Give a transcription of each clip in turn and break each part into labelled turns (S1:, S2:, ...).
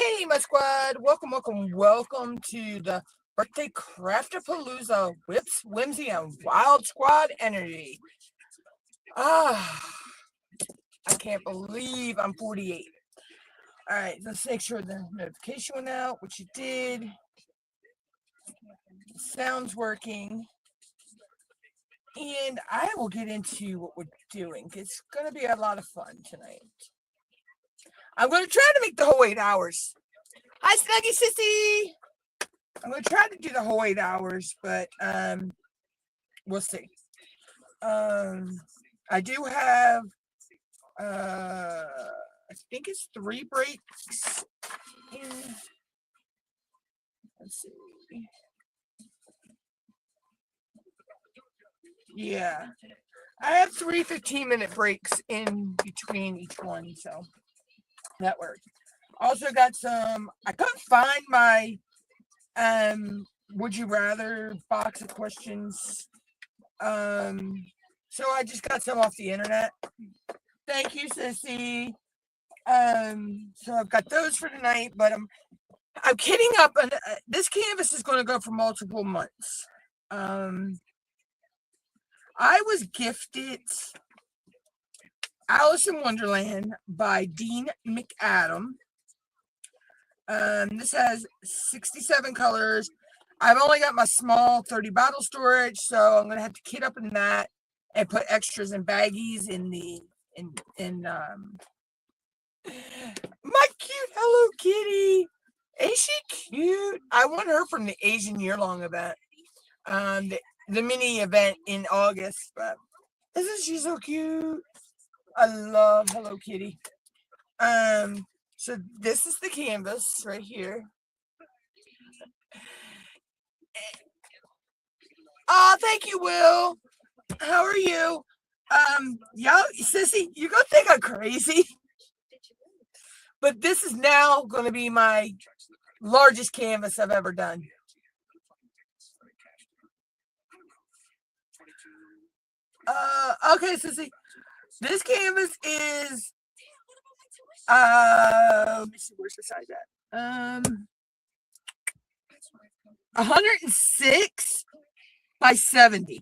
S1: Hey, my squad. Welcome to the birthday craft of Palooza. Whimsy, and Wild Squad Energy. Ah, I can't believe I'm 48. All right, let's make sure the notification went out, which it did. Sound's working. And I will get into what we're doing. It's going to be a lot of fun tonight. I'm going to try to make the whole 8 hours. Hi, Snuggy Sissy. I'm going to try to do the whole 8 hours, but we'll see. I do have, I think it's 3 breaks in. Let's see. Yeah. I have 3 15-minute breaks in between each one, so that works. Also got some, I couldn't find my would you rather box of questions. So I just got some off the internet. Thank you, Sissy. So I've got those for tonight, but I'm kidding up, and this canvas is going to go for multiple months. I was gifted Alice in Wonderland by Dean McAdam. This has 67 colors. I've only got my small 30 bottle storage, so I'm gonna have to kit up in that and put extras and baggies in the my cute Hello Kitty. Is she cute? I want her from the Asian year-long event. The mini event in August, but isn't she so cute? I love Hello Kitty. So this is the canvas right here. Oh, thank you, Will. How are you? Y'all, Sissy, you're gonna think I'm crazy, but this is now gonna be my largest canvas I've ever done. Okay, Sissy, this canvas is let me see, where's the size at? 106 by 70.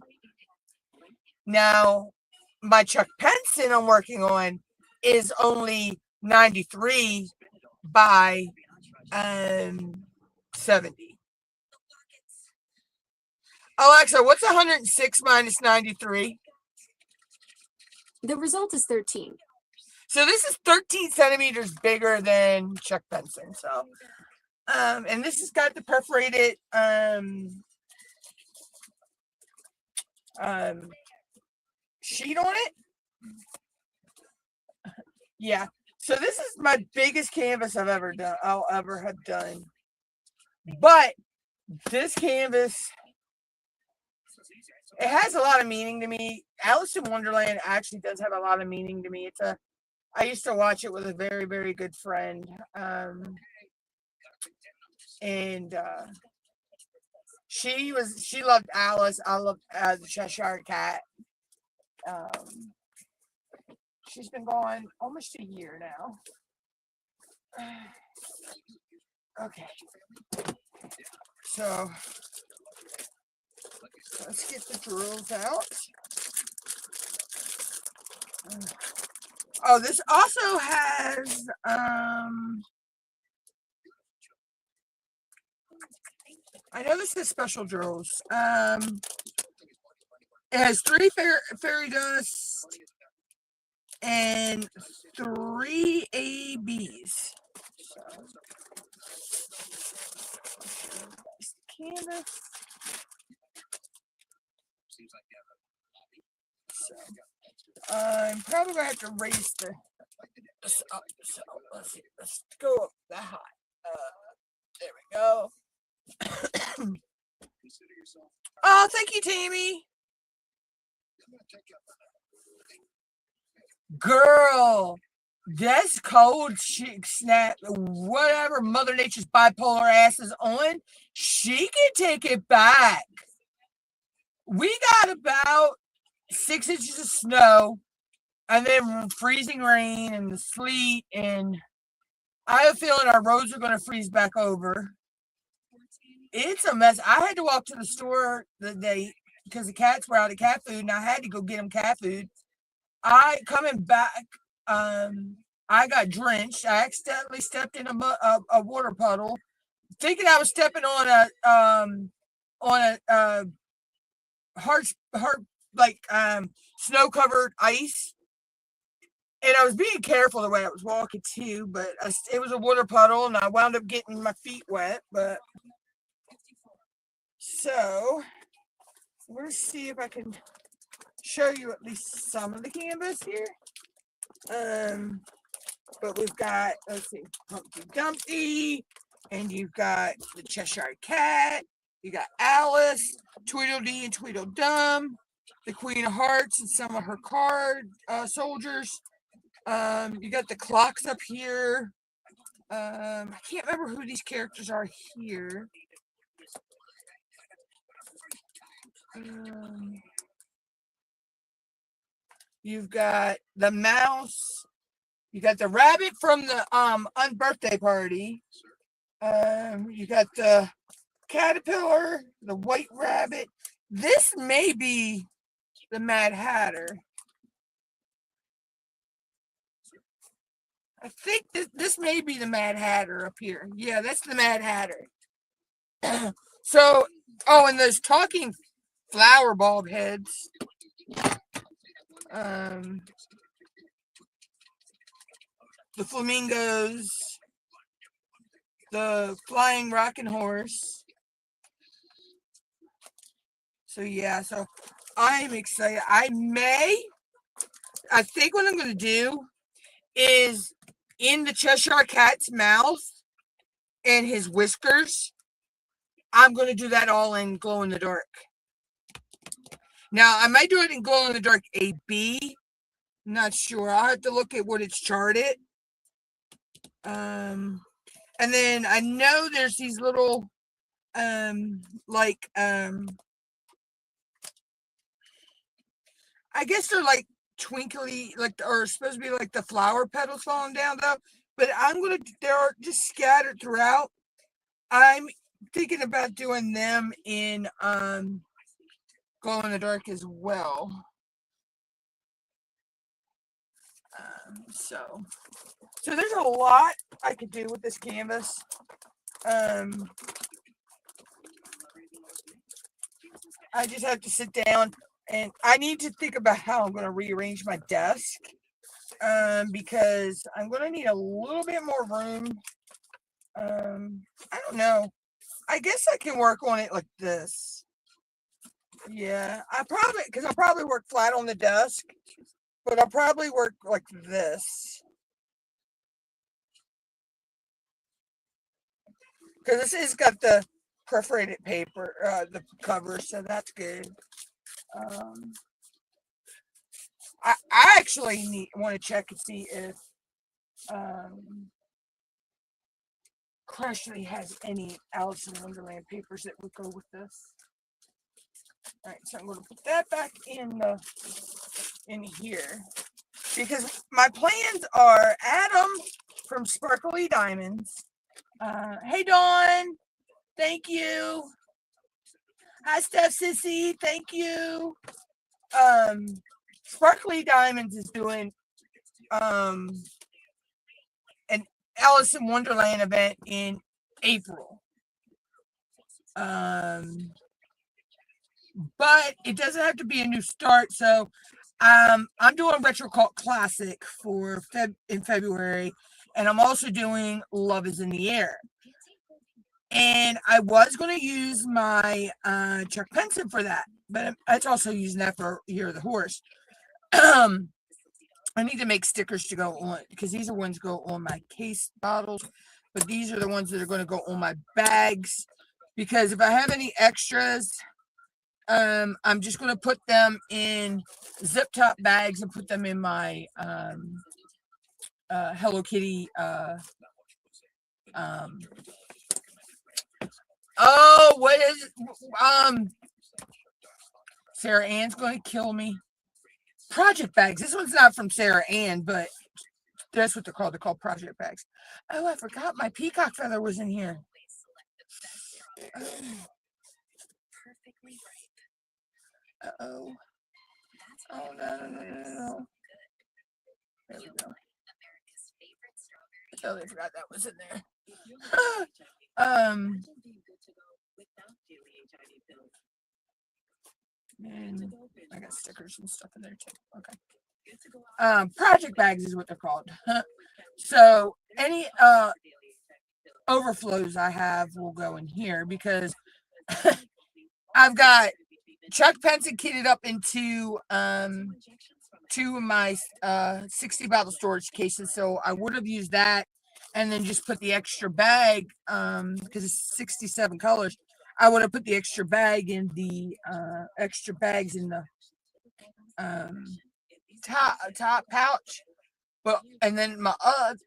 S1: Now, my Chuck Penson I'm working on is only 93 by 70. Alexa, what's 106 minus 93?
S2: The result is 13.
S1: So this is 13 centimeters bigger than Chuck Penson. So, and this has got the perforated sheet on it. Yeah. So this is my biggest canvas I'll ever have done. But this canvas, it has a lot of meaning to me. Alice in Wonderland actually does have a lot of meaning to me. I used to watch it with a very, very good friend. And she loved Alice. I loved the Cheshire Cat. She's been gone almost a year now. Okay. So let's get the drills out. Oh, this also has I know this is special drills. It has 3 fairy dust and 3 ABs. So, that's the canvas. So, I'm probably gonna have to raise this up. So let's see. Let's go up that high. There we go. Oh, thank you, Tammy. Girl, that's cold snap. Whatever Mother Nature's bipolar ass is on, she can take it back. We got about 6 inches of snow, and then freezing rain and the sleet, and I have a feeling our roads are going to freeze back over. It's a mess. I had to walk to the store the day because the cats were out of cat food, and I had to go get them cat food. Coming back, I got drenched. I accidentally stepped in a water puddle, thinking I was stepping on a hard like snow covered ice, and I was being careful the way I was walking too. But it was a water puddle, and I wound up getting my feet wet. But so let's see if I can show you at least some of the canvas here. But we've got, let's see, Humpty Dumpty, and you've got the Cheshire Cat, you got Alice, Tweedledee and Tweedledum, the Queen of Hearts and some of her card soldiers. You got the clocks up here. I can't remember who these characters are here. You've got the mouse. You got the rabbit from the unbirthday party. You got the caterpillar, the white rabbit. This may be the Mad Hatter. I think this may be the Mad Hatter up here. Yeah, that's the Mad Hatter. So, oh, and those talking flower bulb heads. The flamingos, the flying rocking horse. So yeah, so I'm excited. I think what I'm going to do is in the Cheshire Cat's mouth and his whiskers, I'm going to do that all in glow in the dark. Now, I might do it in glow in the dark AB. Not sure. I'll have to look at what it's charted. And then I know there's these little, I guess they're like twinkly, or supposed to be like the flower petals falling down though. But they're just scattered throughout. I'm thinking about doing them in glow in the dark as well. So there's a lot I could do with this canvas. I just have to sit down, and I need to think about how I'm going to rearrange my desk, because I'm going to need a little bit more room. I don't know. I guess I can work on it like this. Yeah, I'll probably work flat on the desk, but I'll probably work like this. Because this has got the perforated paper, the cover, so that's good. I actually want to check and see if Crashly has any Alice in Wonderland papers that would go with this. All right, so I'm going to put that back in here, because my plans are Adam from Sparkly Diamonds. Hey Dawn, thank you. Hi Steph Sissy, thank you. Sparkly Diamonds is doing an Alice in Wonderland event in April. But it doesn't have to be a new start. So I'm doing Retro Cult Classic in February, and I'm also doing Love is in the Air. And I was going to use my Chuck Penson for that, but it's also using that for Year of the Horse. I need to make stickers to go on, because these are ones go on my case bottles, but these are the ones that are going to go on my bags, because if I have any extras, I'm just going to put them in zip top bags and put them in my Hello Kitty oh, what is Sarah Ann's going to kill me. Project bags. This one's not from Sarah Ann, but That's what they're called. They're called project bags. Oh, I forgot my peacock feather was in here. Uh-oh. Oh, no. There we go. I totally forgot that was in there. And I got stickers and stuff in there too. Okay. Project bags is what they're called. So any overflows I have will go in here because I've got Chuck Penson kitted up into two of my 60 bottle storage cases, so I would have used that and then just put the extra bag because it's 67 colors. I would have put the extra bag in the extra bags in the top pouch. But and then my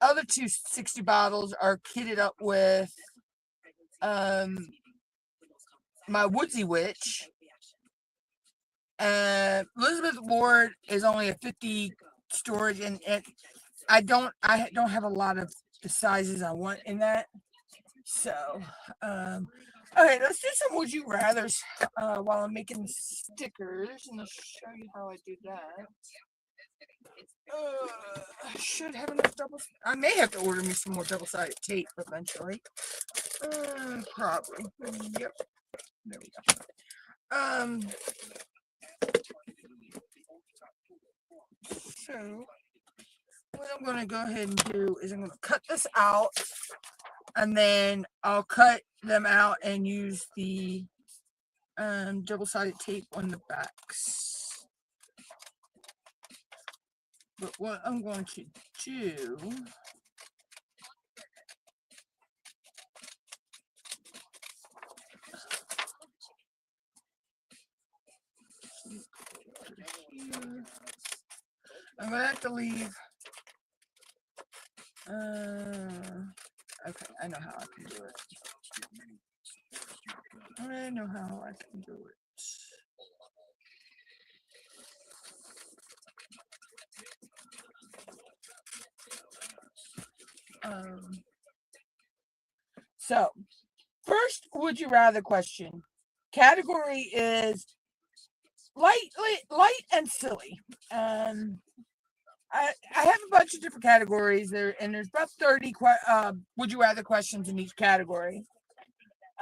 S1: other two 60 bottles are kitted up with my Woodsy Witch. Elizabeth Ward is only a 50 storage, and I don't have a lot of the sizes I want in that. So, okay, let's do some would you rather's while I'm making stickers, and I'll show you how I do that. I should have enough I may have to order me some more double-sided tape eventually. Probably. Yep. There we go. So what I'm going to go ahead and do is I'm going to cut this out, and then I'll cut them out and use the double-sided tape on the backs. But what I'm going to do I'm going to have to leave. Okay, I know how I can do it. I know how I can do it. So, first, would you rather question? Category is light and silly. I have a bunch of different categories there, and there's about 30 would you rather questions in each category.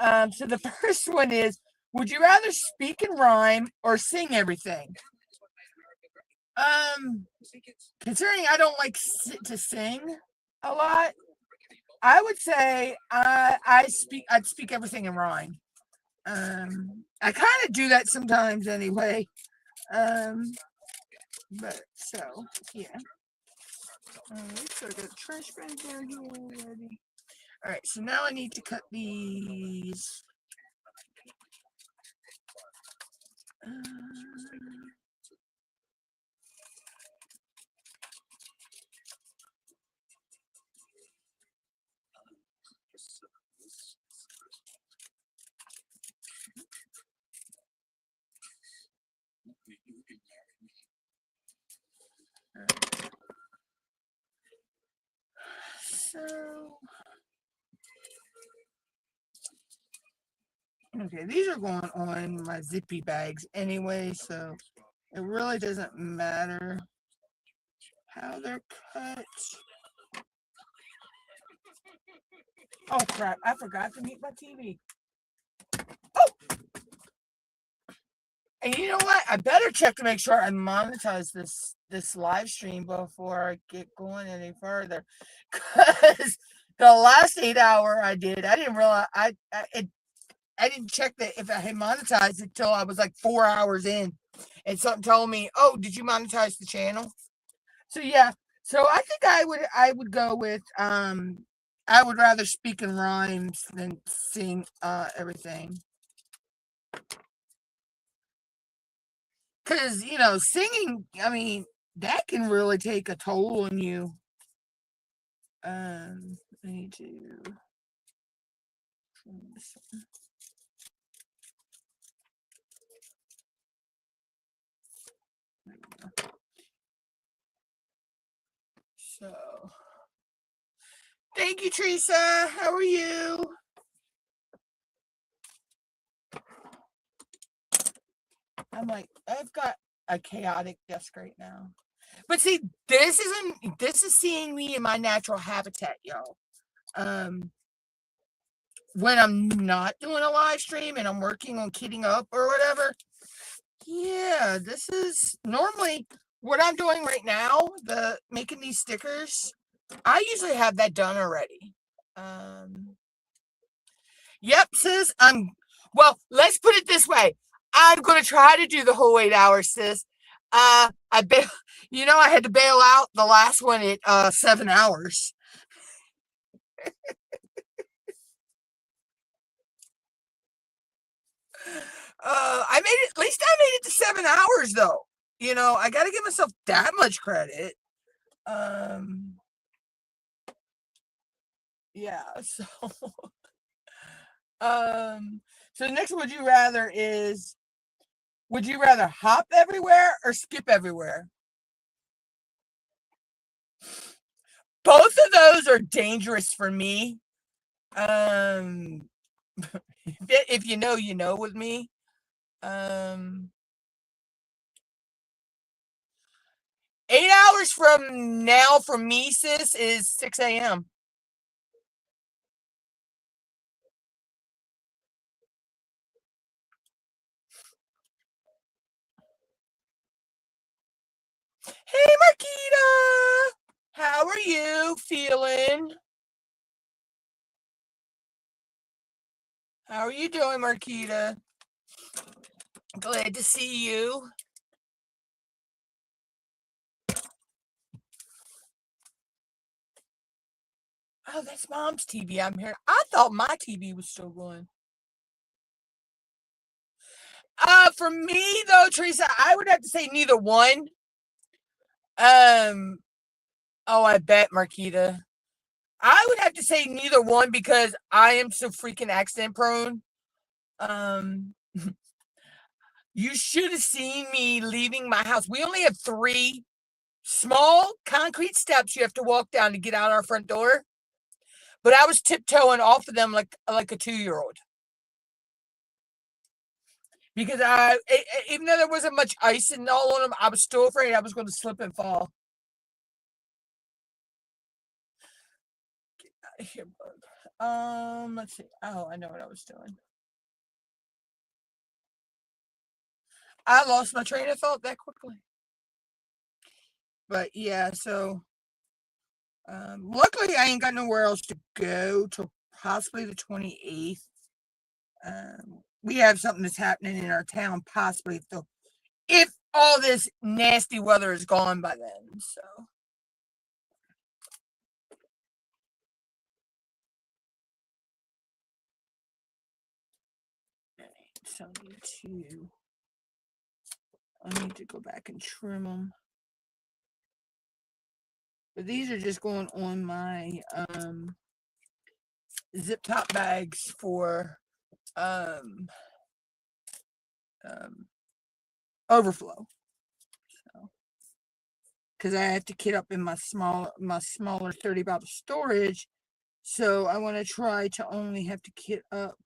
S1: So the first one is, would you rather speak in rhyme or sing everything? Considering I don't like to sing a lot, I would say I'd speak everything in rhyme. I kind of do that sometimes anyway. But so yeah. So I got a trash bag down here already. All right, so now I need to cut these. So, okay, these are going on my zippy bags anyway, so it really doesn't matter how they're cut. Oh crap, I forgot to mute my TV. Oh! And you know what? I better check to make sure I monetize this live stream before I get going any further. Because the last 8 hour I didn't realize I didn't check that if I had monetized it till I was like 4 hours in, and something told me, "Oh, did you monetize the channel?" So yeah, so I think I would go with I would rather speak in rhymes than sing everything. Because, singing, I mean, that can really take a toll on you. I need to. So, thank you, Teresa. How are you? I'm like, I've got a chaotic desk right now. But see, this is seeing me in my natural habitat, y'all. When I'm not doing a live stream and I'm working on kitting up or whatever, yeah, this is normally what I'm doing right now, making these stickers. I usually have that done already. Yep, sis. Well, let's put it this way. I'm gonna try to do the whole 8 hours, sis. I had to bail out the last one at 7 hours. At least I made it to 7 hours though. I gotta give myself that much credit. Yeah, so so the next would you rather is, would you rather hop everywhere or skip everywhere? Both of those are dangerous for me. If you know, you know with me. 8 hours from now for me, sis, is 6 a.m. Hey, Marquita! How are you feeling? How are you doing, Marquita? Glad to see you. Oh, that's Mom's TV. I'm here. I thought my TV was still going. For me though, Teresa, I would have to say neither one. Oh, I bet, Marquita. I would have to say neither one because I am so freaking accident prone. You should have seen me leaving my house. We only have 3 small concrete steps you have to walk down to get out our front door. But I was tiptoeing off of them like a 2-year-old. Because even though there wasn't much ice and all on them, I was still afraid I was going to slip and fall. Get out of here, bug. Let's see. Oh, I know what I was doing. I lost my train of thought that quickly. But yeah, so luckily I ain't got nowhere else to go till possibly the 28th. We have something that's happening in our town, possibly if all this nasty weather is gone by then. So. So I need to go back and trim them. But these are just going on my zip top bags for overflow. So, because I have to kit up in my smaller 30 bottle storage. So I want to try to only have to kit up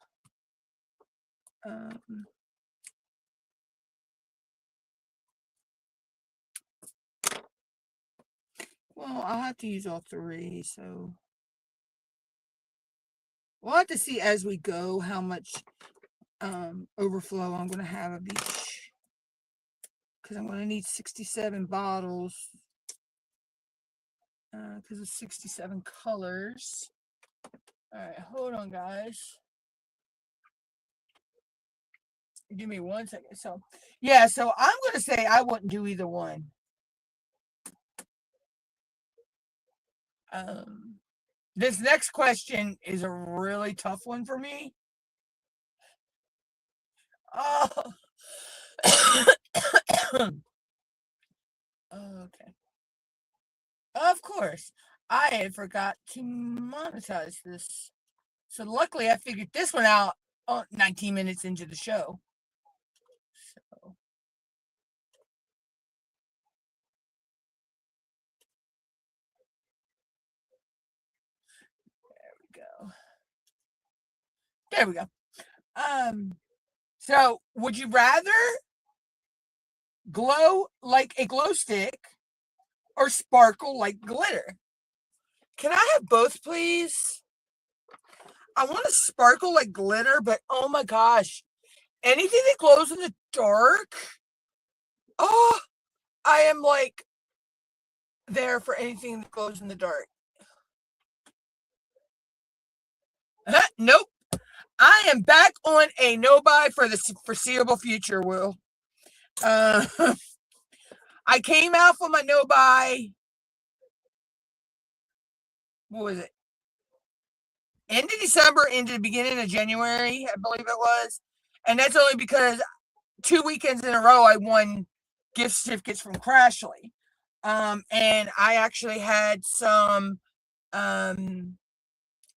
S1: well, I'll have to use all 3, so we'll have to see as we go how much overflow I'm going to have of each, because I'm going to need 67 bottles because of 67 colors. All right, hold on, guys. Give me 1 second. So, yeah, so I'm going to say I wouldn't do either one. This next question is a really tough one for me. Oh. Okay. Of course, I had forgot to monetize this. So luckily I figured this one out 19 minutes into the show. So. There we go. So would you rather glow like a glow stick or sparkle like glitter? Can I have both, please? I want to sparkle like glitter, but oh my gosh, anything that glows in the dark. Oh, I am like there for anything that glows in the dark. Nope. I am back on a no buy for the foreseeable future, Will. I came out for my no buy. What was it? End of December into the beginning of January, I believe it was. And that's only because 2 weekends in a row I won gift certificates from Crashly. And I actually had some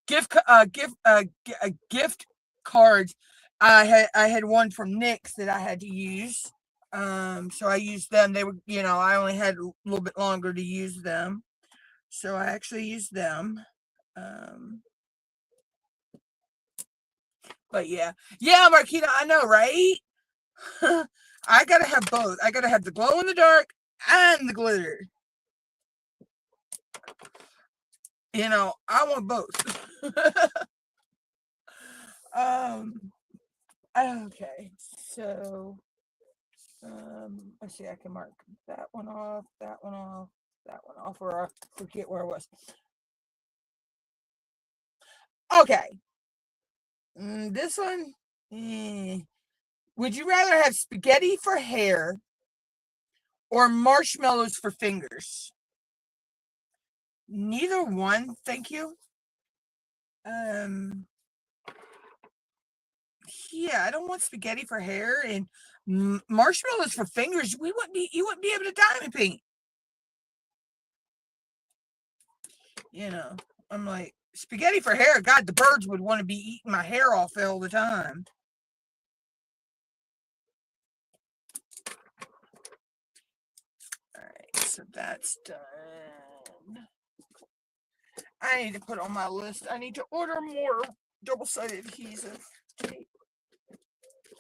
S1: gift cards. I had one from Nick's that I had to use. So I used them. They were, I only had a little bit longer to use them. So I actually used them. But yeah, Marquita, I know, right? I gotta have both. I gotta have the glow in the dark and the glitter. I want both. Okay, so let's see. I can mark that one off, that one off, that one off, or I forget where it was. Okay, this one. Would you rather have spaghetti for hair or marshmallows for fingers? Neither one, thank you. Yeah, I don't want spaghetti for hair and marshmallows for fingers. You wouldn't be able to diamond paint. I'm like, spaghetti for hair. God, the birds would want to be eating my hair off all the time. All right, so that's done. I need to put on my list. I need to order more double-sided adhesive tape.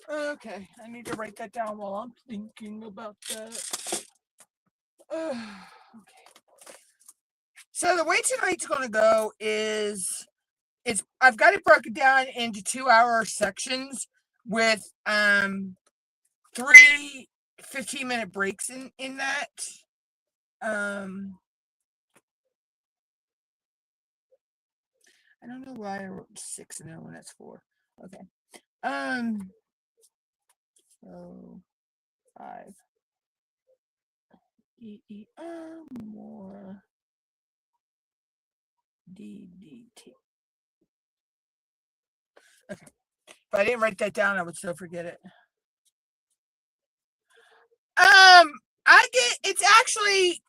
S1: Okay, I need to write that down while I'm thinking about that. Okay. So the way tonight's going to go is I've got it broken down into 2-hour sections with 3 15-minute breaks in that. I don't know why I wrote 6 and then when that's 4. Okay. So 5. More DDT. Okay. If I didn't write that down, I would still forget it. It's actually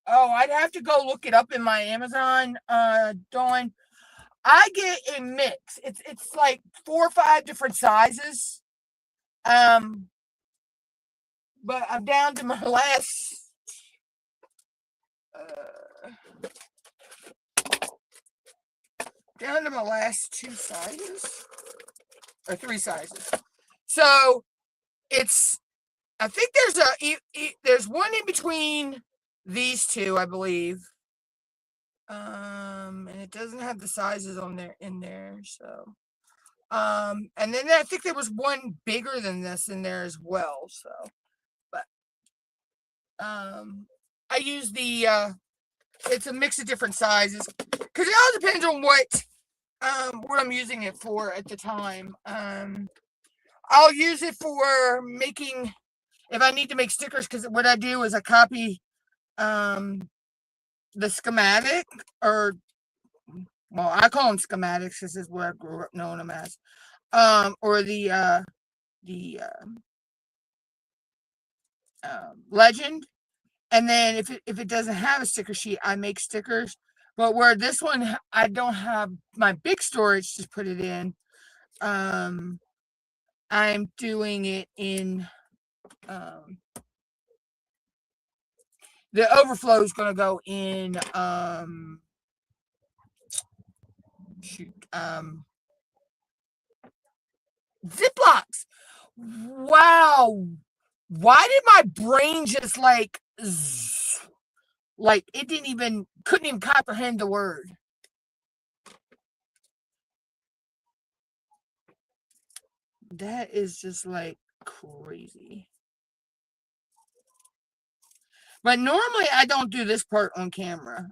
S1: I'd have to go look it up in my Amazon, Dawn. I get a mix. It's like 4 or 5 different sizes. But I'm down to my last down to my last 2 sizes or 3 sizes. So I think there's one in between these 2, I believe. And it doesn't have the sizes on there in there. So, and then I think there was one bigger than this in there as well. So, but I use it's a mix of different sizes because it all depends on what I'm using it for at the time. I'll use it for making, if I need to make stickers, because what I do is I copy the schematic, or I call them schematics. This is what I grew up knowing them as, or the legend. And then if it doesn't have a sticker sheet, I make stickers. But where this one, I don't have my big storage to put it in. I'm doing it in the overflow is going to go in shoot. Ziplocs. Wow. Why did my brain just like it couldn't even comprehend the word. That is just like crazy. But normally I don't do this part on camera.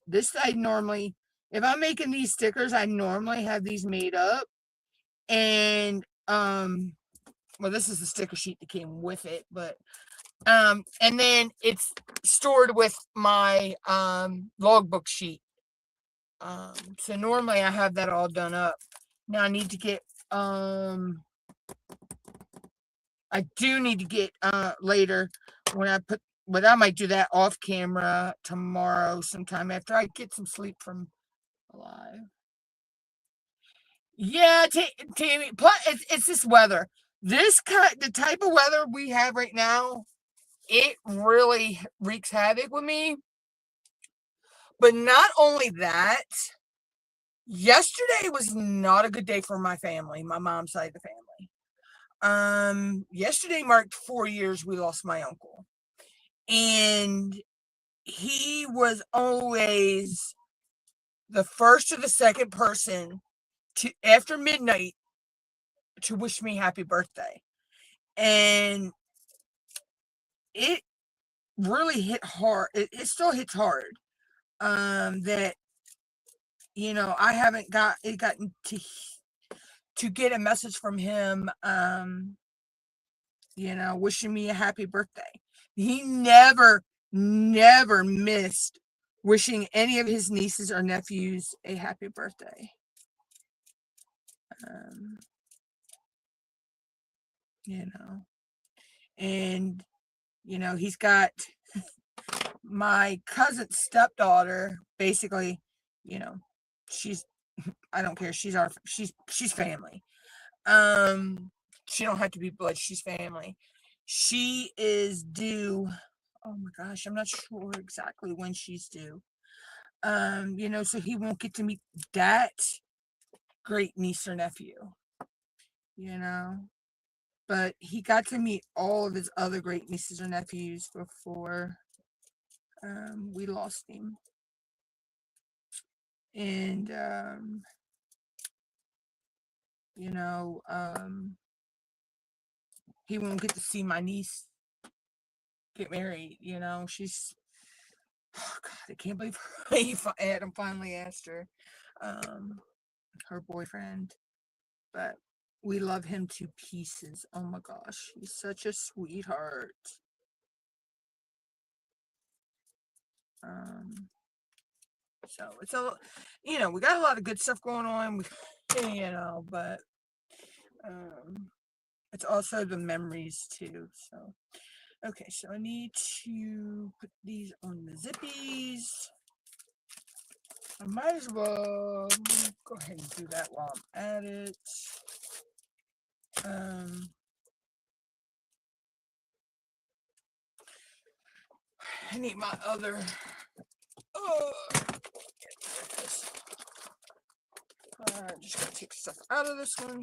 S1: This I normally, if I'm making these stickers, I normally have these made up. And well, this is the sticker sheet that came with it, but and then it's stored with my logbook sheet. So normally I have that all done up. Now I need to get I do need to get later when I put, but I might do that off camera tomorrow sometime after I get some sleep from live. Yeah, Tammy. Plus, it's this weather. The type of weather we have right now, it really wreaks havoc with me. But not only that, yesterday was not a good day for my family, my mom's side of the family. Yesterday marked 4 years we lost my uncle. And he was always the first or the second person to, after midnight, to wish me happy birthday. And it really hit hard. It still hits hard. That, you know, I haven't gotten to get a message from him, you know, wishing me a happy birthday. He never missed wishing any of his nieces or nephews a happy birthday. You know, and, you know, he's got my cousin's stepdaughter, basically, you know, she's, I don't care. She's family. She don't have to be blood. She's family. She is due. Oh my gosh, I'm not sure exactly when she's due. You know, so he won't get to meet that great niece or nephew. You know, but he got to meet all of his other great nieces or nephews before we lost him. And you know, he won't get to see my niece get married. You know, she's, oh God, I can't believe Adam finally asked her, her boyfriend. But we love him to pieces. Oh my gosh, he's such a sweetheart. So it's a, you know, we got a lot of good stuff going on. You know, but it's also the memories too. So okay, so I need to put these on the zippies. I might as well go ahead and do that while I'm at it. I need my other. I'm just gonna take stuff out of this one.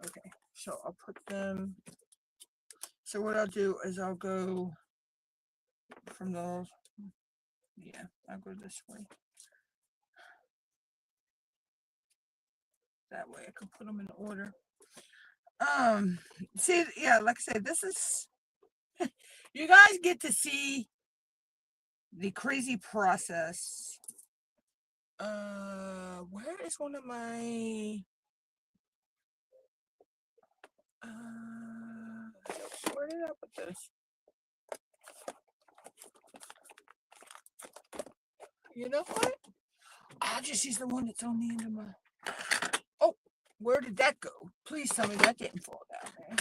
S1: Okay, so I'll put them. So what I'll do is I'll go from the, yeah, I'll go this way. That way I can put them in order. See, yeah, like I said, this is, you guys get to see the crazy process. Where is one of my, where did I put this? You know what? I'll just use the one that's on the end of my, oh, where did that go? Please tell me that didn't fall down there.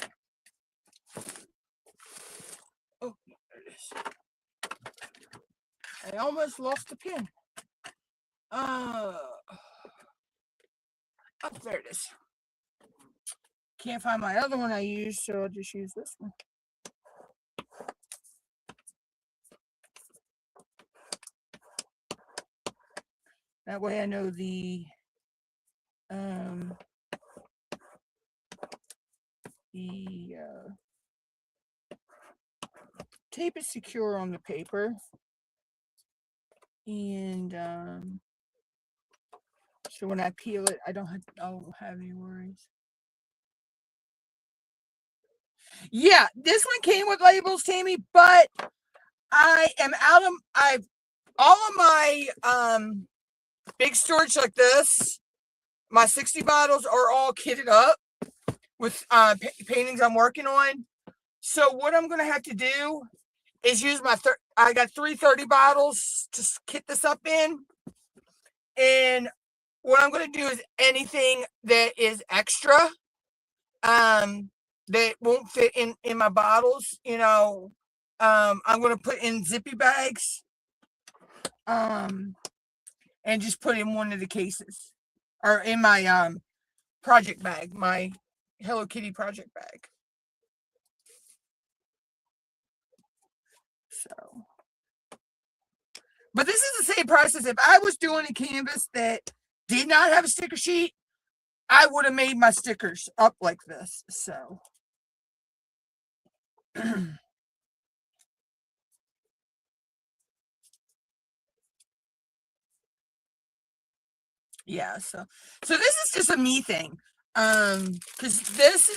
S1: Oh, there it is. I almost lost the pin. Oh, there it is. Can't find my other one I used, so I'll just use this one. That way I know the tape is secure on the paper, and so when I peel it, I don't have any worries. Yeah, this one came with labels, Tammy, but I am out of all of my big storage like this. My 60 bottles are all kitted up with paintings I'm working on. So what I'm gonna have to do is use my I got 330 bottles to kit this up in, and what I'm gonna do is anything that is extra, that won't fit in my bottles, I'm gonna put in zippy bags, and just put in one of the cases, or in my project bag, my Hello Kitty project bag. So, but this is the same process. If I was doing a canvas that did not have a sticker sheet, I would have made my stickers up like this. So, yeah. So this is just a me thing. Because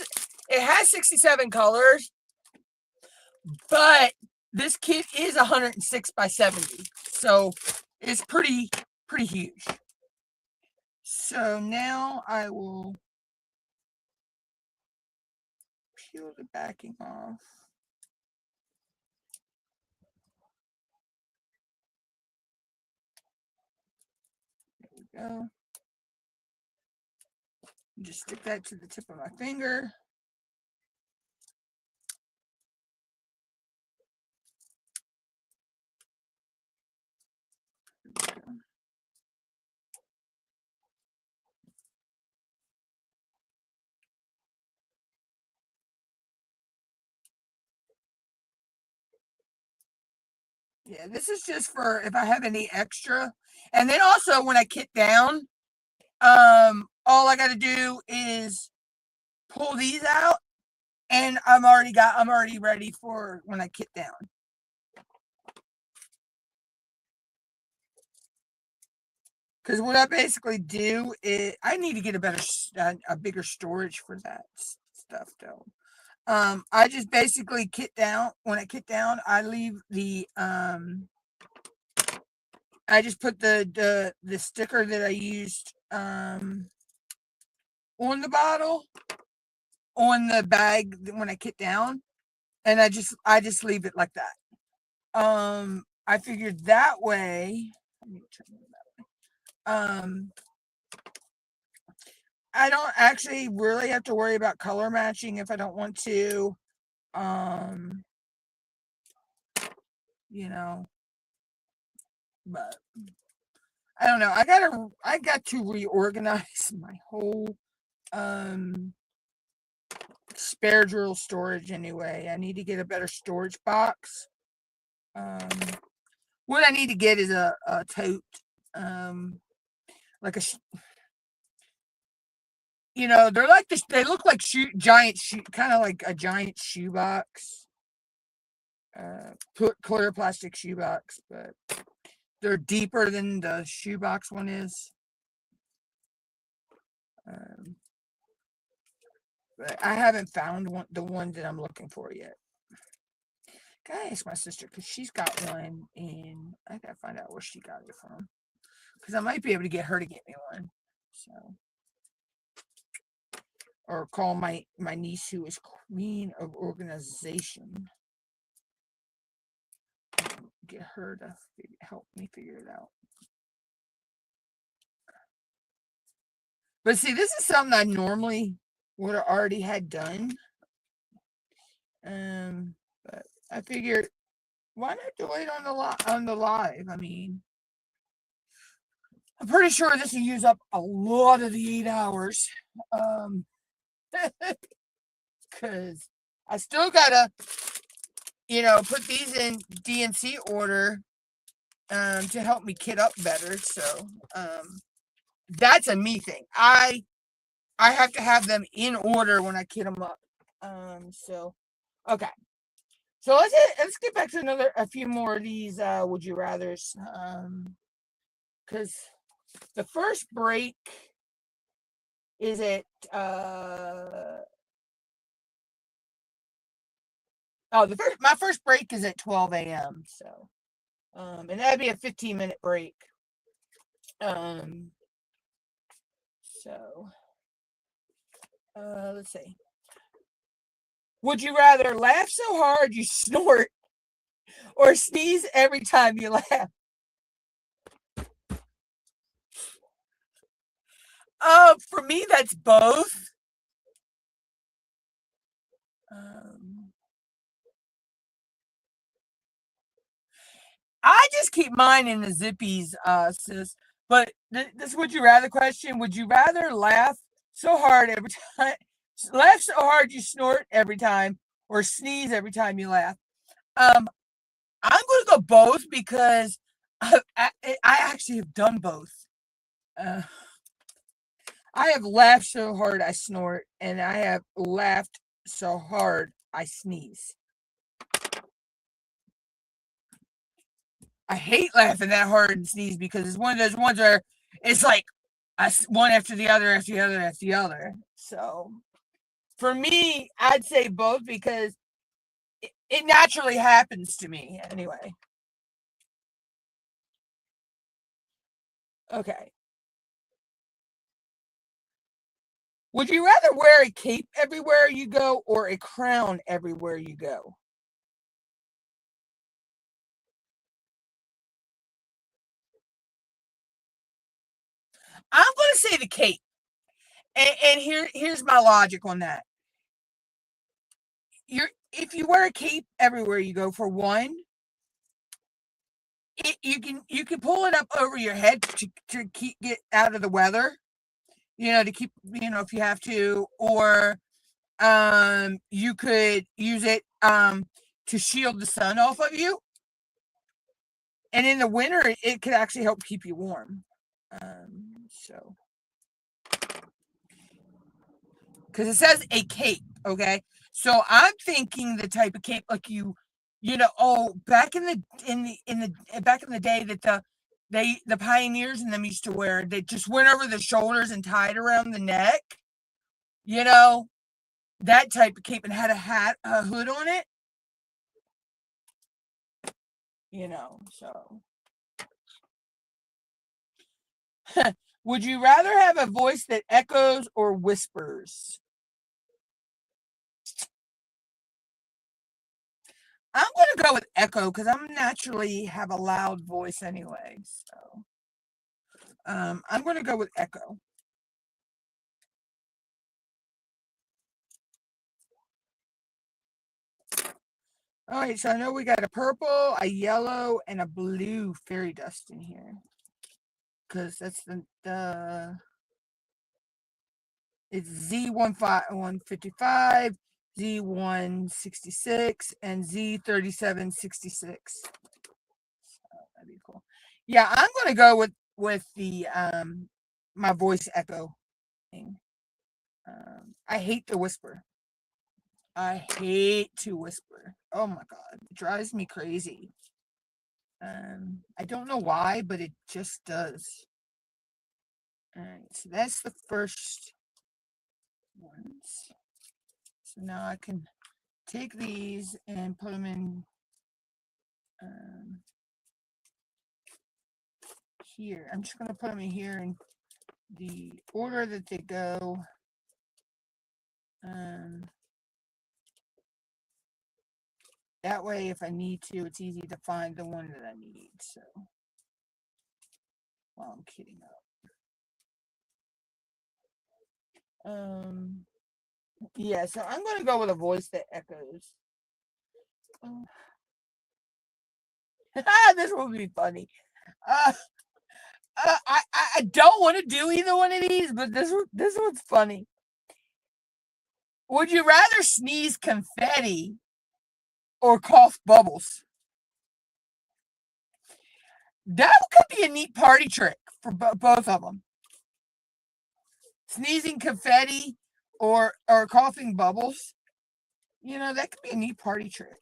S1: it has 67 colors, but this kit is 106 by 70, so it's pretty huge. So now I will peel the backing off. There we go. Just stick that to the tip of my finger. Yeah, this is just for if I have any extra. And then also when I kit down, all I got to do is pull these out, and I'm already ready for when I kit down. Because what I basically do is I need to get a bigger storage for that stuff though. I just basically kit down. When I kit down, I leave the I just put the sticker that I used on the bottle on the bag when I kit down, and I just leave it like that. I figured that way. Let me turn it that way. I don't actually really have to worry about color matching if I don't want to. But I don't know. I got to reorganize my whole spare drill storage anyway. I need to get a better storage box. What I need to get is a tote, like they're like this. They look like giant shoe, kind of like a giant shoebox, clear plastic shoebox, but they're deeper than the shoebox one is. But I haven't found the one that I'm looking for yet. Gotta ask my sister because she's got one, and I gotta find out where she got it from. Because I might be able to get her to get me one. So, or call my niece, who is queen of organization, get her to help me figure it out. But see, this is something I normally would have already had done. But I figured, why not do it on the live? I mean, I'm pretty sure this will use up a lot of the 8 hours. Because I still gotta, put these in DNC order to help me kid up better. So that's a me thing. I have to have them in order when I kid them up. So okay. So let's get back to a few more of these would you rather's. Because the first break is at my first break is at 12 a.m. So and that'd be a 15-minute break. So let's see. Would you rather laugh so hard you snort or sneeze every time you laugh? For me, that's both. I just keep mine in the zippies, sis. But this would you rather question: would you rather laugh so hard every time, laugh so hard you snort every time, or sneeze every time you laugh? I'm going to go both because I actually have done both. I have laughed so hard I snort, and I have laughed so hard I sneeze. I hate laughing that hard and sneeze because it's one of those ones where it's like one after the other, after the other, after the other. So for me, I'd say both because it naturally happens to me anyway. Okay. Would you rather wear a cape everywhere you go or a crown everywhere you go? I'm going to say the cape. And here's my logic on that. If you wear a cape everywhere you go, for one, you can pull it up over your head to get out of the weather, to keep, if you have to, or you could use it to shield the sun off of you, and in the winter it could actually help keep you warm. So because it says a cape, okay, so I'm thinking the type of cape like back in the day that the pioneers and them used to wear, they just went over the shoulders and tied around the neck, that type of cape, and had a hood on it, so would you rather have a voice that echoes or whispers? I'm going to go with echo because I'm naturally have a loud voice anyway. So I'm going to go with echo. All right, so I know we got a purple, a yellow, and a blue fairy dust in here. Because that's it's Z155, Z166, and Z3766. So that'd be cool. Yeah, I'm going to go with the my voice echo thing. I hate to whisper. I hate to whisper. Oh my God, it drives me crazy. I don't know why, but it just does. All right, so that's the first ones. So now I can take these and put them in here. I'm just going to put them in here in the order that they go. That way, if I need to, it's easy to find the one that I need. So, well, I'm kidding up. Yeah, so I'm going to go with a voice that echoes. This will be funny. I don't want to do either one of these, but this one's funny. Would you rather sneeze confetti or cough bubbles? That could be a neat party trick for both of them. Sneezing confetti or coughing bubbles. That could be a neat party trick.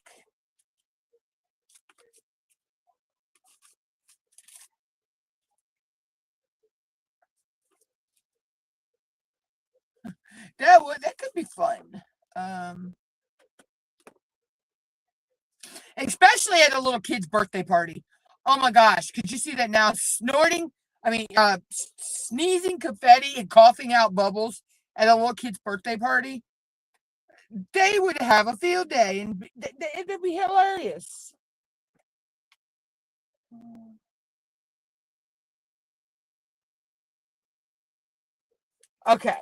S1: That could be fun. Especially at a little kid's birthday party. Oh my gosh, could you see that now? Sneezing confetti and coughing out bubbles at a little kid's birthday party. They would have a field day, and it'd be hilarious. Okay.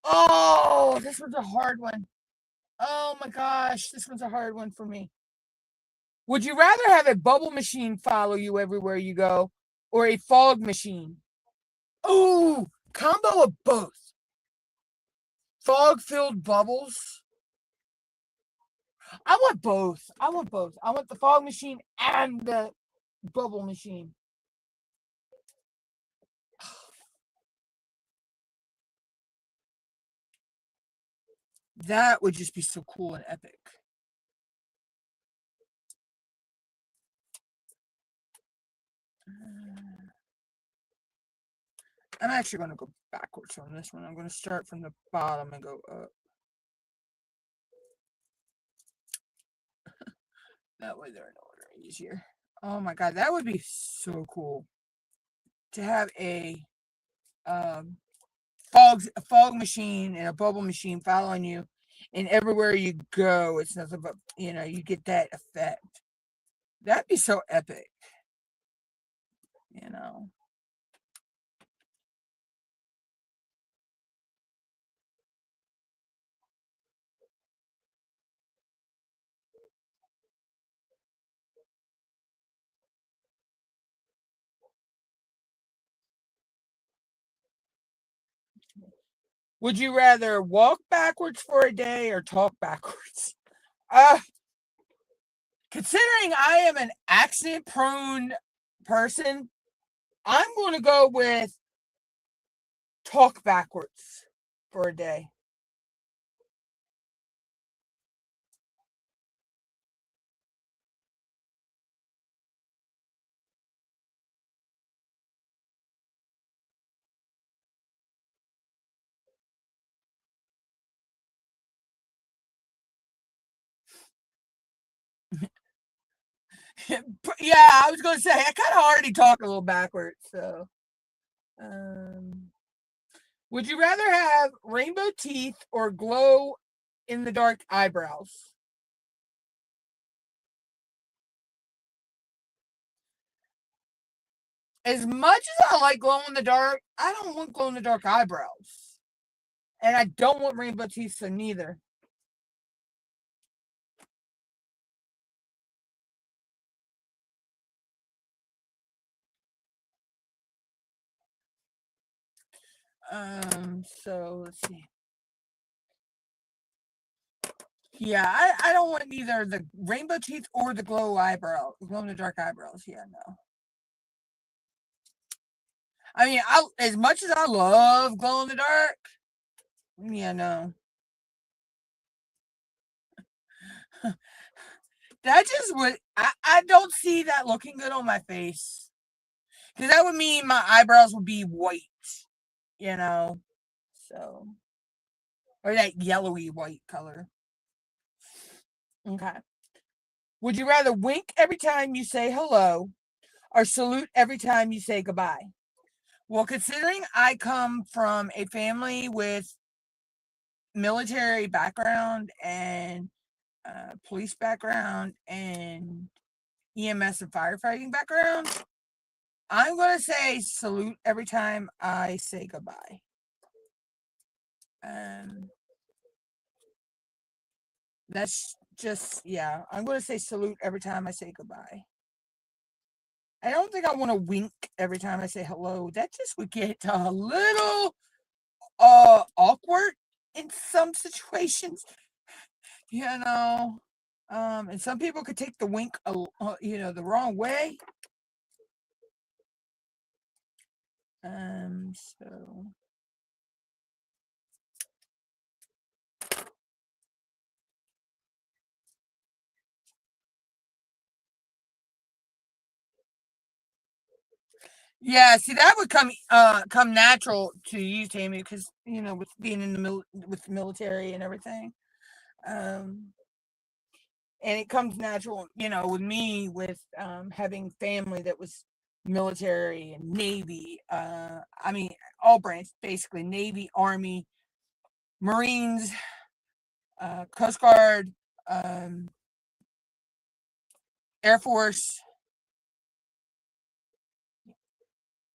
S1: Oh, this one's a hard one. Oh my gosh, this one's a hard one for me. Would you rather have a bubble machine follow you everywhere you go or a fog machine? Ooh, combo of both. Fog-filled bubbles. I want both. I want the fog machine and the bubble machine. That would just be so cool and epic. I'm actually going to go backwards on this one. I'm going to start from the bottom and go up. That way they're in order easier. Oh my god, that would be so cool to have a fog machine and a bubble machine following you, and everywhere you go, it's nothing but you get that effect. That'd be so epic. Would you rather walk backwards for a day or talk backwards? Considering I am an accident-prone person, I'm going to go with talk backwards for a day. Yeah, I was going to say, I kind of already talk a little backwards, so. Would you rather have rainbow teeth or glow in the dark eyebrows? As much as I like glow in the dark, I don't want glow in the dark eyebrows. And I don't want rainbow teeth, so neither. So let's see. Yeah, I don't want either the rainbow teeth or the glow in the dark eyebrows. Yeah, no. I mean, as much as I love glow in the dark, yeah, no. That just would I don't see that looking good on my face. Because that would mean my eyebrows would be white, So, or that yellowy white color. Okay. Would you rather wink every time you say hello or salute every time you say goodbye? Well, considering I come from a family with military background and police background and EMS and firefighting background, I'm going to say salute every time I say goodbye. That's just, yeah, I'm going to say salute every time I say goodbye. I don't think I want to wink every time I say hello. That just would get a little awkward in some situations, and some people could take the wink, the wrong way. So yeah, see that would come natural to you, Tammy, because with being in with the military and everything. Um and it comes natural, with me with having family that was military and Navy. I mean, all branches basically: Navy, Army, Marines, Coast Guard, um, Air Force.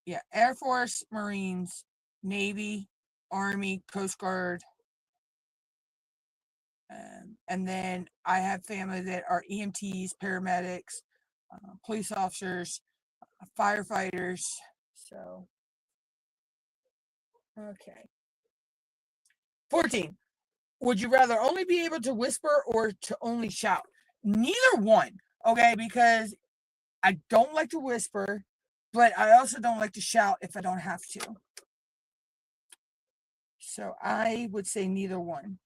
S1: Yeah, Air Force, Marines, Navy, Army, Coast Guard. And then I have family that are EMTs, paramedics, police officers, firefighters. So, okay. 14. Would you rather only be able to whisper or to only shout? Neither one. Okay, because I don't like to whisper, but I also don't like to shout if I don't have to. So I would say neither one.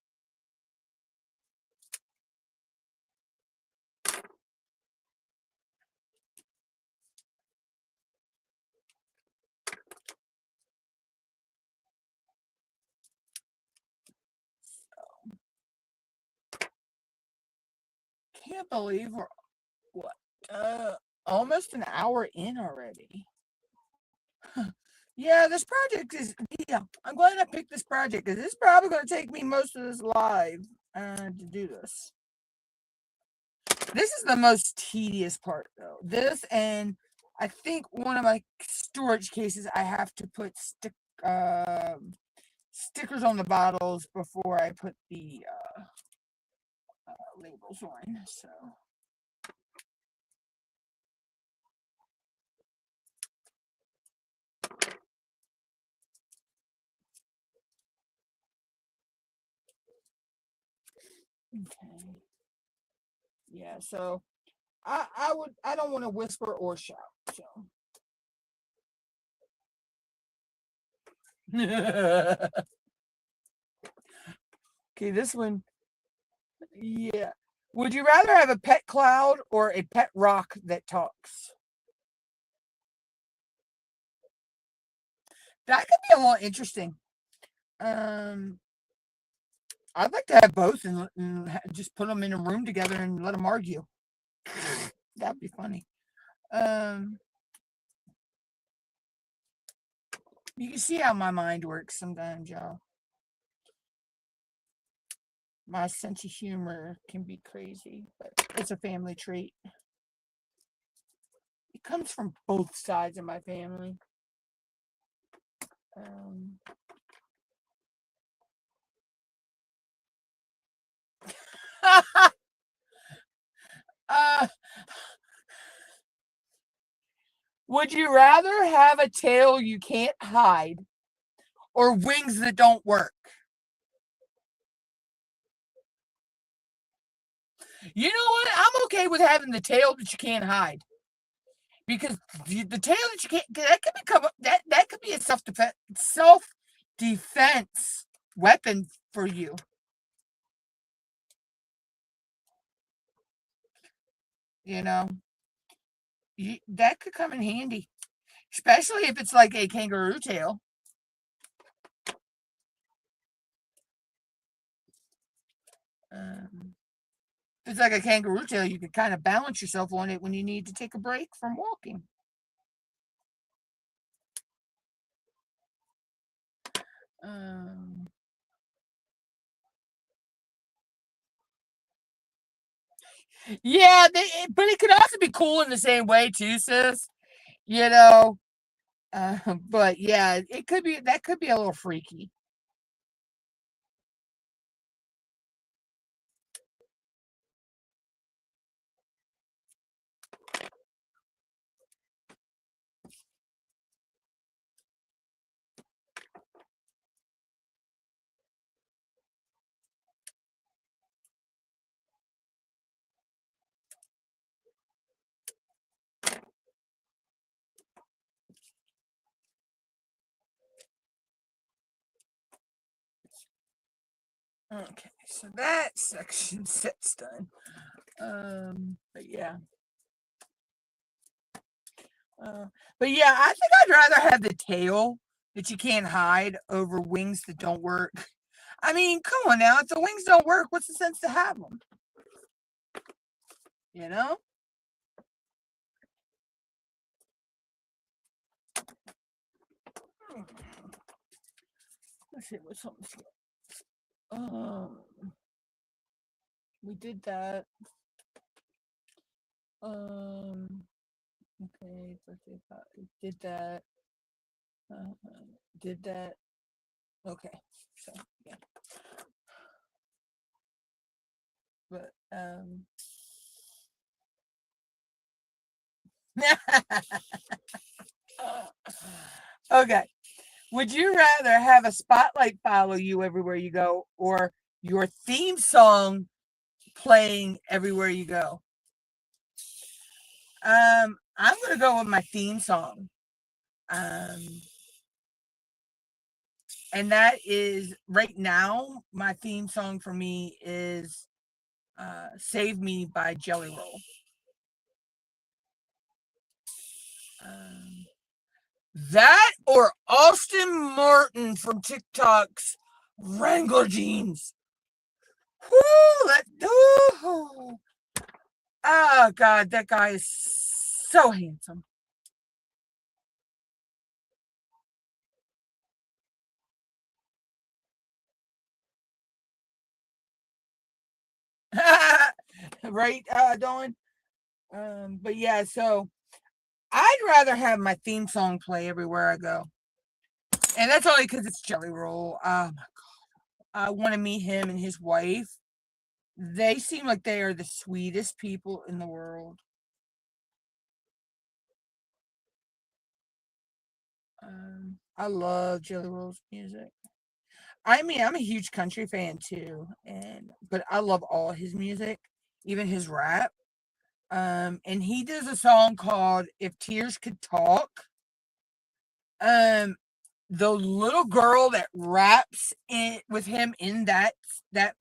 S1: Can't believe we're what almost an hour in already. Yeah, this project is I'm glad I picked this project because it's probably going to take me most of this live to do this. This is the most tedious part though. This, and I think one of my storage cases I have to put stickers on the bottles before I put the labels on. So. Okay. Yeah, so I don't want to whisper or shout. So okay, this one, yeah. Would you rather have a pet cloud or a pet rock that talks? That could be a little interesting. Um, I'd like to have both and just put them in a room together and let them argue. That'd be funny. Um, you can see how my mind works sometimes, y'all. My sense of humor can be crazy, but it's a family trait. It comes from both sides of my family. Um, uh, would you rather have a tail you can't hide or wings that don't work? You know what? I'm okay with having the tail that you can't hide because the tail that you can't that could become that could be a self defense weapon for you. You know, that could come in handy, especially if it's like a kangaroo tail. Um, if it's like a kangaroo tail, you can kind of balance yourself on it when you need to take a break from walking. Um, yeah, but it could also be cool in the same way too, sis. You know, but yeah, it could be that could be a little freaky. Okay, so that section set's done. But yeah. But yeah, I think I'd rather have the tail that you can't hide over wings that don't work. I mean, come on now. If the wings don't work, what's the sense to have them? You know? Let's see what's on the scale. We did that. Okay, birthday party. Did that. Did that. Okay, so yeah. But okay. Would you rather have a spotlight follow you everywhere you go or your theme song playing everywhere you go? I'm gonna go with my theme song. Um, and that is right now, my theme song for me is Save Me by Jelly Roll. That or Austin Martin from TikTok's Wrangler jeans. Whoo, oh God, that guy is so handsome. Right, Dawn? But yeah, so I'd rather have my theme song play everywhere I go. And that's only because it's Jelly Roll. Oh my God. I want to meet him and his wife. They seem like they are the sweetest people in the world. I love Jelly Roll's music. I mean, I'm a huge country fan too, but I love all his music, even his rap. And he does a song called "If Tears Could Talk." Um, the little girl that raps with him in that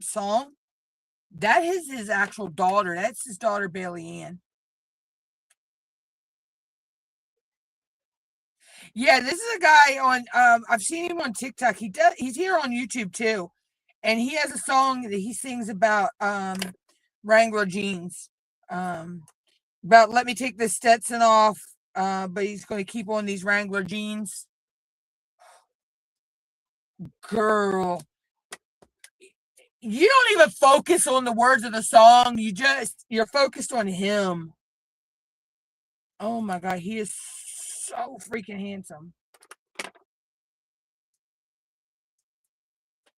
S1: song, that is his actual daughter. That's his daughter, Bailey Ann. Yeah, this is a guy on. I've seen him on TikTok. He's here on YouTube too, and he has a song that he sings about Wrangler jeans. Um, about let me take this Stetson off. But he's going to keep on these Wrangler jeans. Girl, you don't even focus on the words of the song. You're focused on him. Oh my God, he is so freaking handsome.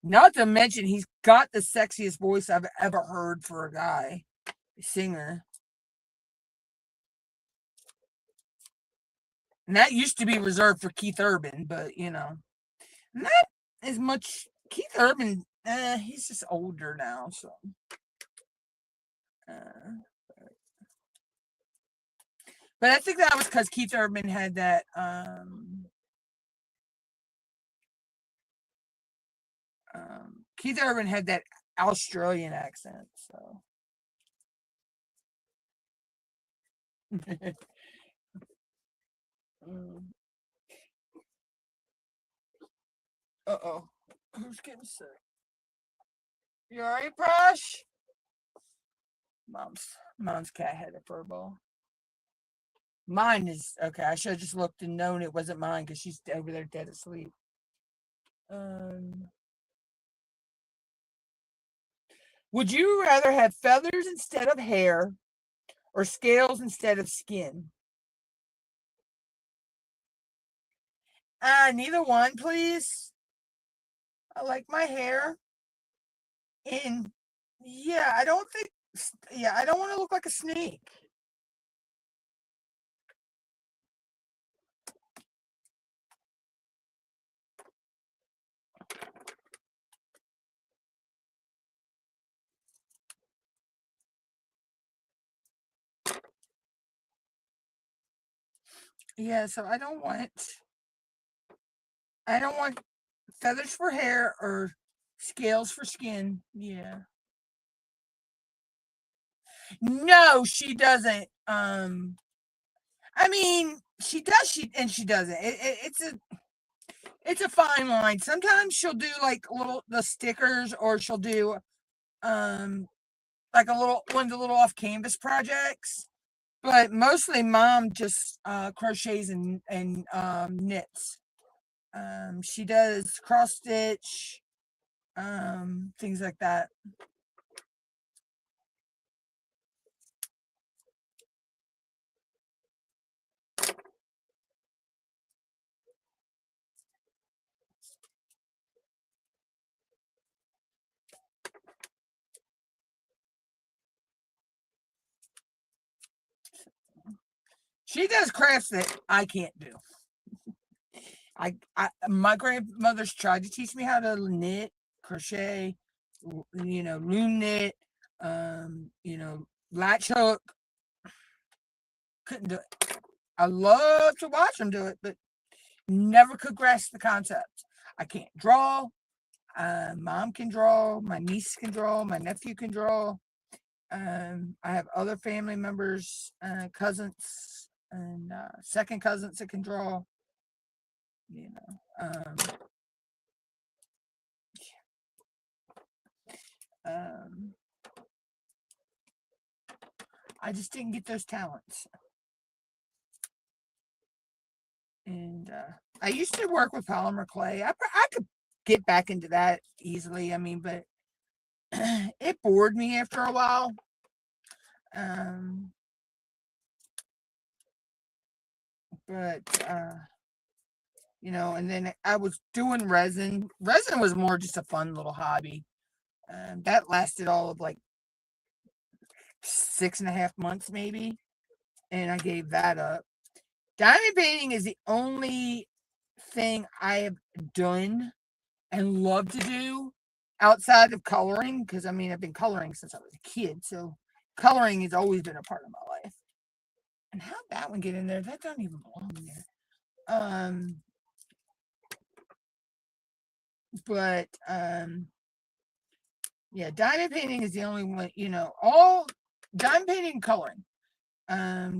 S1: Not to mention, he's got the sexiest voice I've ever heard for a guy, a singer. And that used to be reserved for Keith Urban, but not as much. Keith Urban, he's just older now, so. Uh, but I think that was because Keith Urban had that. Keith Urban had that Australian accent, so. Uh-oh. Who's getting sick? You alright, Prash? Mom's cat had a fur ball. Mine is okay. I should have just looked and known it wasn't mine because she's over there dead asleep. Would you rather have feathers instead of hair or scales instead of skin? Neither one, please. I like my hair. And yeah, I don't think, yeah, I don't want to look like a snake. Yeah, so I don't want feathers for hair or Scales for skin. Yeah. No, she doesn't. I mean, she does. She doesn't. It's a fine line. Sometimes she'll do like the stickers, or she'll do um like a little one of the little off canvas projects. But mostly, mom just crochets and knits. She does cross stitch, things like that. She does crafts that I can't do. My grandmother's tried to teach me how to knit, crochet, loom knit, latch hook. Couldn't do it. I love to watch them do it, but never could grasp the concept. I can't draw. Mom can draw. My niece can draw. My nephew can draw. I have other family members, cousins, and second cousins that can draw. You know, um, I just didn't get those talents. And I used to work with polymer clay. I could get back into that easily. I mean, but it bored me after a while. But and then I was doing resin. Resin was more just a fun little hobby. That lasted all of like 6.5 months, maybe, and I gave that up. Diamond painting is the only thing I have done and love to do outside of coloring, because I mean, I've been coloring since I was a kid, so coloring has always been a part of my life. And how'd that one get in there? That doesn't even belong in there. But yeah, diamond painting is the only one, all diamond painting and coloring.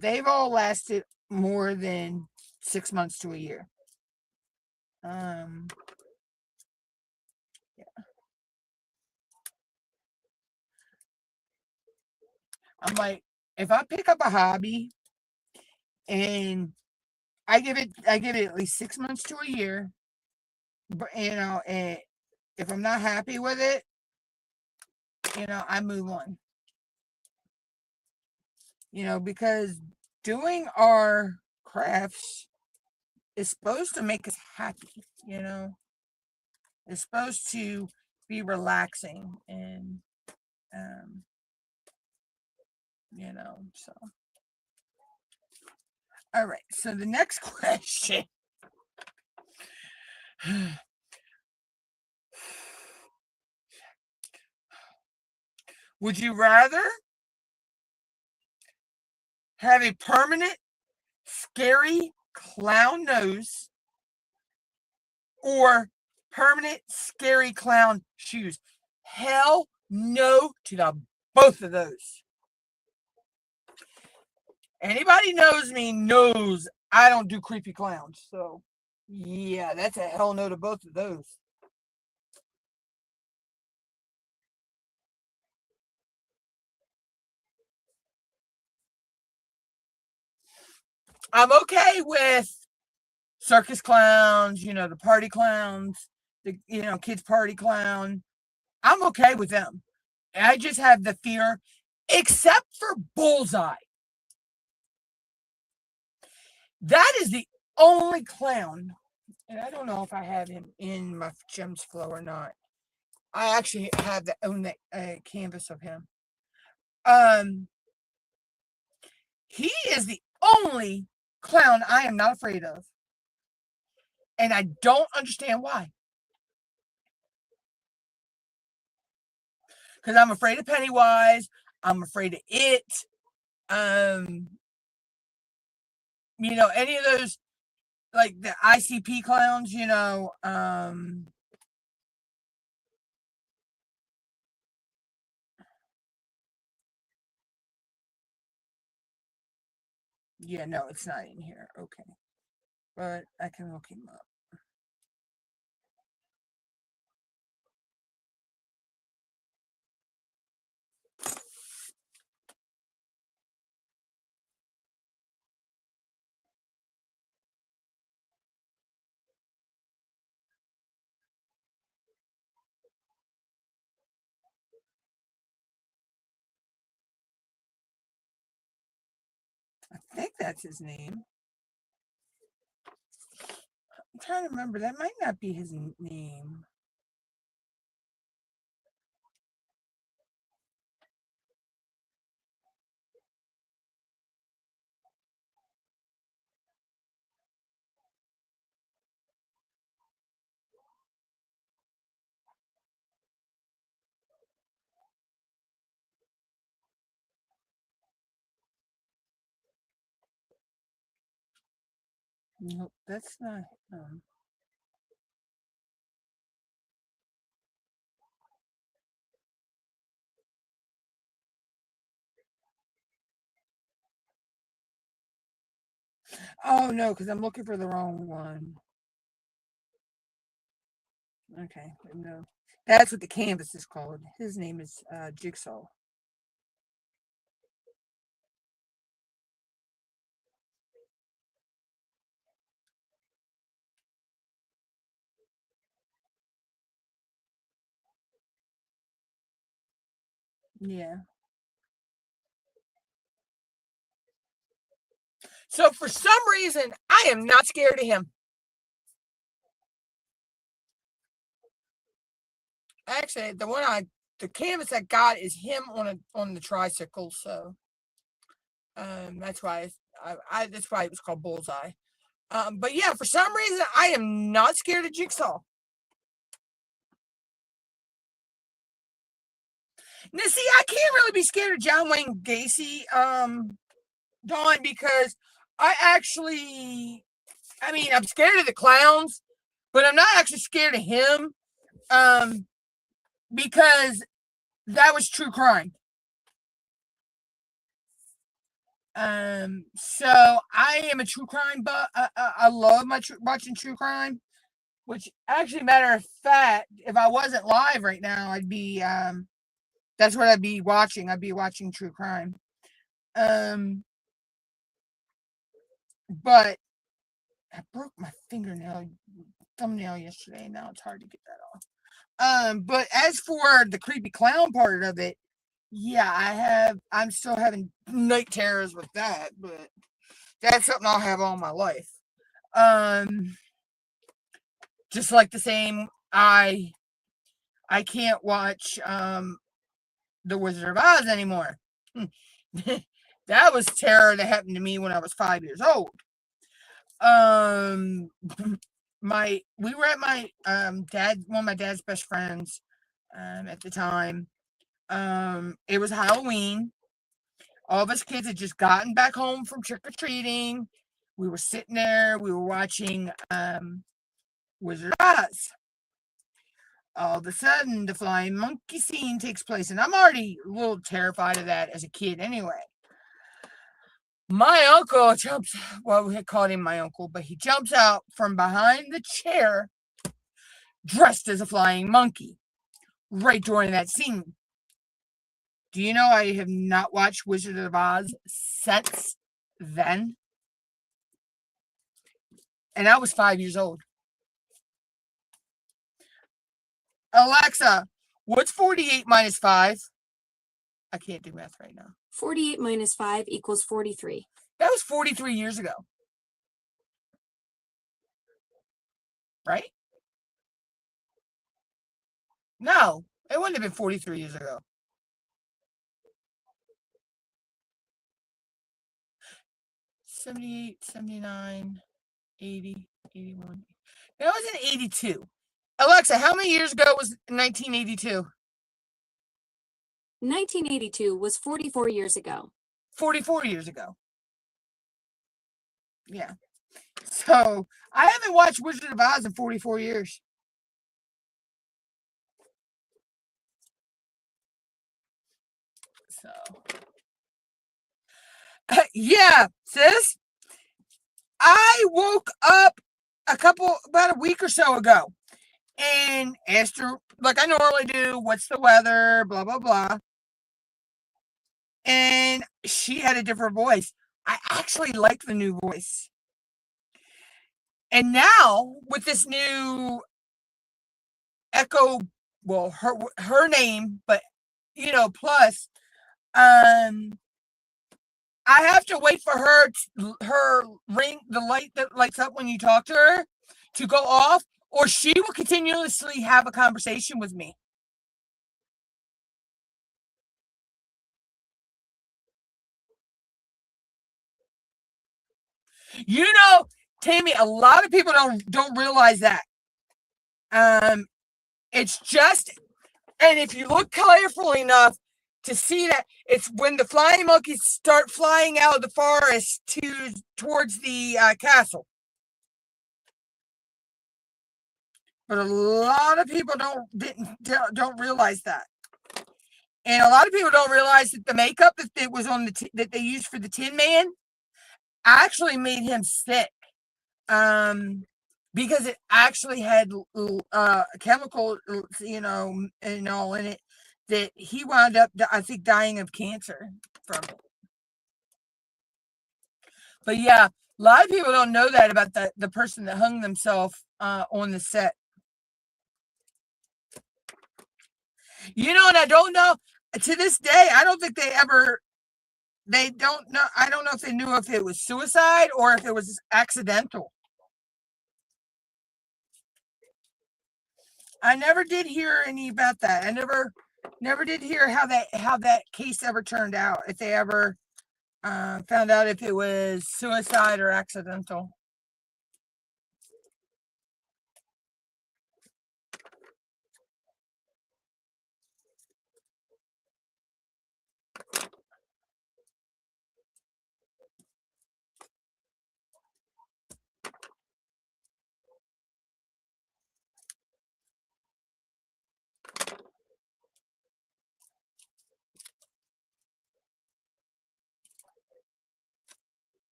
S1: They've all lasted more than 6 months to a year. Yeah. I'm like, if I pick up a hobby and I give it at least 6 months to a year, but and if I'm not happy with it, I move on. Because doing our crafts is supposed to make us happy, It's supposed to be relaxing and so. All right, so the next question. Would you rather have a permanent scary clown nose or permanent scary clown shoes? Hell no to the both of those. Anybody knows me knows I don't do creepy clowns. So yeah, that's a hell no to both of those. I'm okay with circus clowns, the party clowns, the kids party clown. I'm okay with them. I just have the fear, except for Bullseye. That is the only clown, and I don't know if I have him in my Gems Flow or not. I actually have own the canvas of him. He is the only clown I am not afraid of, and I don't understand why. Because I'm afraid of Pennywise. I'm afraid of it. Any of those, like the ICP clowns, Yeah, no, it's not in here. Okay. But I can look him up. I think that's his name. I'm trying to remember. That might not be his name. Nope, that's not him. Oh no, because I'm looking for the wrong one. Okay, no. That's what the canvas is called. His name is Jigsaw. Yeah. So for some reason, I am not scared of him. Actually, the canvas I got is him on the tricycle. So that's why that's why it was called Bullseye. But yeah, for some reason, I am not scared of Jigsaw. Now, see, I can't really be scared of John Wayne Gacy, Dawn, because I'm scared of the clowns, but I'm not actually scared of him, because that was true crime. So I am a true crime, but I love watching true crime. Which actually, matter of fact, if I wasn't live right now, I'd be that's what I'd be watching. I'd be watching true crime. But I broke my thumbnail yesterday. Now it's hard to get that off. But as for the creepy clown part of it, yeah, I'm still having night terrors with that, but that's something I'll have all my life. Just like the same, I can't watch The Wizard of Oz anymore. That was terror that happened to me when I was 5 years old. We were at my one of my dad's best friends at the time. It was Halloween. All of us kids had just gotten back home from trick-or-treating. We were sitting there, we were watching Wizard of Oz. All of a sudden, the flying monkey scene takes place, and I'm already a little terrified of that as a kid anyway. My uncle jumps, well, we had called him my uncle, but he jumps out from behind the chair dressed as a flying monkey right during that scene. Do you know I have not watched Wizard of Oz since then? And I was 5 years old. Alexa, what's 48 minus 5? I can't do math right now.
S2: 48 minus 5 equals 43.
S1: That was 43 years ago. Right? No, it wouldn't have been 43 years ago. 78, 79, 80, 81. That was in 82. Alexa, how many years ago was 1982?
S2: 1982 was 44 years ago.
S1: 44 years ago. Yeah. So I haven't watched Wizard of Oz in 44 years. So Yeah, sis. I woke up about a week or so ago and asked her, like I normally do, what's the weather, blah, blah, blah. And she had a different voice. I actually like the new voice. And now with this new Echo, well, her name, but plus, um, I have to wait for her ring, the light that lights up when you talk to her, to go off, or she will continuously have a conversation with me. You know, Tammy, a lot of people don't realize that. Um, it's just, and if you look carefully enough to see that, it's when the flying monkeys start flying out of the forest towards the castle. But a lot of people don't realize that, and a lot of people don't realize that the makeup that it was on that they used for the Tin Man actually made him sick. Because it actually had chemical, and all in it, that he wound up, I think, dying of cancer from it. But yeah, a lot of people don't know that about the person that hung themselves on the set. And I don't know, to this day, I don't think they don't know. I don't know if they knew if it was suicide or if it was accidental. I never did hear any about that. I never did hear how that case ever turned out. If they ever found out if it was suicide or accidental.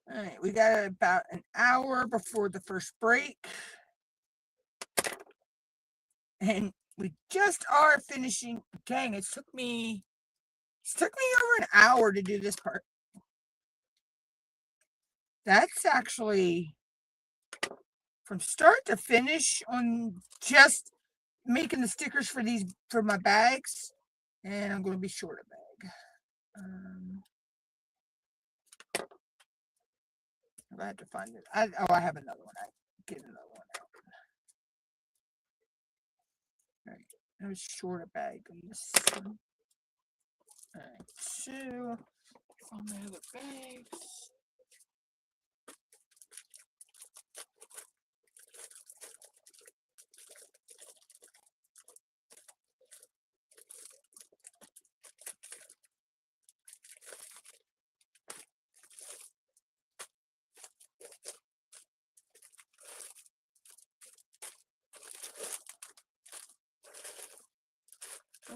S1: All right, we got about an hour before the first break. And we just are finishing. Dang, it took me over an hour to do this part. That's actually from start to finish on just making the stickers for my bags. And I'm going to be short a bag. I have to find it. I have another one. I get another one out. All right, I was short a bag on this one. All right, so on my other bags.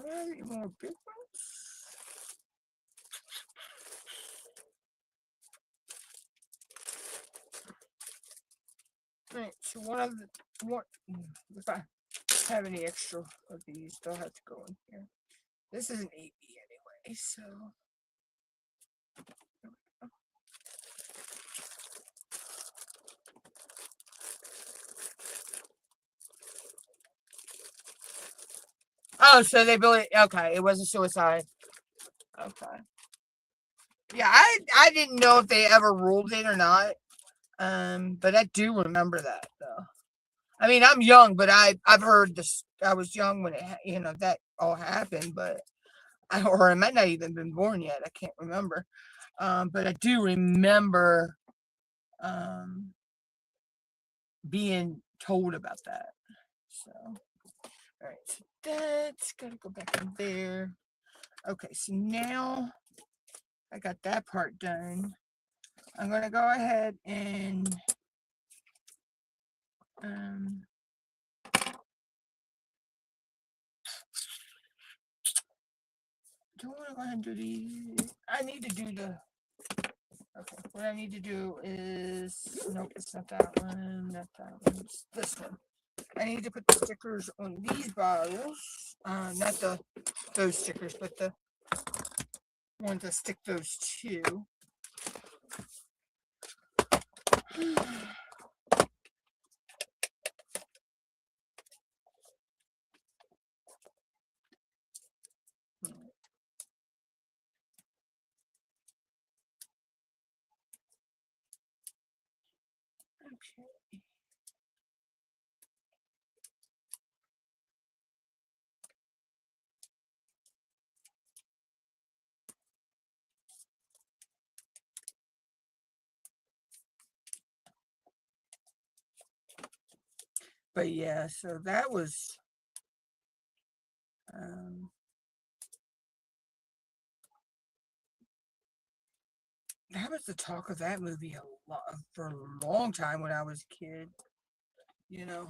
S1: Any more big ones? All right, so if I have any extra of these, they'll have to go in here. This is an 8B anyway, so. Oh, so they really, okay, it was a suicide. Okay. Yeah, I didn't know if they ever ruled it or not. But I do remember that though. I mean, I'm young, but I've heard this. I was young when that all happened, but or I might not even been born yet. I can't remember. But I do remember being told about that. So, all right, so that's got to go back in there. Okay, so now I got that part done. I'm going to go ahead and don't want to go ahead and do these. I need to do the. Okay, what I need to do is. Nope, it's not that one. Not that one. It's this one. I need to put the stickers on these bottles. Not those stickers, but the ones that stick those to. Okay. But yeah, so that was that was the talk of that movie a lot for a long time when I was a kid. You know,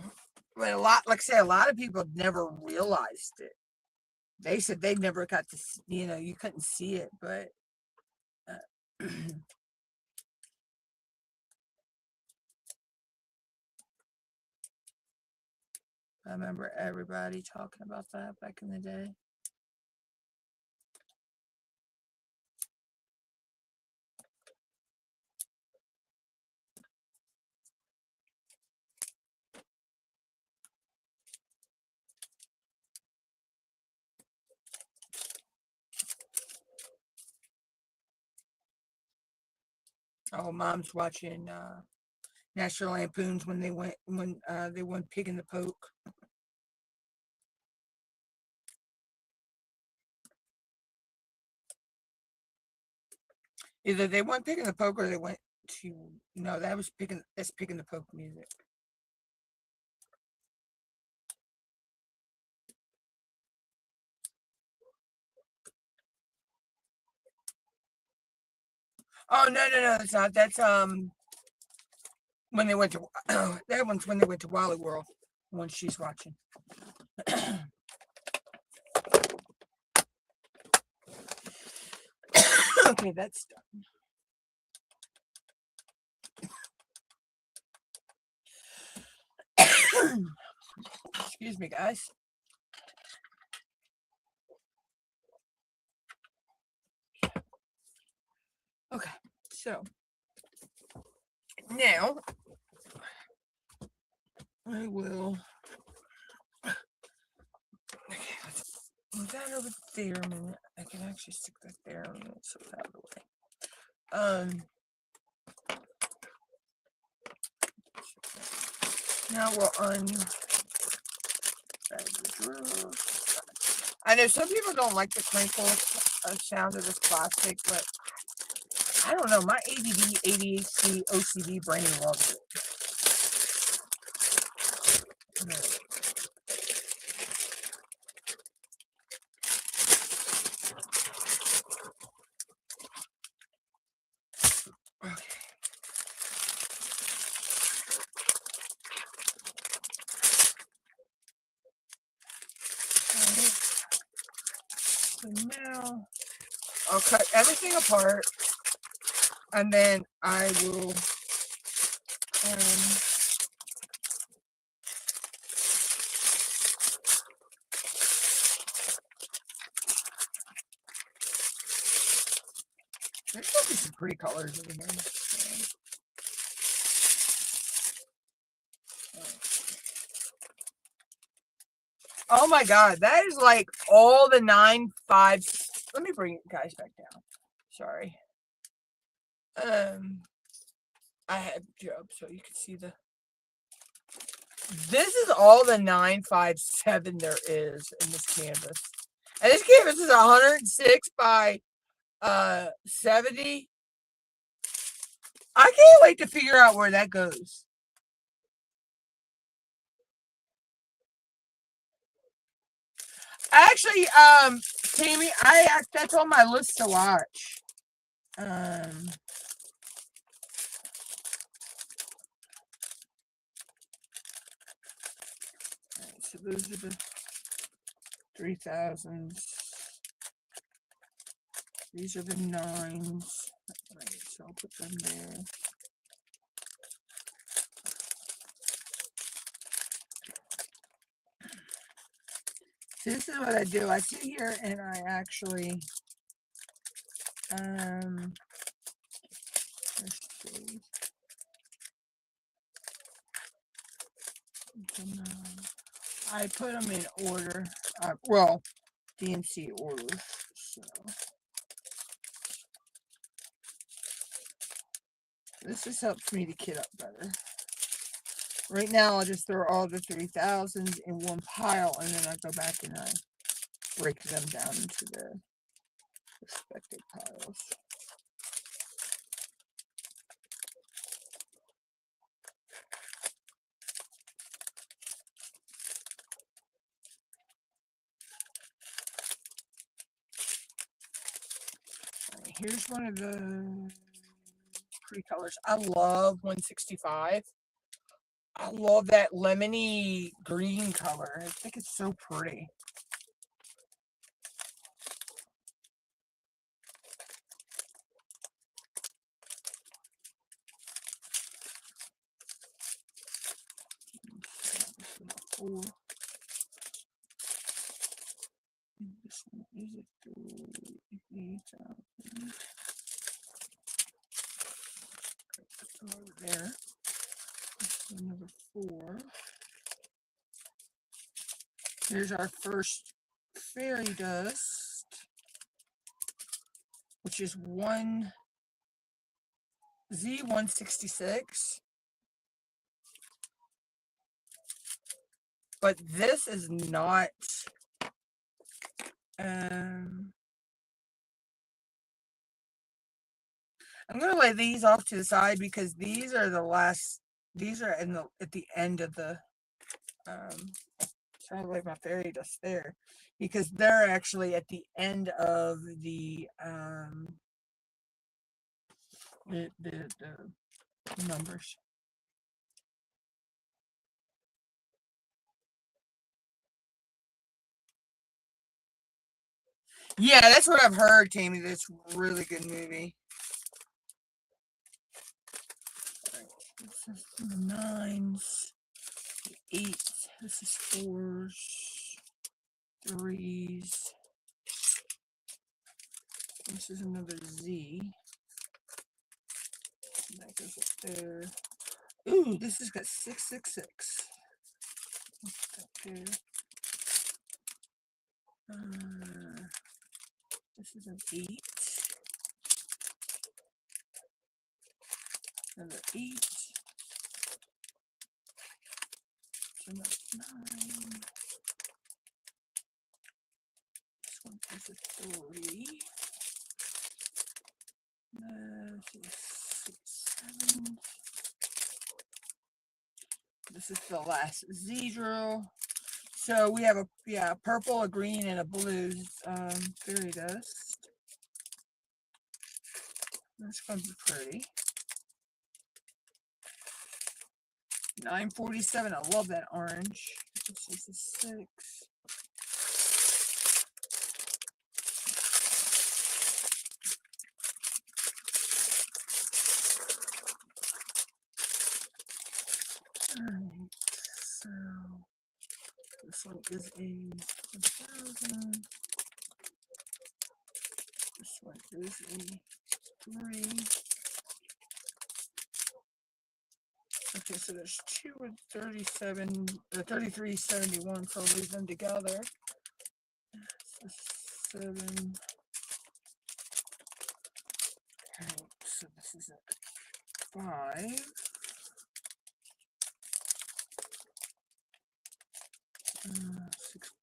S1: but like I said, a lot of people never realized it. They said they never got to, you couldn't see it, but I remember everybody talking about that back in the day. Oh, Mom's watching National Lampoons when they won Pig in the Poke. Either they won Pig in the Poke or they went to no, that's Pig in the Poke music. Oh no, it's not. That's when they went to that one's when they went to Wally World. One she's watching. Okay, that's done. Excuse me, guys. Okay, so now I will. Okay, let's move that over there a minute. I can actually stick that there a minute, so it's out of the way. Now we'll I know some people don't like the crinkle sound of this plastic, but I don't know. My ADD, ADHD, OCD brain loves it. Okay. So now I'll cut everything apart, and then I will there's probably some pretty colors in here. Oh my god, that is like all the 9.5. Let me bring you guys back down. Sorry. I had jobs so you can see the. This is all the 9.57 there is in this canvas. And this canvas is 106 by 70. I can't wait to figure out where that goes. Actually, Tammy, that's on my list to watch. So those are the 3,000s. These are the 9s. Right, so I'll put them there. So this is what I do. I sit here and I actually, let's see. I put them in order. Well, DNC order. So this just helps me to kit up better. Right now, I'll just throw all the 3000s in one pile, and then I go back and I break them down into their respective piles. Right, here's one of the pretty colors. I love 165. I love that lemony green color. I think it's so pretty. Four. This one is a 3,000. Put over there. Number 4. Here's our first fairy dust, which is Z166. But this is not, I'm going to lay these off to the side because these are the last, these are at the end of the, so I like my fairy dust there because they're actually at the end of the numbers. Yeah, that's what I've heard, Tammy. That's a really good movie. This is the 9s, the 8s. This is 4s, 3s. This is another Z. That goes up there. Ooh, this has got 666. Up there. This is an 8. Another 8. Another 9. This one is a 3. This is 6, 7. This is the last Z drill. So we have a purple, a green, and a blue fairy dust. That's going to be pretty. 947. I love that orange. This is a 6. Alright, so this one is a 1,000. This one is a 3. Okay, so there's 2 and 37, 3371, so I'll leave them together. So 7. Alright, so this is a 5.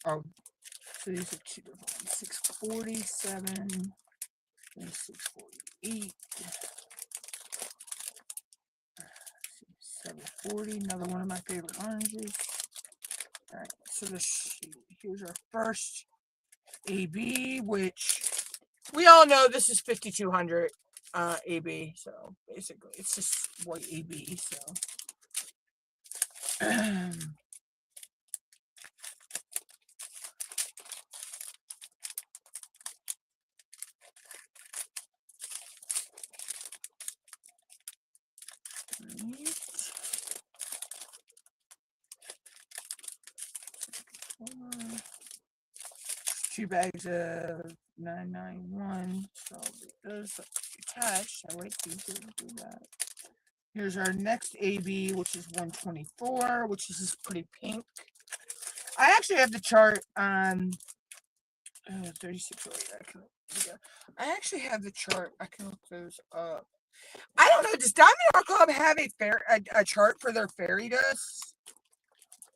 S1: Oh, so these are 2 different ones. 647 and 648. 740, another one of my favorite oranges. All right, so here's our first AB, which we all know this is 5200 AB. So basically, it's just white AB. So. 2 bags of 991. So those attached. I like these to do that. Here's our next AB, which is 124, which is this pretty pink. I actually have the chart on 3608. I actually have the chart. I can look those up. I don't know. Does Diamond Art Club have a chart for their fairy dust?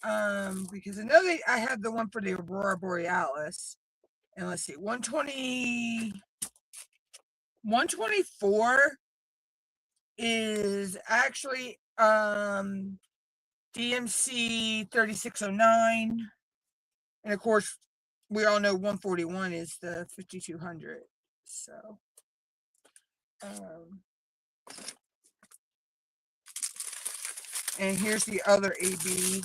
S1: Because I know I have the one for the Aurora Borealis. And let's see, 124 is actually DMC 3609. And of course, we all know 141 is the 5200. So, and here's the other AB,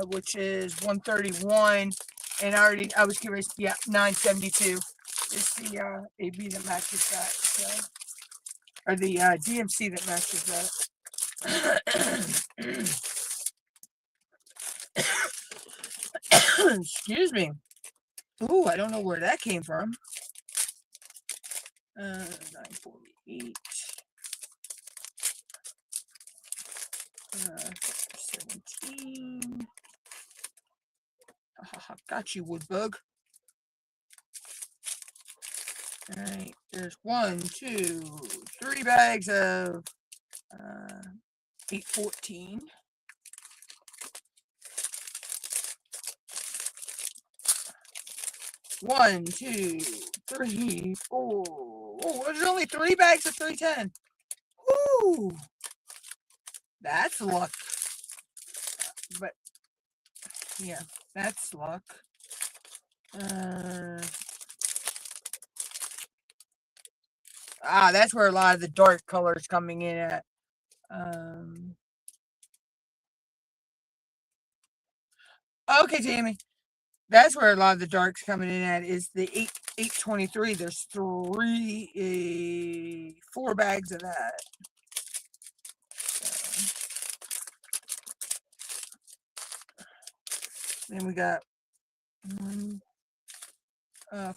S1: which is 131. And I was curious, yeah, 972 is the AB that matches that. So, or the DMC that matches that. Excuse me. Ooh, I don't know where that came from. 948. 17. Got you, Woodbug. All right, there's 1, 2, 3 bags of 814. One, 2, 3, 4. Oh, there's only 3 bags of 310. Woo! That's luck. But yeah, that's luck. That's where a lot of the dark colors coming in at. Okay, Jamie. That's where a lot of the darks coming in at is the 823. There's 4 bags of that. So. Then we got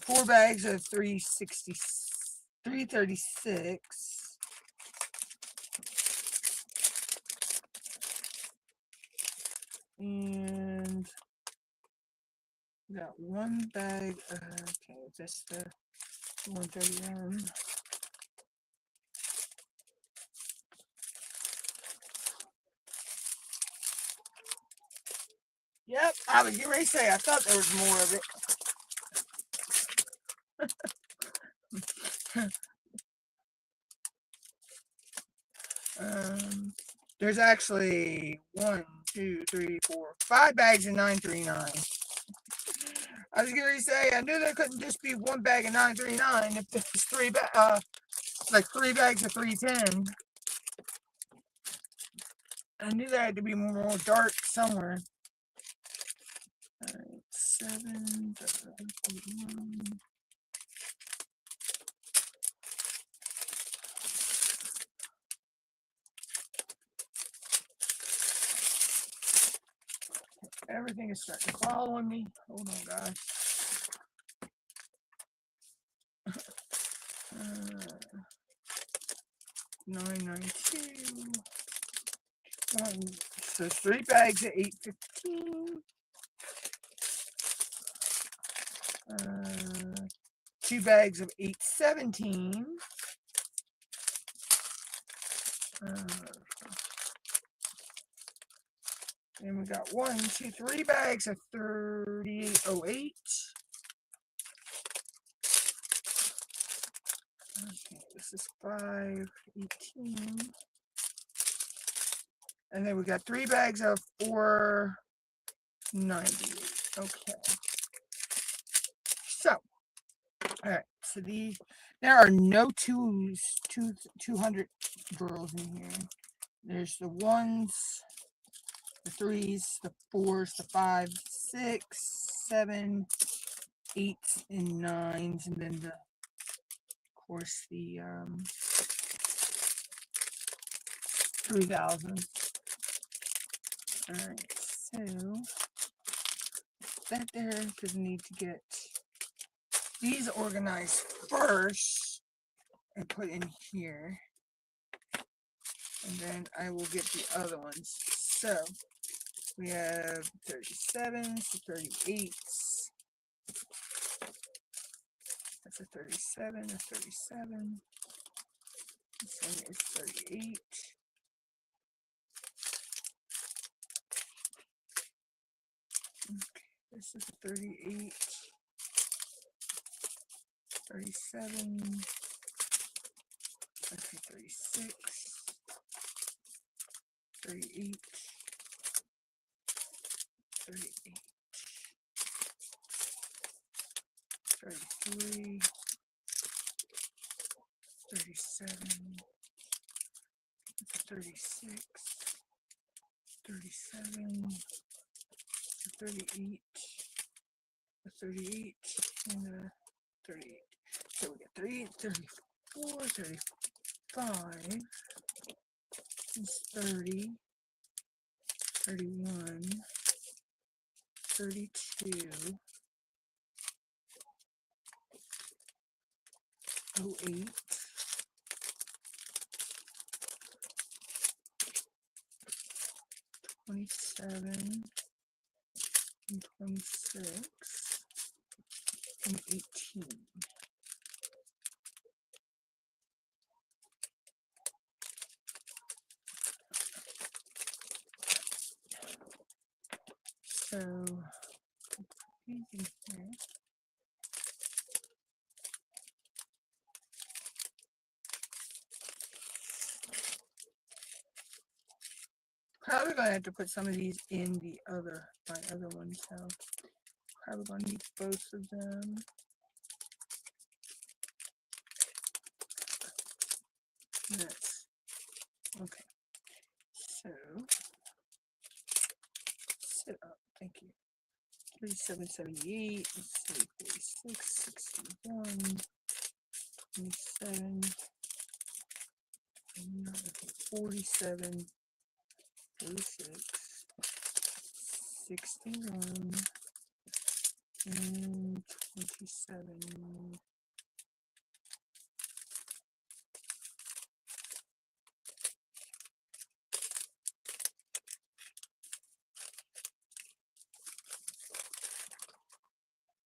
S1: 4 bags of 336. And we got 1 bag. Okay, that's the 131. Yep, I was getting ready to say, I thought there was more of it. There's actually 1, 2, 3, 4, 5 bags of 939. I was going to say, I knew there couldn't just be 1 bag of 939 if there's 3 bags of 310. I knew there had to be more dark somewhere. All right, 7, 41. Everything is starting to fall on me. Hold on, guys. 992. So 3 bags of 815. 2 bags of 817. And we got 1, 2, 3 bags of 3808. Okay, this is 518. And then we got 3 bags of 490. Okay. So, all right. So there are no 200 girls in here. There's the 1s, the 3s, the 4s, the 5s, 6, 7, 8s, and 9s, and then of course the 3000. All right, so that there because I need to get these organized first and put in here. And then I will get the other ones. So we have 37s to 38s. That's a 37, a 37. This one is 38. Okay, this is a 38. 37. Okay, 36. 38. 38. 33. 37. 36. 37. 38. 38 and 38. So we got 38, 34, 35. It's 30, 31, 32, 08, 27, and 26, and 18. So, these in here. Probably gonna have to put some of these in the my other ones. So, probably gonna need both of them. That's okay. So, sit up. Thank you. 37, 78, 46, 61, 27, 47, 46, 61, and 27.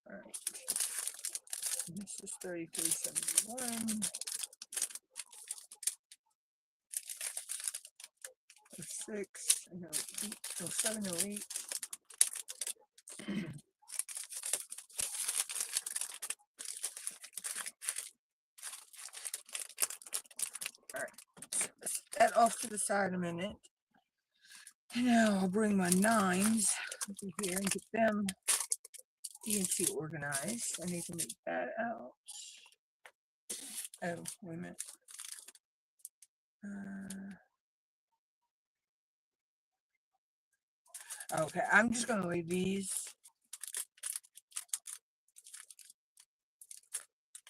S1: All right. And this is 3371. 06, no, 8, no, 708. All right, so let's set that off to the side a minute. And now I'll bring my 9s over here and get them DNC organized. I need to make that out. Oh, wait a minute. Okay, I'm just going to leave these.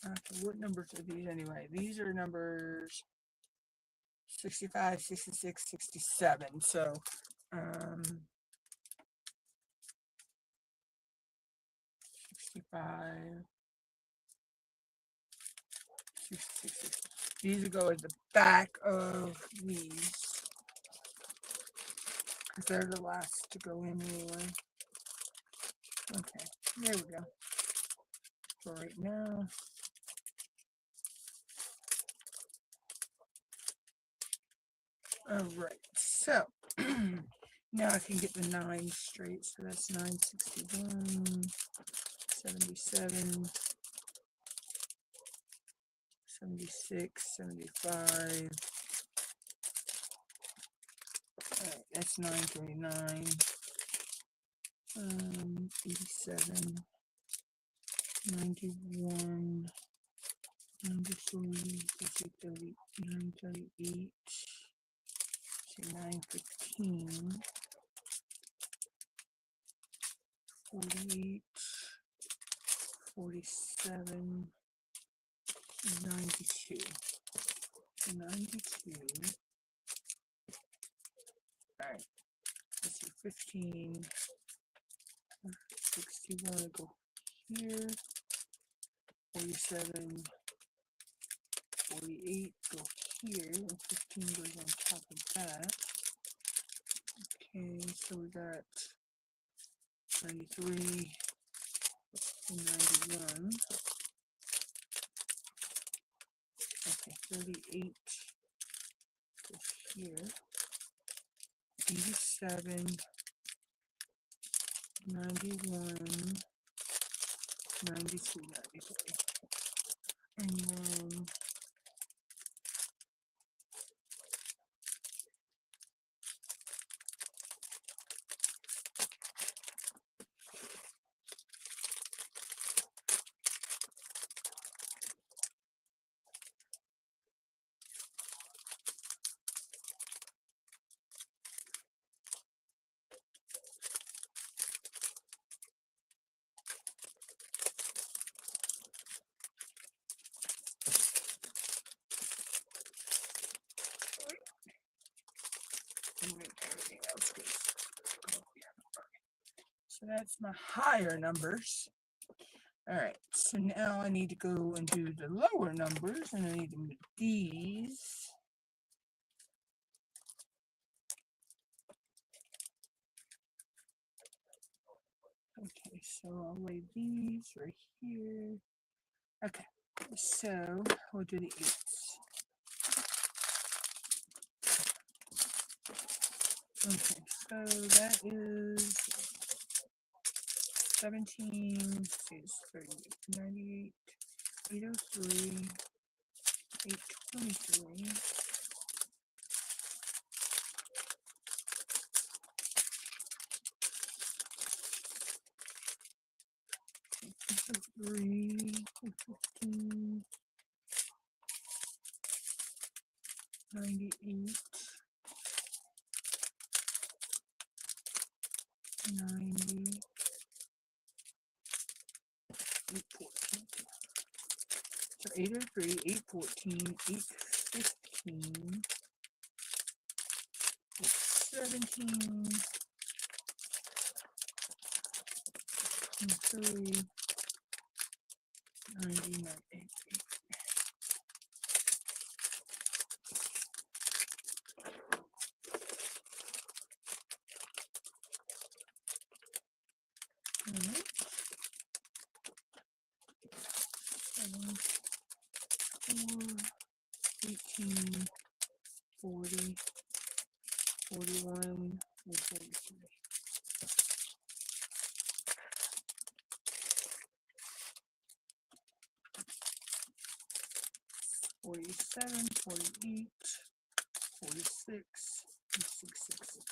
S1: Okay, what numbers are these anyway? These are numbers 65, 66, 67. So, 65, 66. These will go at the back of these. Because they're the last to go in anyway. Okay, there we go. For right now. Alright, so now I can get the 9 straight. So that's 961, 77, 76, 75. Alright, that's 939, 87, 91, 93, 30, 938. 915, 48, 47, 92, 92. All right, let's see, 15, 16, you want to go here, 47, 48, go here, and 15 goes on top of that. Okay, so we got 93 and 91. Okay, 38 go here, 87, 91, 92, 93. And then everything else goes. So that's my higher numbers. All right, so now I need to go and do the lower numbers, and I need to move these. Okay, so I'll lay these right here. Okay, so we'll do the 8s. Okay, so that is 17, 98, 803, 823, 3, 15, 98, 90, 814. So 803, 814, 815, 817, 23, 90, 98. Alright. 7, 4, 18, 40, 41, and 43. Forty-seven, 48, 46, and 666.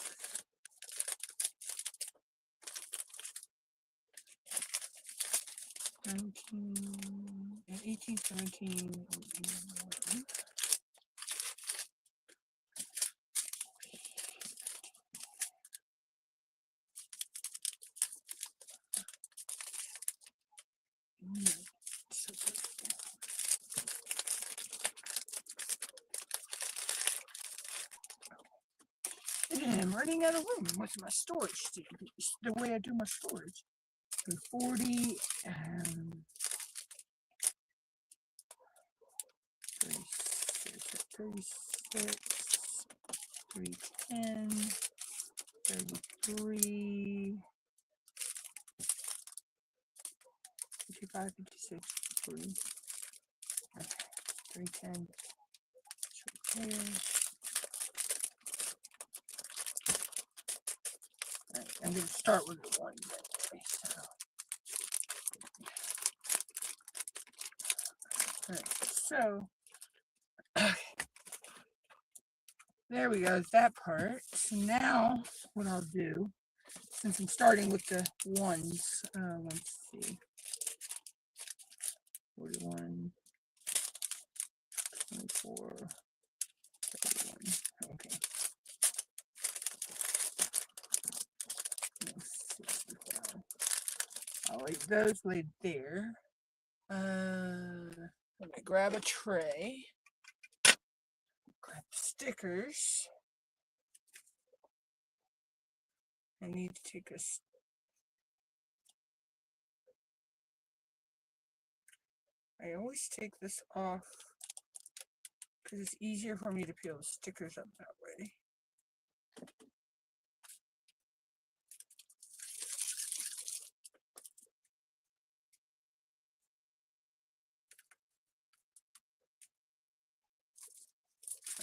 S1: 19, 18, 17, 11. And I'm running out of room with my storage. The way I do my storage. So 40 and 36, 310, 33, 55, 56, 3. Okay, 310. Okay. Right, I'm going to start with the 1 anyway. So. Alright, so there we go, that part. So now what I'll do, since I'm starting with the 1s, let's see, 41, 24, 31, okay. 65. I'll leave those laid there. I'm gonna grab a tray, grab stickers. I need to take a I always take this off because it's easier for me to peel the stickers up that way.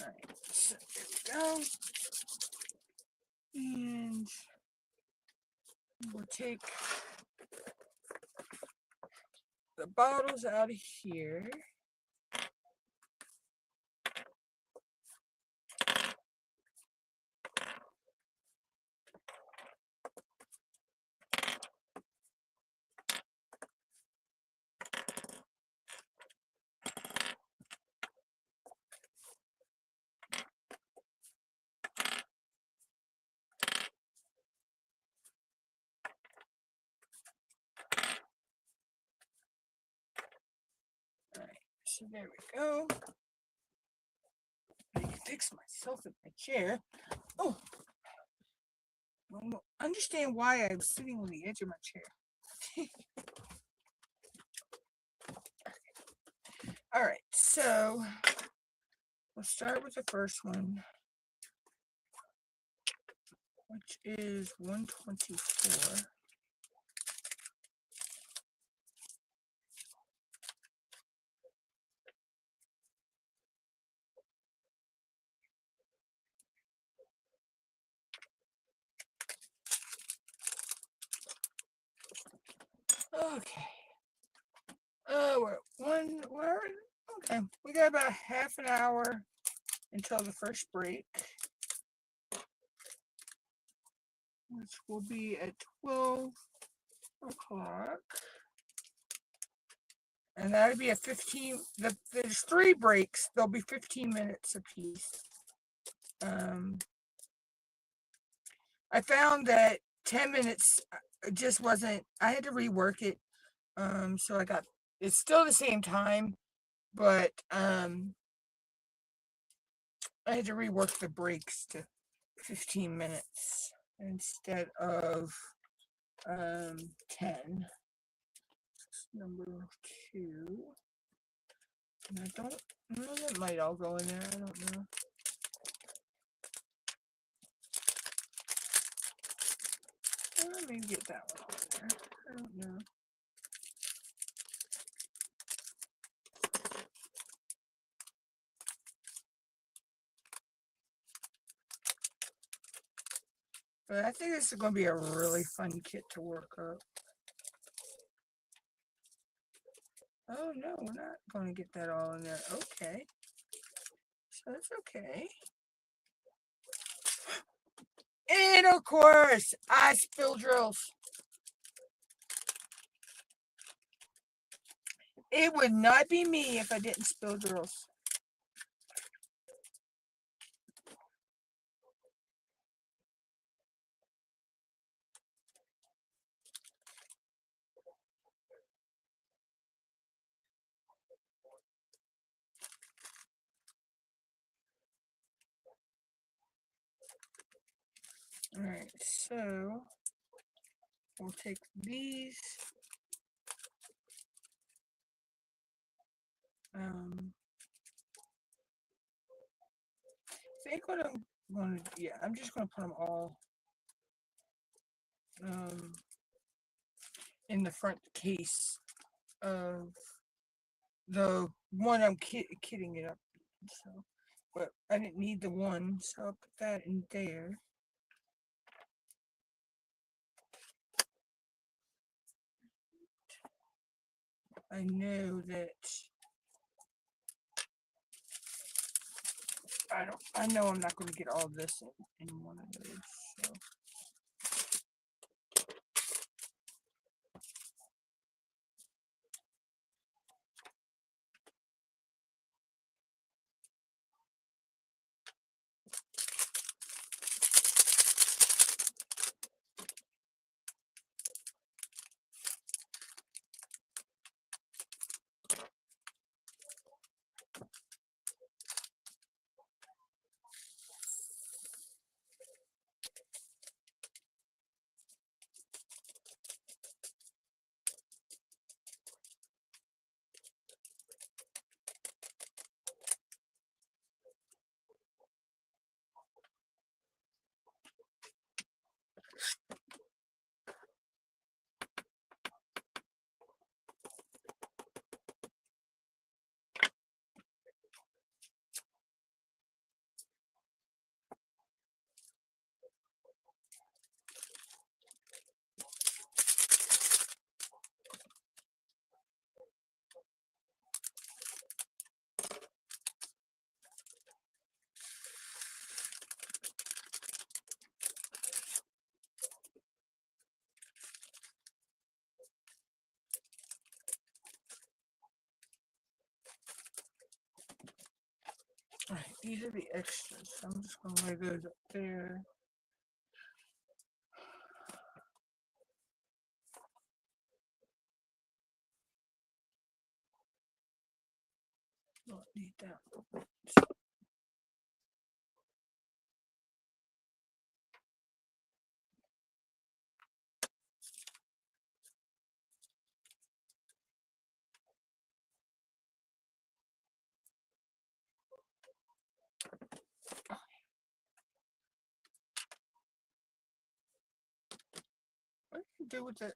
S1: Alright, so there we go. And we'll take the bottles out of here. Alright, so there we go. I can fix myself in my chair. Oh, I don't understand why I'm sitting on the edge of my chair. All right, so we'll start with the first one, which is 124. Okay. Okay. We got about half an hour until the first break, which will be at 12 o'clock. And that'll be a 15. There's 3 breaks. There'll be 15 minutes apiece. I found that 10 minutes just wasn't. I had to rework it. So it's still the same time, but I had to rework the breaks to 15 minutes instead of 10. Number 2. And I don't know, that might all go in there. I don't know. Let me get that one on there. I don't know. But I think this is going to be a really fun kit to work up. Oh no, we're not going to get that all in there. Okay. So that's okay. And of course, I spill drills. It would not be me if I didn't spill drills. All right, so we'll take these. I think what I'm going to, yeah, I'm just going to put them all in the front case of the one I'm kitting it up. So, but I didn't need the one, so I'll put that in there. I know that I know I'm not going to get all this in one of those. So. these are the extras. So I'm just gonna lay those up there. Don't need that. What do you do with it?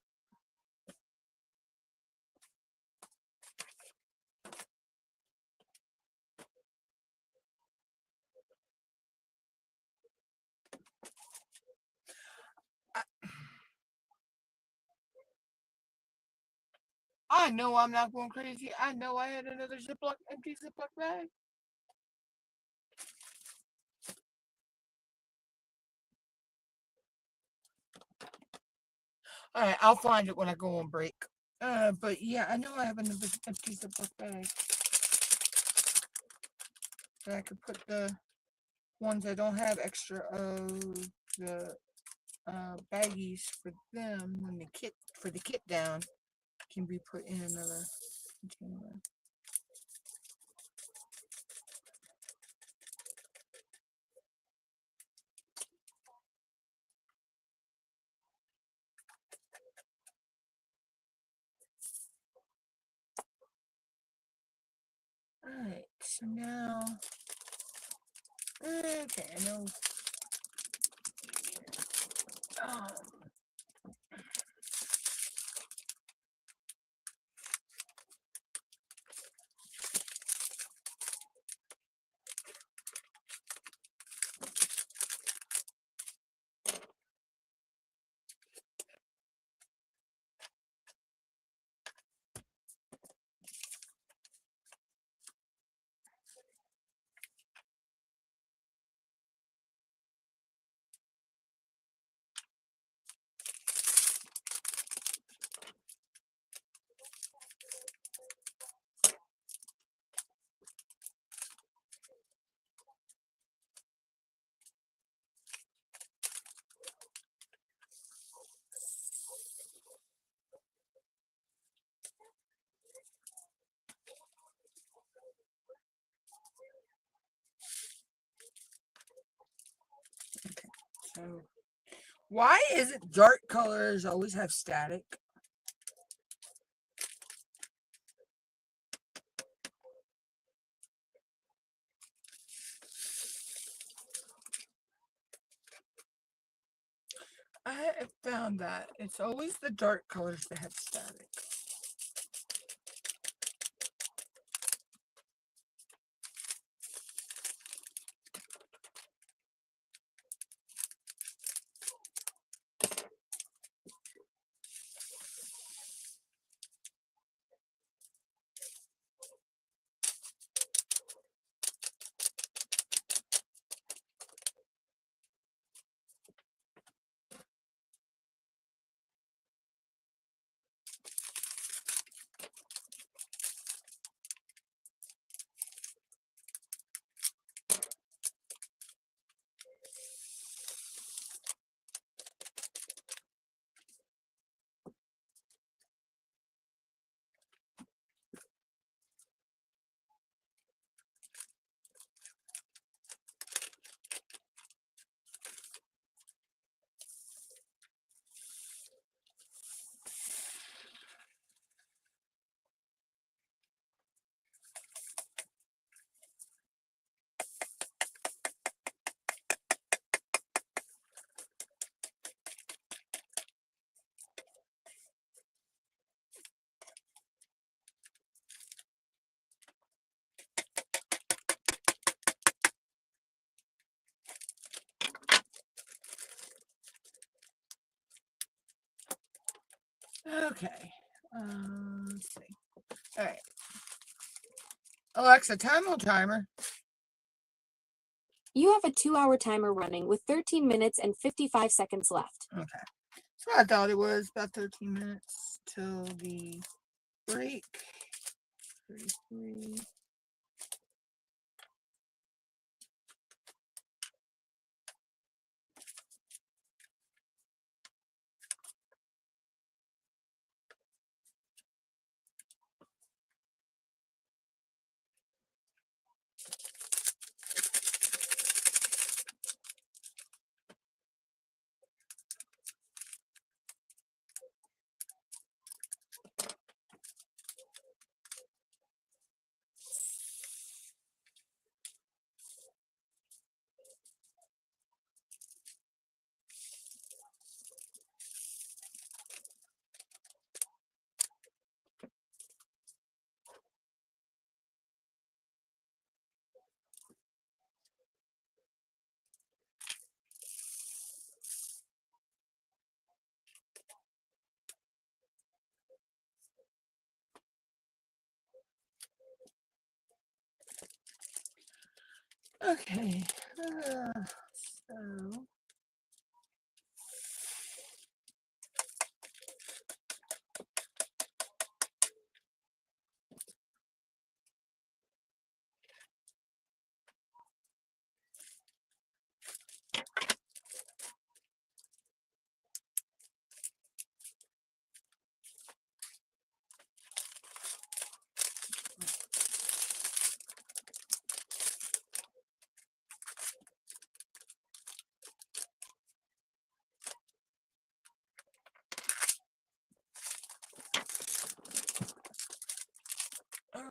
S1: I know I'm not going crazy. I know I had another empty Ziploc bag. All right, I'll find it when I go on break. But yeah, I know I have another empty Ziploc bag. That I could put the ones I don't have extra of the baggies for them when the kit for the kit down can be put in another container. Alright, so now okay, I know um, so why is it dark colors always have static? I have found that it's always the dark colors that have static. Okay. Let's see. All right. Alexa, time on timer.
S2: You have a 2-hour timer running with 13 minutes and 55 seconds left.
S1: Okay. So I thought it was about 13 minutes till the break. 33. Okay. So.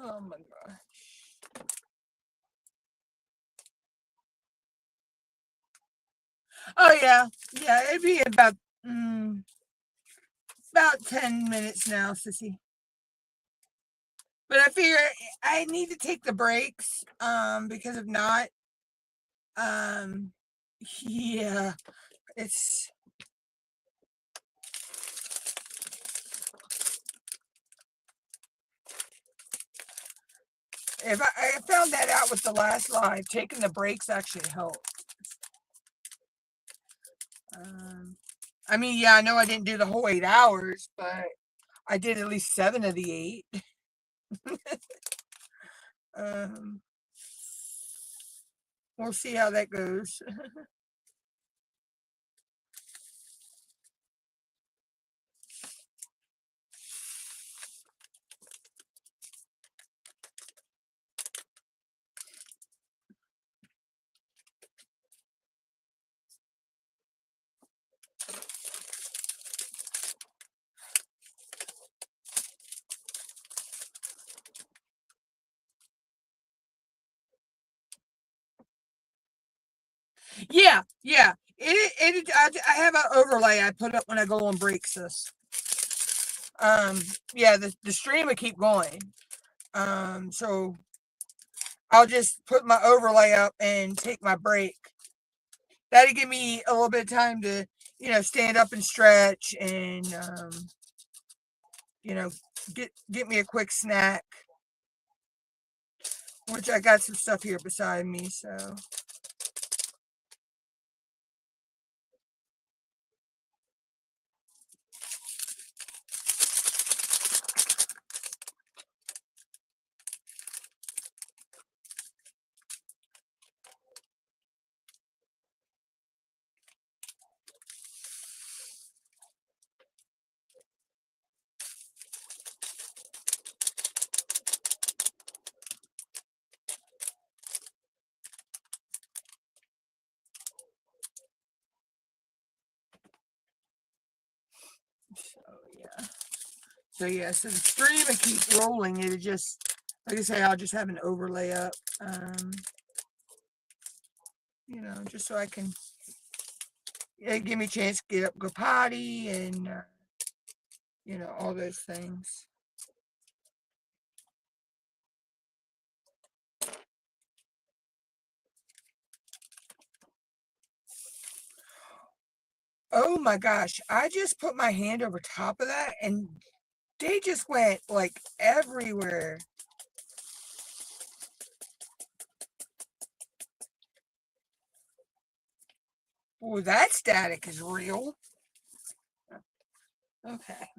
S1: Oh my god. Oh yeah, yeah. It'd be about 10 minutes now, sissy. But I figure I need to take the breaks, because if not, um, yeah, it's if I found that out with the last live, taking the breaks actually helped. Um, I mean, yeah, I know I didn't do the whole 8 hours, but I did at least 7 of the 8. Um, we'll see how that goes. Yeah, yeah. I have an overlay I put up when I go on breaks. This. Yeah, the stream will keep going. So I'll just put my overlay up and take my break. That'll give me a little bit of time to, stand up and stretch and, you know, get me a quick snack, which I got some stuff here beside me. So, yeah. So the stream will keep rolling. It'll just, like I say, I'll just have an overlay up, just so I can, give me a chance to get up, go potty, and, all those things. Oh my gosh, I just put my hand over top of that and they just went like everywhere. Oh, that static is real. Okay.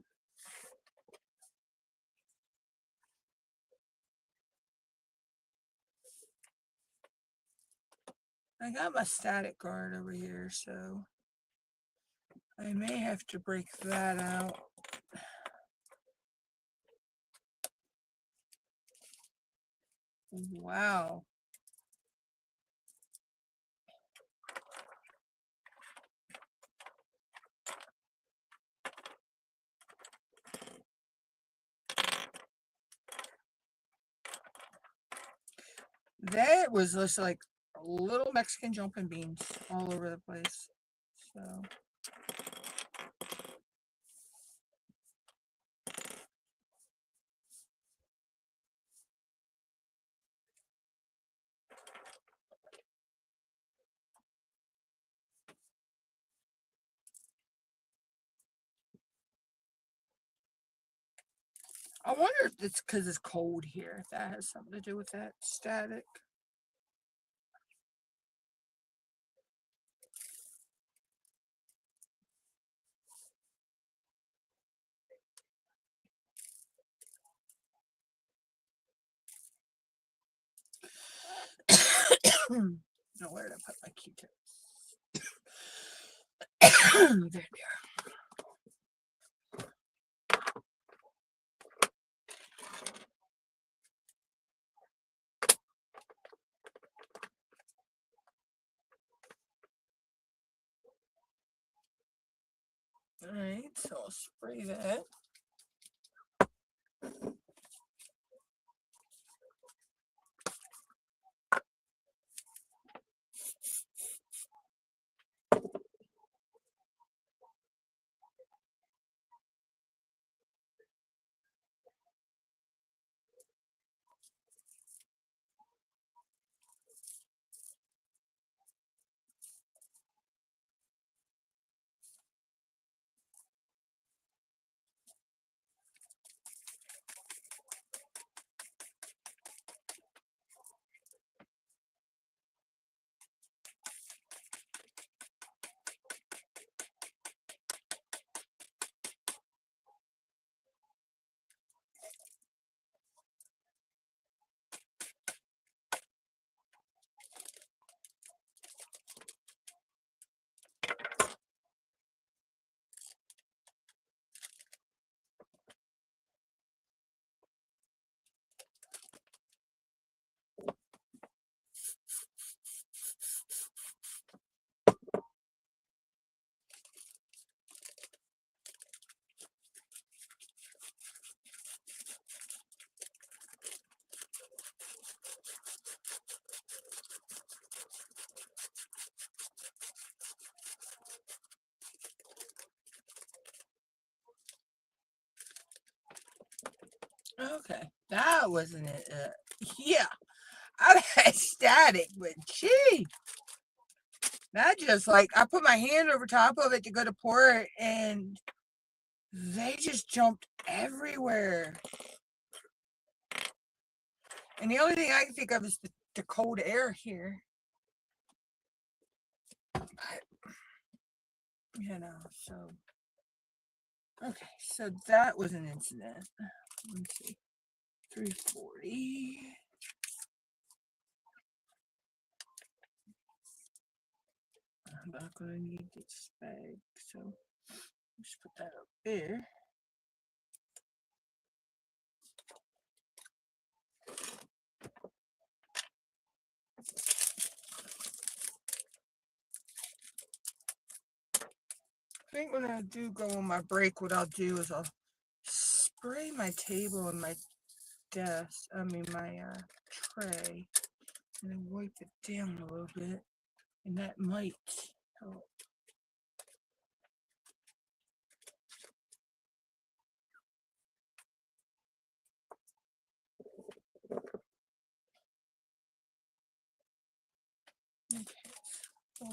S1: I got my static guard over here, so I may have to break that out. Wow. That was just like little Mexican jumping beans all over the place. So I wonder if it's because it's cold here, if that has something to do with that static. Now, where did I put my Q-tips? There they are. All right, so I'll spray that. Okay, that wasn't it. Yeah, I'm ecstatic, but gee, that just like I put my hand over top of it to go to pour it, and they just jumped everywhere. And the only thing I can think of is the cold air here. But, so. Okay, so that was an incident. Let's see. 340. I'm not going to need this bag, so just put that up there. I think when I do go on my break, what I'll do is I'll spray my table and my desk, my tray, and then wipe it down a little bit, and that might help. Okay, so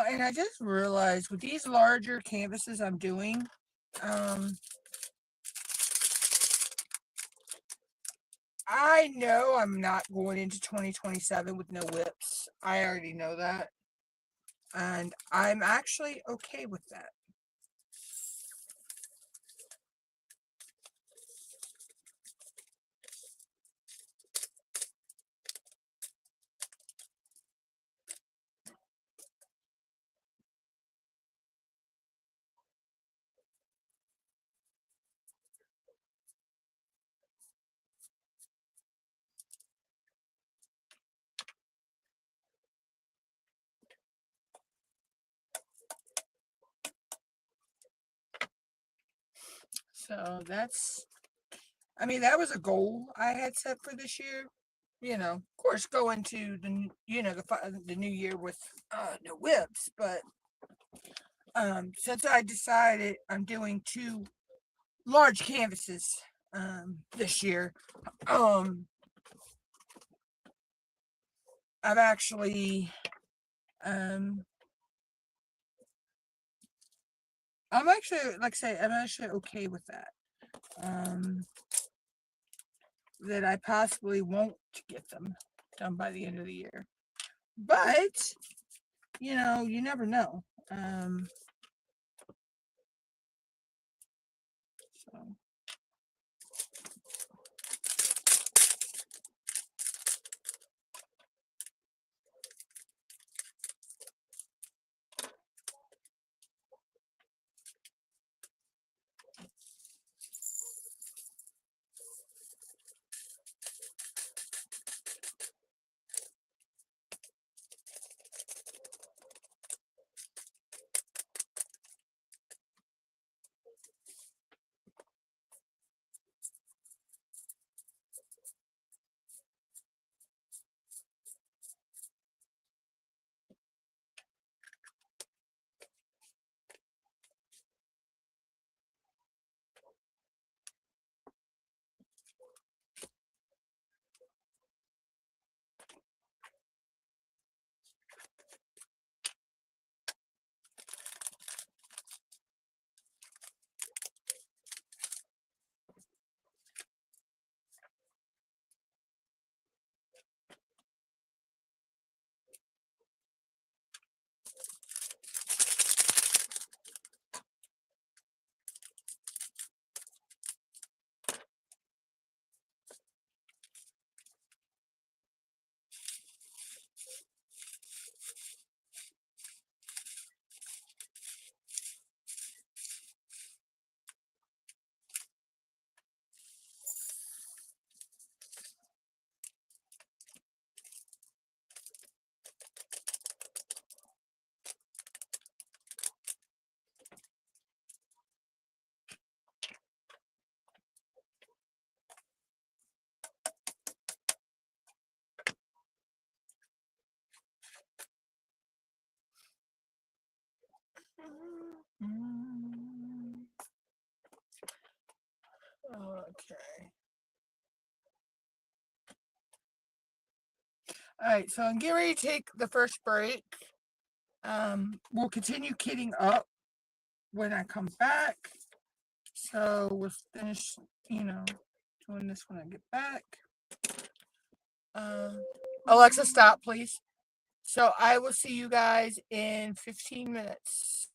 S1: and I just realized with these larger canvases I'm doing, I know I'm not going into 2027 with no whips. I already know that. And I'm actually okay with that. So that's, that was a goal I had set for this year. Of course, go into the new year with no whips, but since I decided I'm doing 2 large canvases this year, I've actually I'm actually, like I say, I'm actually okay with that. That I possibly won't get them done by the end of the year. but you never know. So. Okay. All right, so I'm getting ready to take the first break. We'll continue kitting up when I come back. So we'll finish, doing this when I get back. Alexa, stop, please. So I will see you guys in 15 minutes.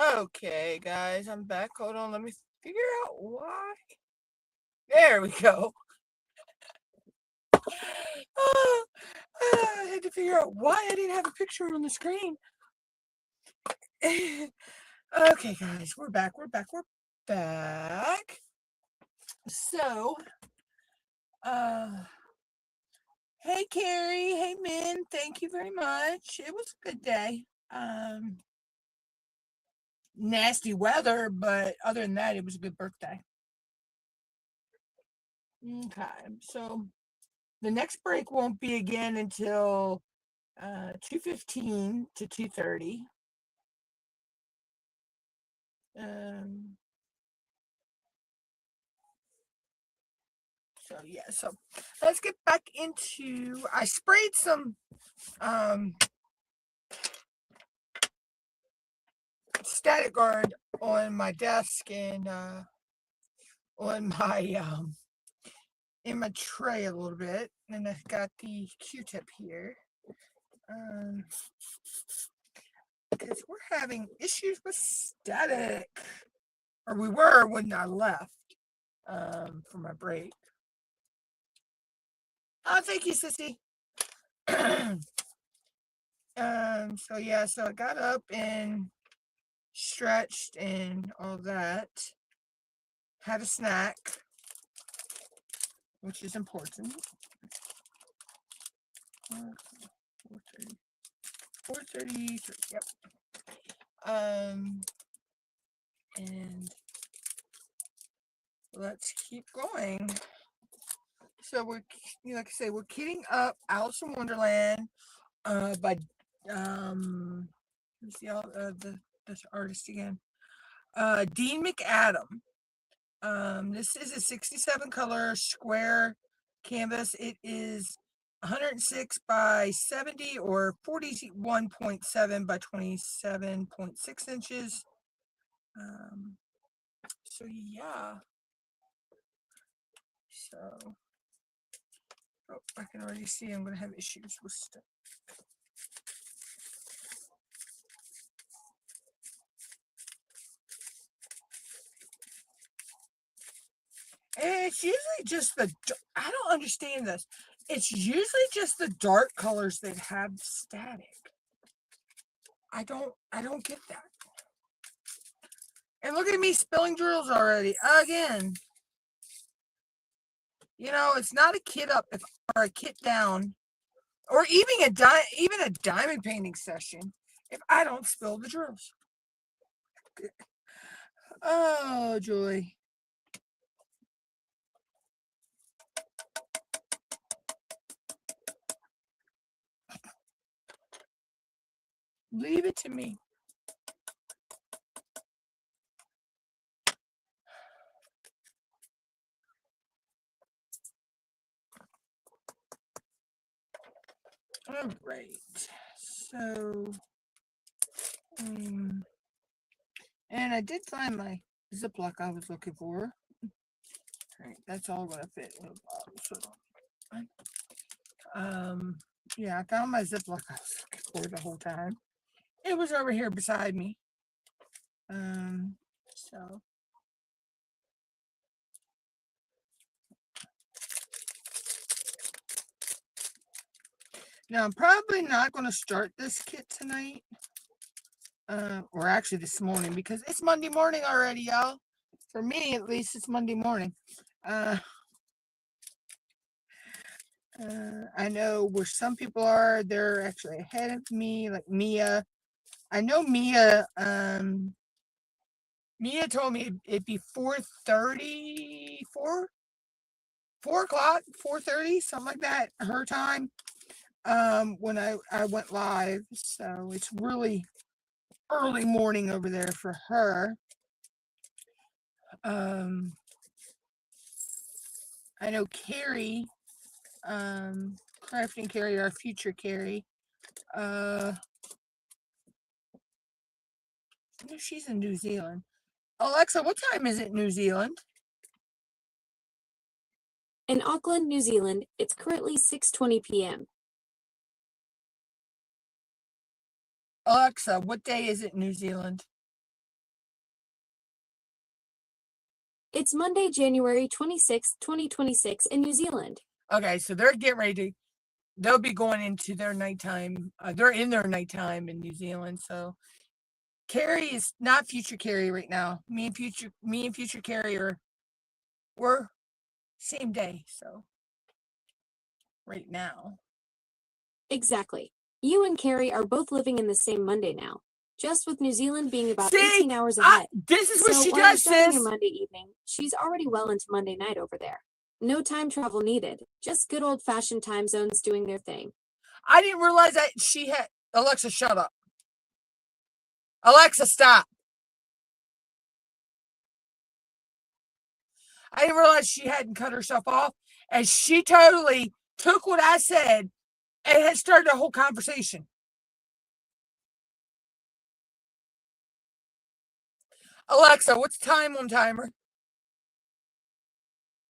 S1: Okay, guys, I'm back. Hold on, let me figure out why. There we go. I had to figure out why I didn't have a picture on the screen. Okay, guys, we're back. So, hey, Carrie. Hey, Min. Thank you very much. It was a good day. Nasty weather, but other than that, it was a good birthday. Okay, so the next break won't be again until 2:15 to 2:30. So yeah, so let's get back into. I sprayed some static guard on my desk and on my in my tray a little bit, and I've got the Q-tip here. Because we're having issues with static, or we were when I left for my break. Oh, thank you, sissy. So yeah, so I got up and stretched and all that. Had a snack, which is important. 4:33. Yep. And let's keep going. So we're, like I say, we're kidding up Alice in Wonderland by let's see all this artist again. Dean McAdam. This is a 67 color square canvas. It is 106 by 70 or 41.7 by 27.6 inches. So yeah. So I can already see I'm going to have issues with stuff. And it's usually just I don't understand this. It's usually just the dark colors that have static. I don't get that. And look at me spilling drills already again. You know, it's not a kit up or a kit down, or even a diamond painting session if I don't spill the drills. Oh, joy. Leave it to me. All right. So, and I did find my Ziploc I was looking for. All right, that's all going to fit in the bottle. So, yeah, I found my Ziploc I was looking for the whole time. It was over here beside me. So. Now, I'm probably not going to start this kit tonight. Or actually this morning, because it's Monday morning already, y'all. For me, at least, it's Monday morning. I know where some people are. They're actually ahead of me, like Mia. I know Mia. Mia told me it'd be 4:30, 4 o'clock, 4:30, something like that, her time. When I went live, so it's really early morning over there for her. I know Carrie, Crafting Carrie, our future Carrie. I know she's in New Zealand. Alexa, what time is it in New Zealand?
S2: In Auckland, New Zealand, it's currently 6:20 p.m.
S1: Alexa, what day is it in New Zealand?
S2: It's Monday, January 26th, 2026 in New Zealand.
S1: Okay, so they're getting ready to, they'll be going into their nighttime. They're in their nighttime in New Zealand. So Carrie is not future Carrie right now. Me and future Carrie we're same day. So right now.
S2: Exactly. You and Carrie are both living in the same Monday now, just with New Zealand being about
S1: See,
S2: 18 hours ahead.
S1: This is what
S2: So
S1: she
S2: while you're
S1: does,
S2: starting your
S1: sis.
S2: Monday evening, she's already well into Monday night over there. No time travel needed, just good old-fashioned time zones doing their thing.
S1: I didn't realize that she had... Alexa, shut up. Alexa, stop. I didn't realize she hadn't cut herself off. And she totally took what I said and had started a whole conversation. Alexa, what's time on timer?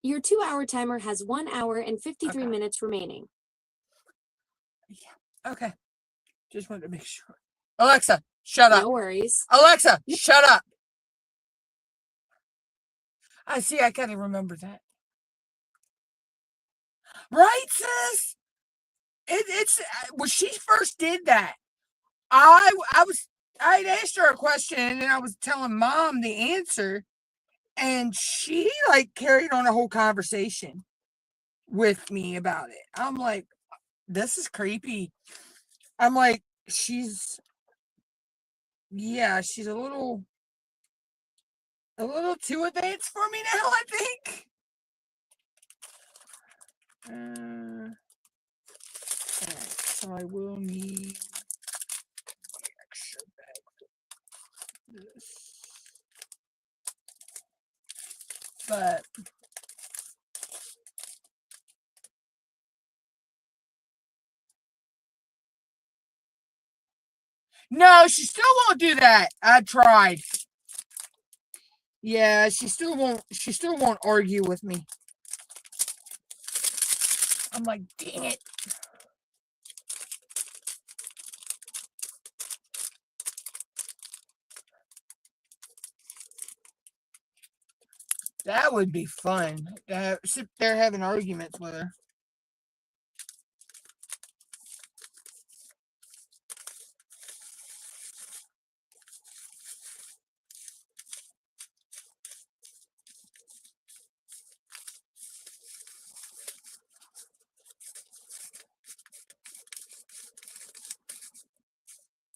S2: Your 2-hour timer has 1 hour and 53 minutes remaining.
S1: Yeah. Okay. Just wanted to make sure. Alexa, shut up.
S2: No worries.
S1: Alexa, shut up. I see. I gotta remember that. Right, sis? It's when she first did that. I asked her a question and I was telling Mom the answer, and she like carried on a whole conversation with me about it. I'm like, this is creepy. I'm like, she's a little too advanced for me now, I think. Alright, so I will need the extra bag for this. But no, she still won't do that. I tried. Yeah, she still won't argue with me. I'm like, dang it. That would be fun. Sit there having arguments with her.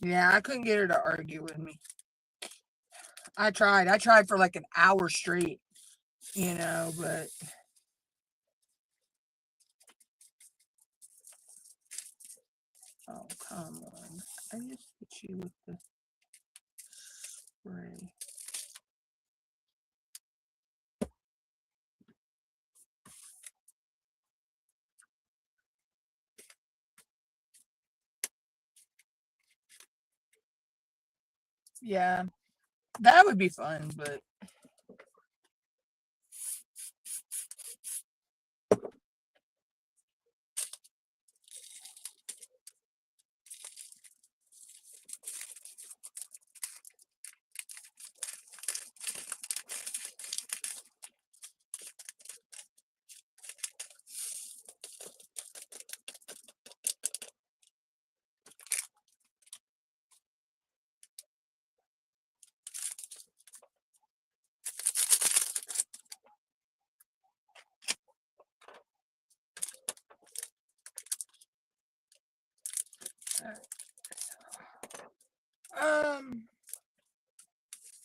S1: Yeah, I couldn't get her to argue with me. I tried for like an hour straight, but oh, come on. I just hit you with the spray. Yeah, that would be fun, but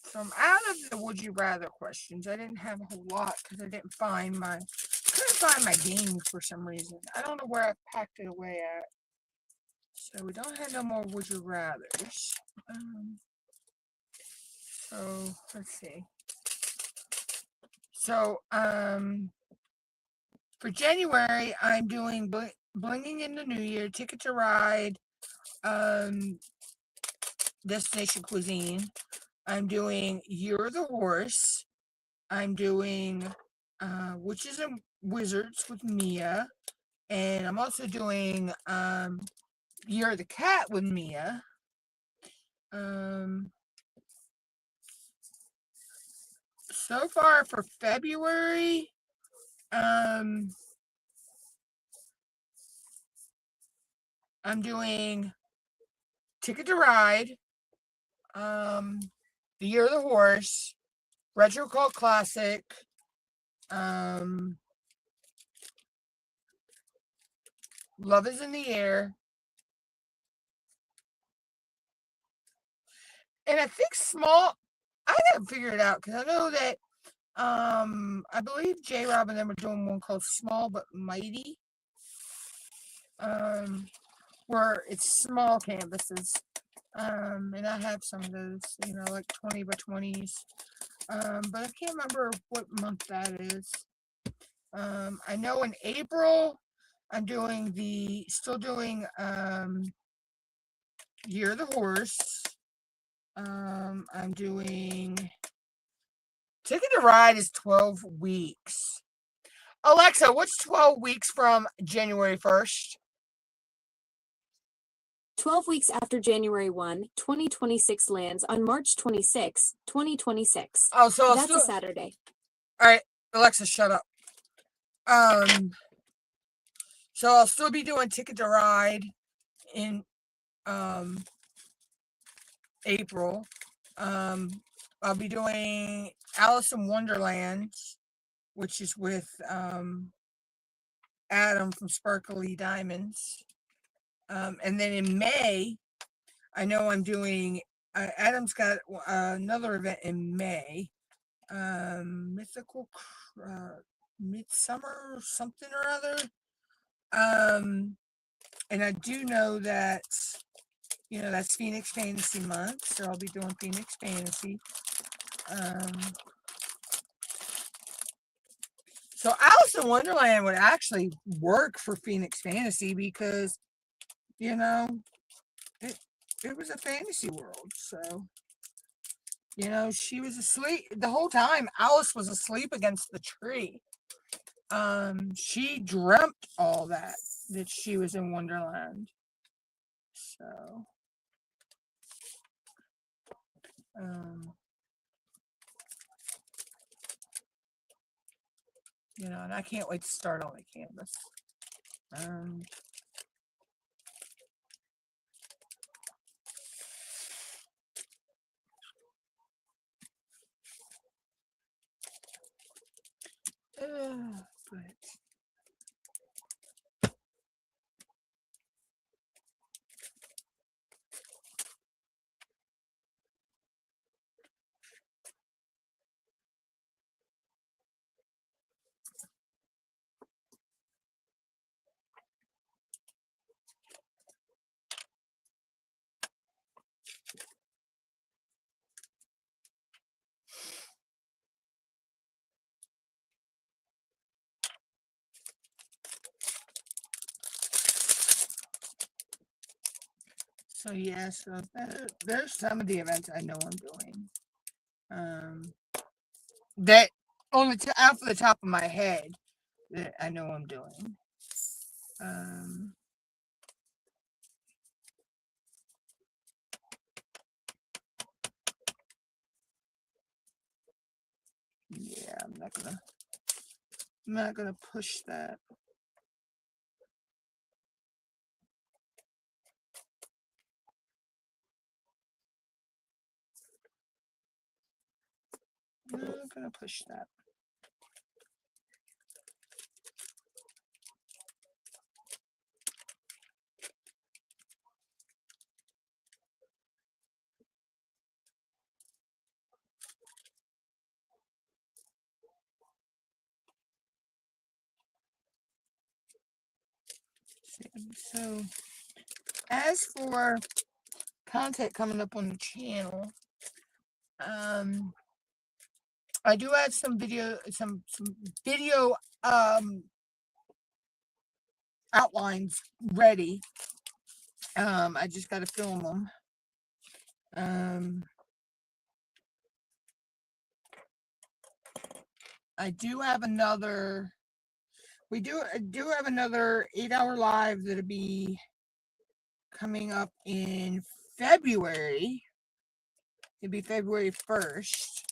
S1: so I'm out of the would you rather questions. I didn't have a whole lot because I couldn't find my game for some reason. I don't know where I packed it away at. So we don't have no more would you rathers. So let's see. So for January, I'm doing Blinging in the New Year, Ticket to Ride, Destination Cuisine. I'm doing You're the Horse. I'm doing Witches and Wizards with Mia. And I'm also doing You're the Cat with Mia. so far for February, I'm doing Ticket to Ride, The Year of the Horse, Retro Cult Classic, Love is in the Air, and I think Small. I gotta figure it out because I know that I believe J Rob and them are doing one called Small but Mighty, where it's small canvases. And I have some of those, like 20 by 20s. But I can't remember what month that is. I know in April I'm still doing Year of the Horse. I'm doing Ticket to Ride is 12 weeks. Alexa, what's 12 weeks from January 1st?
S2: 12 weeks after January 1, 2026 lands on March 26, 2026.
S1: Oh, so
S2: that's a Saturday.
S1: All right, Alexa, shut up. So I'll still be doing Ticket to Ride in April. I'll be doing Alice in Wonderland, which is with Adam from Sparkly Diamonds. And then in May, I know I'm doing Adam's got another event in May. Mythical Midsummer something or other. And I do know that that's Phoenix Fantasy Month, so I'll be doing Phoenix Fantasy. So Alice in Wonderland would actually work for Phoenix Fantasy because it was a fantasy world. So she was asleep the whole time. Alice was asleep against the tree. She dreamt all that she was in Wonderland. So and I can't wait to start on the canvas. But so there's some of the events I know I'm doing. That only off the top of my head that I know I'm doing. Yeah, I'm not gonna push that. I'm not gonna push that. So, as for content coming up on the channel, I do have some video outlines ready. I just got to film them. I do have another. We do have another 8-hour live that'll be coming up in February. It'll be February 1st.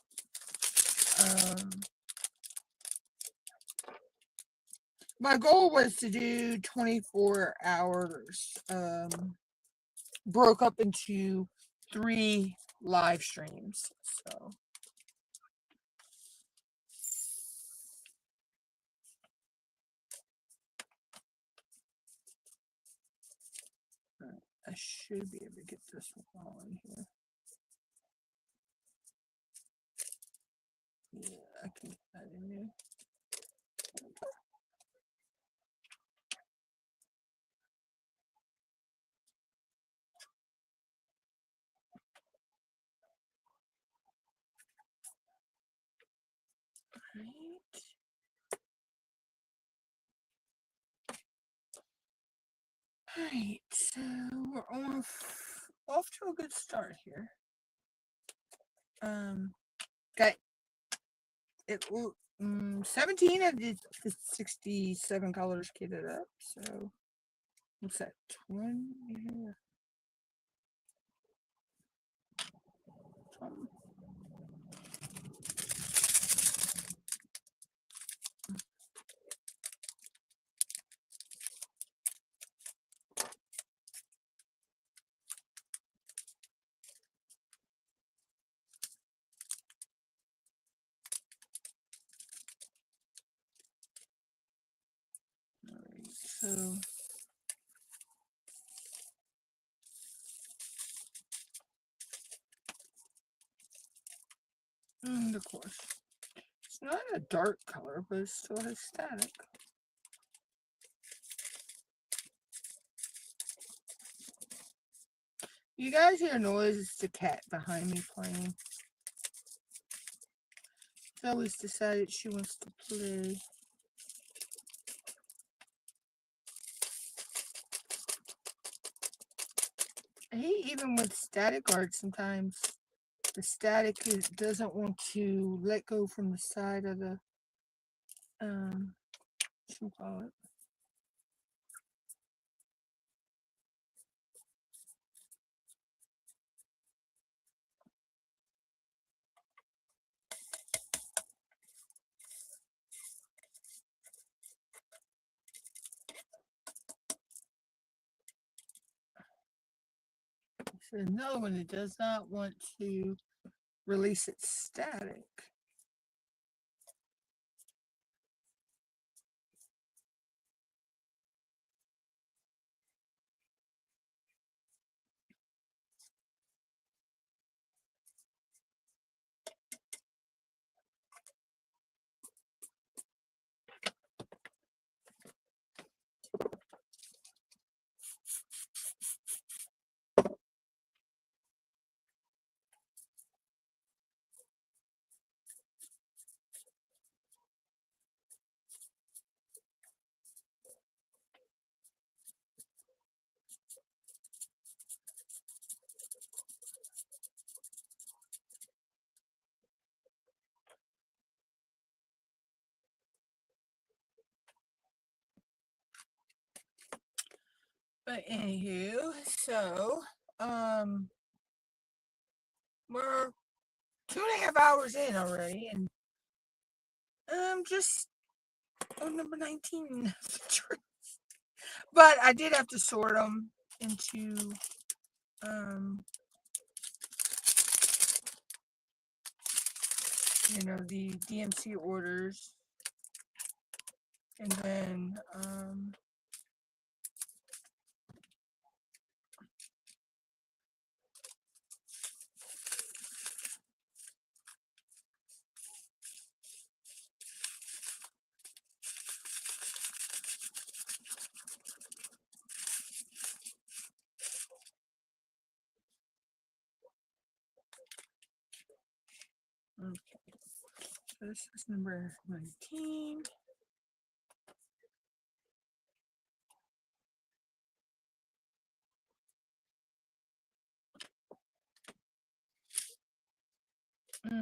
S1: My goal was to do 24 hours, broke up into 3 live streams. So I should be able to get this one on here. Yeah, I can get that in there. Right. Alright, so we're off to a good start here. Got it 17 of the 67 colors kitted up, so what's that, 20? Yeah. Alright, so of course, it's not a dark color, but it still has static. You guys hear noise? It's the cat behind me playing. Zoe's decided she wants to play. I hate even with static art sometimes. The static doesn't want to let go from the side of the what you call it. So another one that does not want to release its static. But anywho, so we're 2.5 hours in already, and just on number 19. But I did have to sort them into the DMC orders, and then okay. So this is number 19. Okay.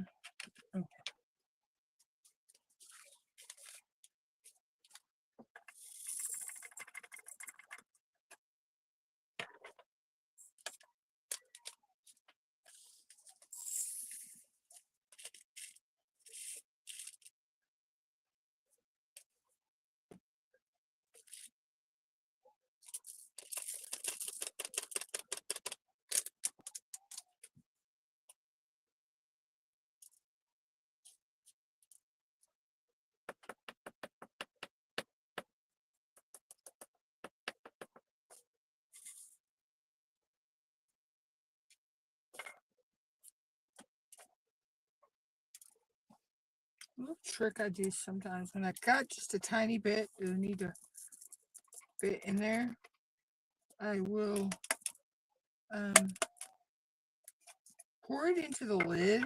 S1: little trick I do sometimes when I got just a tiny bit that I need to fit in there, I will pour it into the lid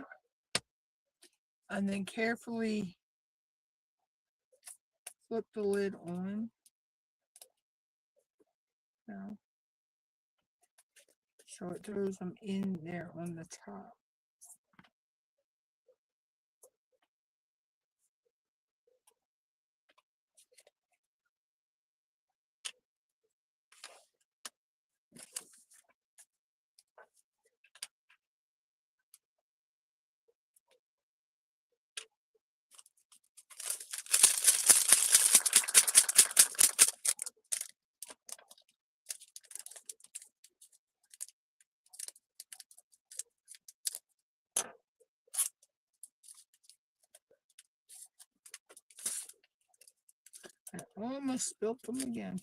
S1: and then carefully flip the lid on. Now, so it throws them in there on the top. I almost spilt them again.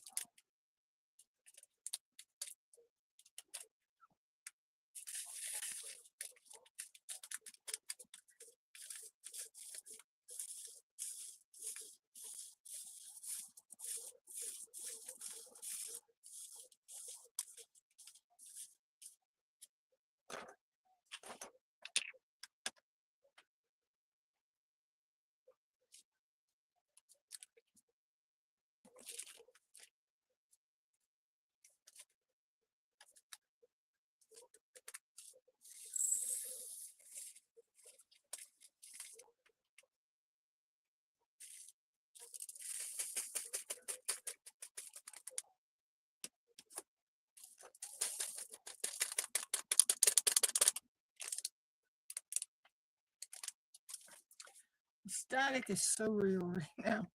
S1: The static is so real right now.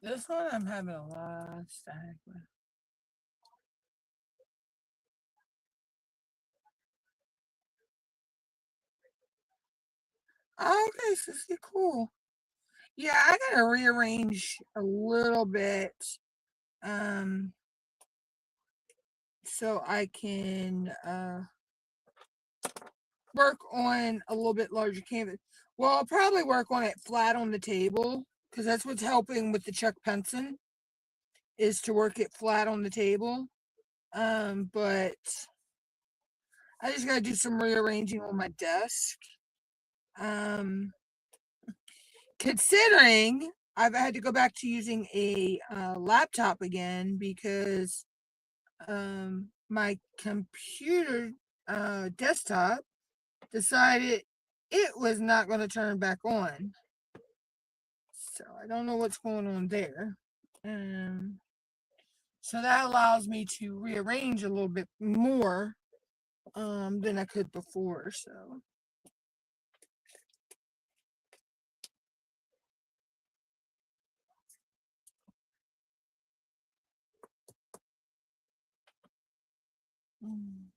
S1: This one I'm having a lot of static with. Okay, so see, cool. Yeah, I gotta rearrange a little bit, so I can work on a little bit larger canvas. Well, I'll probably work on it flat on the table because that's what's helping with the Chuck Penson is to work it flat on the table. But I just gotta do some rearranging on my desk. Considering I've had to go back to using a laptop again because my computer desktop decided it was not going to turn back on. So I don't know what's going on there. So that allows me to rearrange a little bit more than I could before. So Mm.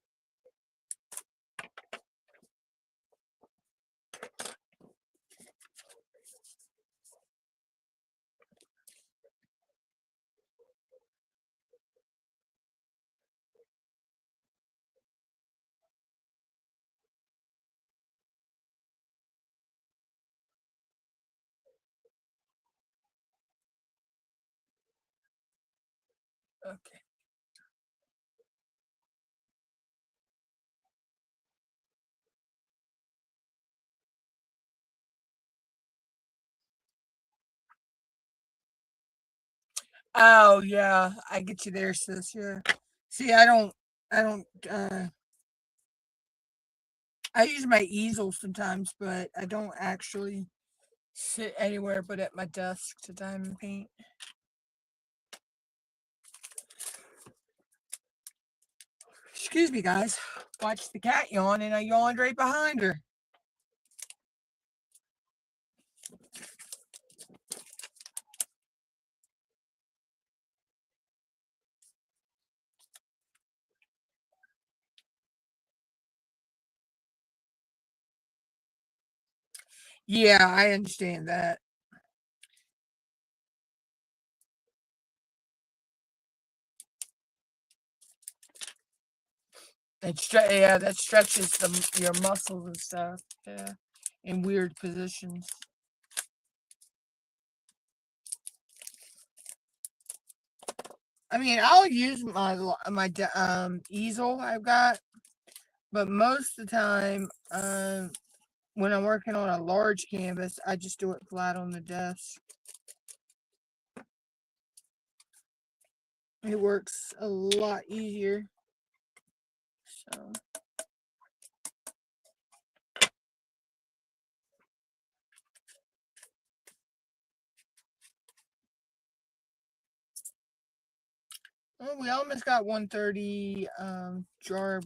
S1: Okay. Oh yeah, I get you there, sis. Yeah. See, I don't I use my easel sometimes, but I don't actually sit anywhere but at my desk to diamond paint. Excuse me, guys. Watch the cat yawn, and I yawned right behind her. Yeah, I understand that. Yeah, that stretches your muscles and stuff. Yeah, in weird positions. I mean, I'll use my easel I've got, but most of the time, when I'm working on a large canvas, I just do it flat on the desk. It works a lot easier. So. Well, we almost got 130 jar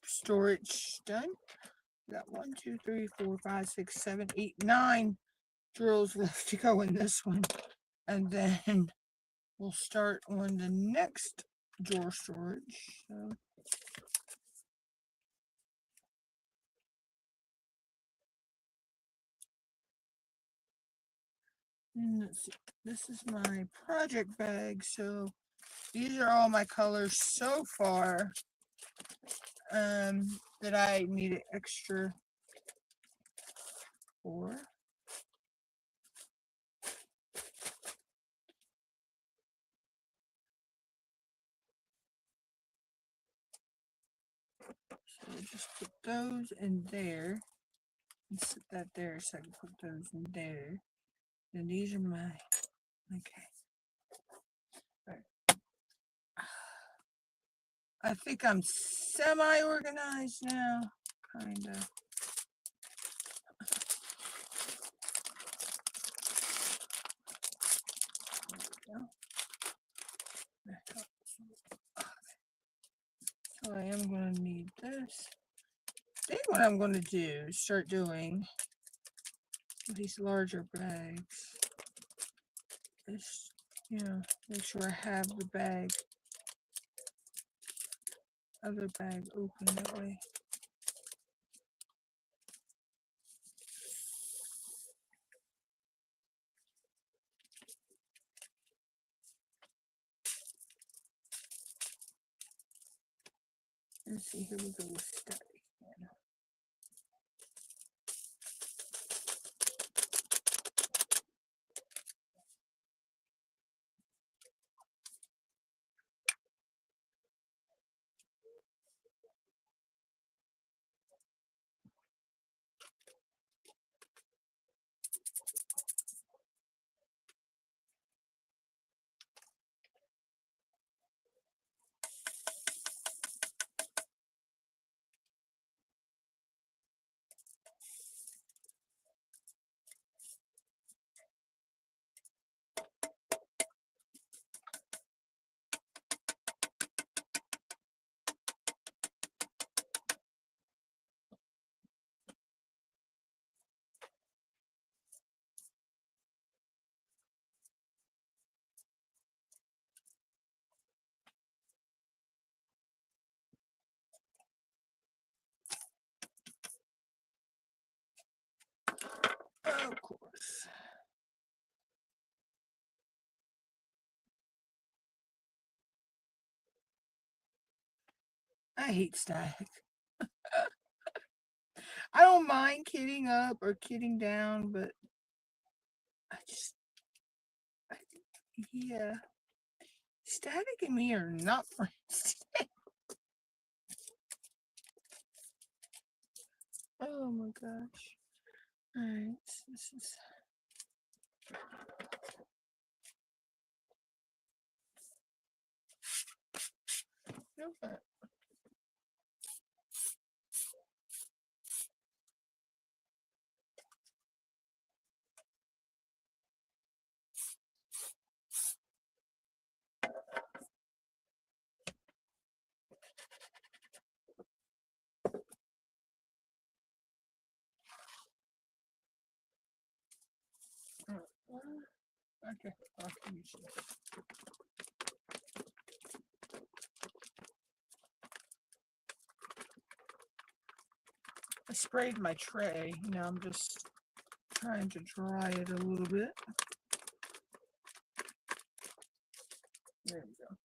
S1: storage done. We got 1, 2, 3, 4, 5, 6, 7, 8, 9 drills left to go in this one. And then we'll start on the next drawer storage. So. And let's see. This is my project bag. So these are all my colors so far that I needed extra for. So we'll just put those in there. And set that there so I can put those in there. And these are my, okay. Right. I think I'm semi-organized now, kind of. So I am going to need this. I think what I'm going to do is start doing these larger bags. Just, make sure I have the other bag open that way. Let's see, here we go with static. I hate static. I don't mind kidding up or kidding down, but I just, I, yeah, static and me are not friends. Oh my gosh. Alright, this is. Okay. Okay, I'll use it. I sprayed my tray. Now I'm just trying to dry it a little bit. There we go.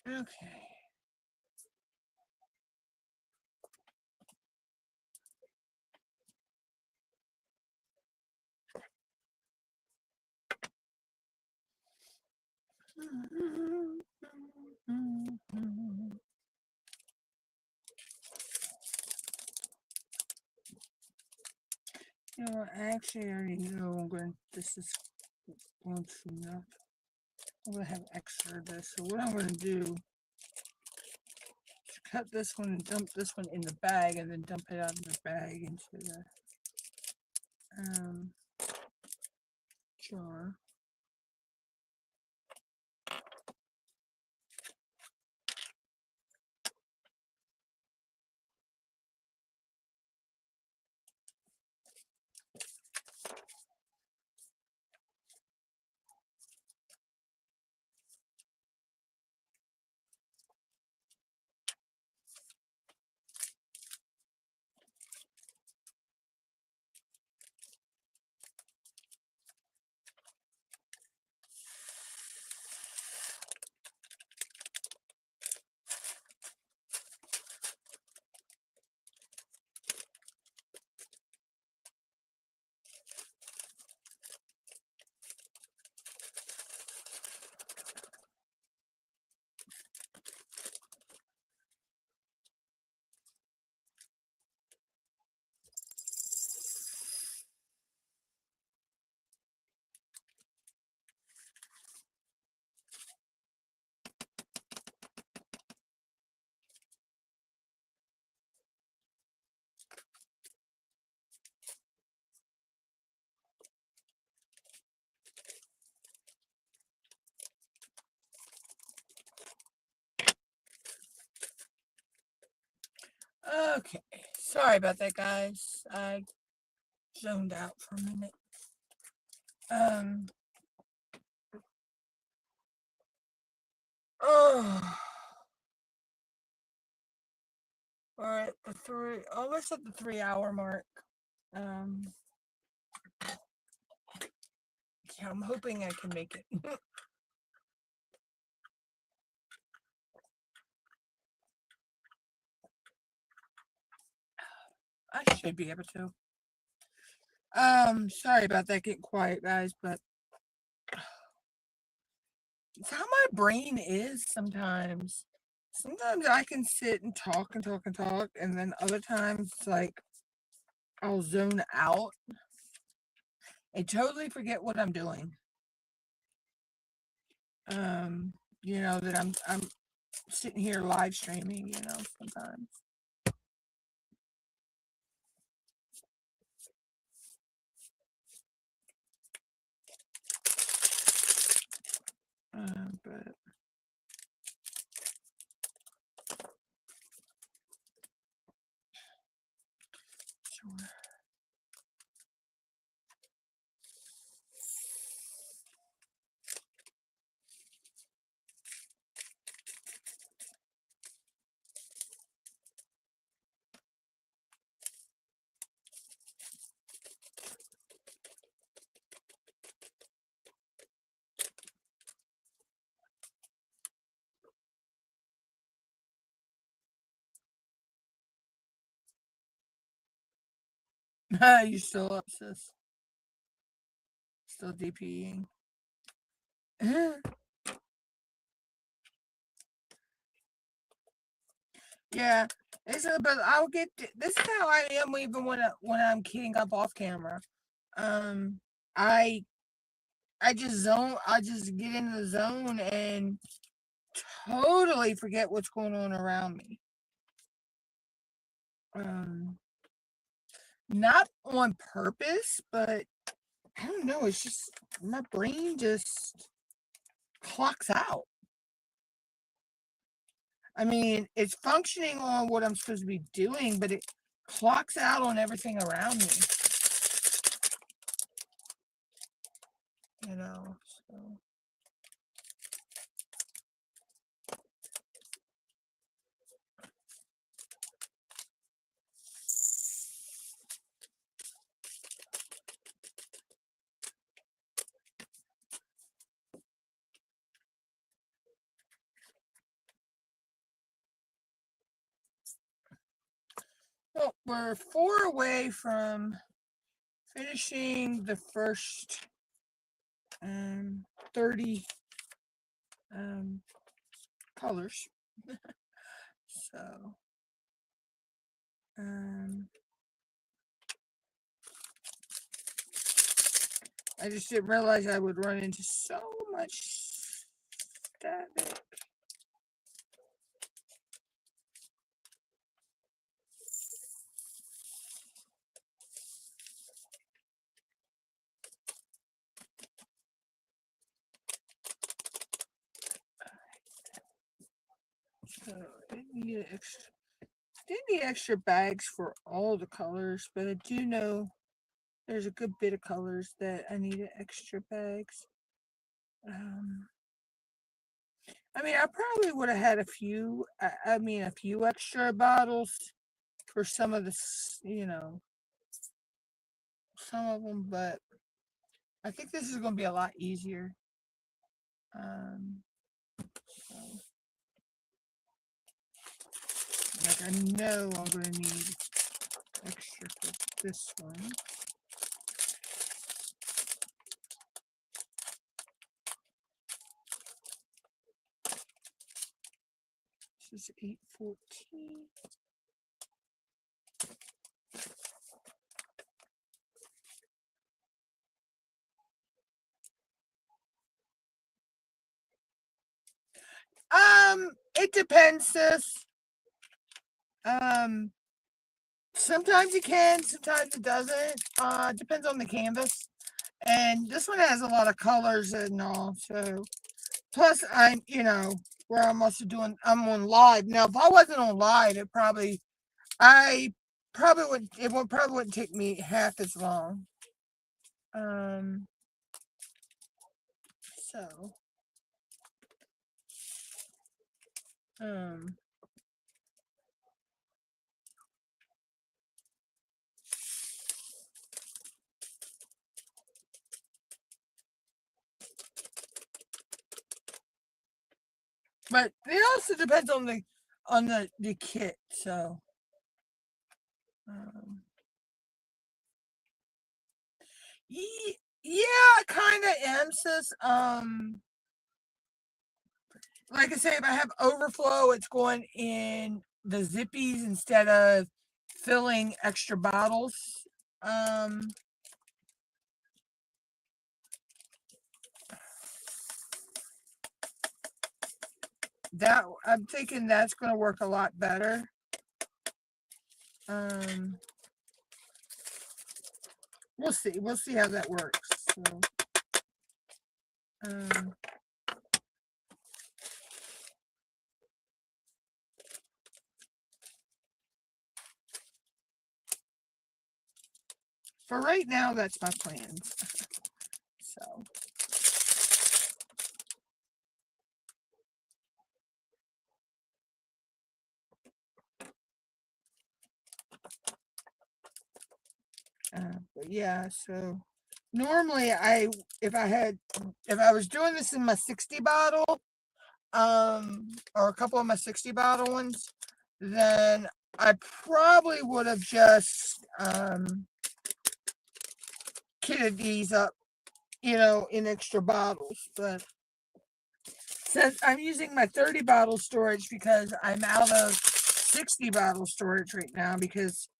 S1: Okay. You know what? I actually already know this is going to not. I'm going to have extra of this. So what I'm going to do is cut this one and dump this one in the bag and then dump it out of the bag into the jar. Okay, sorry about that, guys. I zoned out for a minute. Oh, we're at the almost at the 3 hour mark. Yeah, I'm hoping I can make it. I should be able to. Sorry about that getting quiet, guys, but It's how my brain is sometimes. Sometimes I can sit and talk and talk and talk, and then other times it's like I'll zone out and totally forget what I'm doing. That I'm sitting here live streaming, sometimes. But sure. You still up, sis? Still DPing? Yeah, but this is how I am even when I'm kidding up off camera. Um, I I just zone. I just get in the zone and totally forget what's going on around me. Um, Not on purpose, but I don't know. It's just my brain just clocks out. I mean, it's functioning on what I'm supposed to be doing, but it clocks out on everything around me. So. Well, we're 4 away from finishing the first 30 colors. So, I just didn't realize I would run into so much static. So, I didn't need extra bags for all the colors, but I do know there's a good bit of colors that I needed extra bags. I mean, I probably would have had a few extra bottles for some of the, some of them, but I think this is going to be a lot easier. So, like, I know I'm going to need extra for this one. This is 814. It depends, sis. Sometimes it can, sometimes it doesn't. Depends on the canvas. And this one has a lot of colors and all, so plus where I'm also I'm on live. Now if I wasn't on live, I probably wouldn't take me half as long. So but it also depends on the kit, so yeah, I kind of am, sis. like I say, if I have overflow, it's going in the zippies instead of filling extra bottles. That I'm thinking that's going to work a lot better. We'll see. We'll see how that works. So, for right now, that's my plans. So. But yeah, so normally if I was doing this in my 60 bottle, or a couple of my 60 bottle ones, then I probably would have just kitted these up, in extra bottles. But since I'm using my 30 bottle storage because I'm out of 60 bottle storage right now, because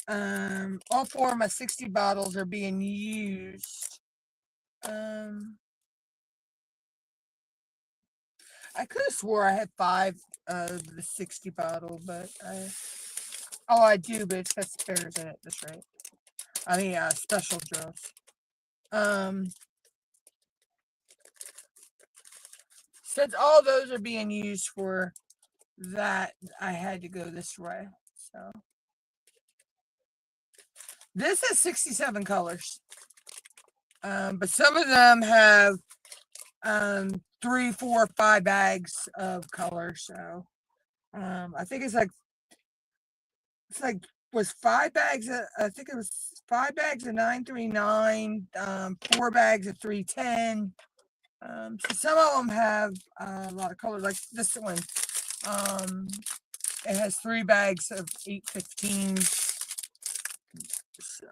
S1: all 4 of my 60 bottles are being used. I could have swore I had 5 of the 60 bottle, but I do, but it's got spares in it. That's right. I mean, special drills. Since all those are being used for that, I had to go this way. So this has 67 colors, but some of them have 3, 4, 5 bags of color. So I think it's like was 5 bags of, I think it was 5 bags of 939, 4 bags of 310. So some of them have a lot of color, like this one. It has 3 bags of 815. So.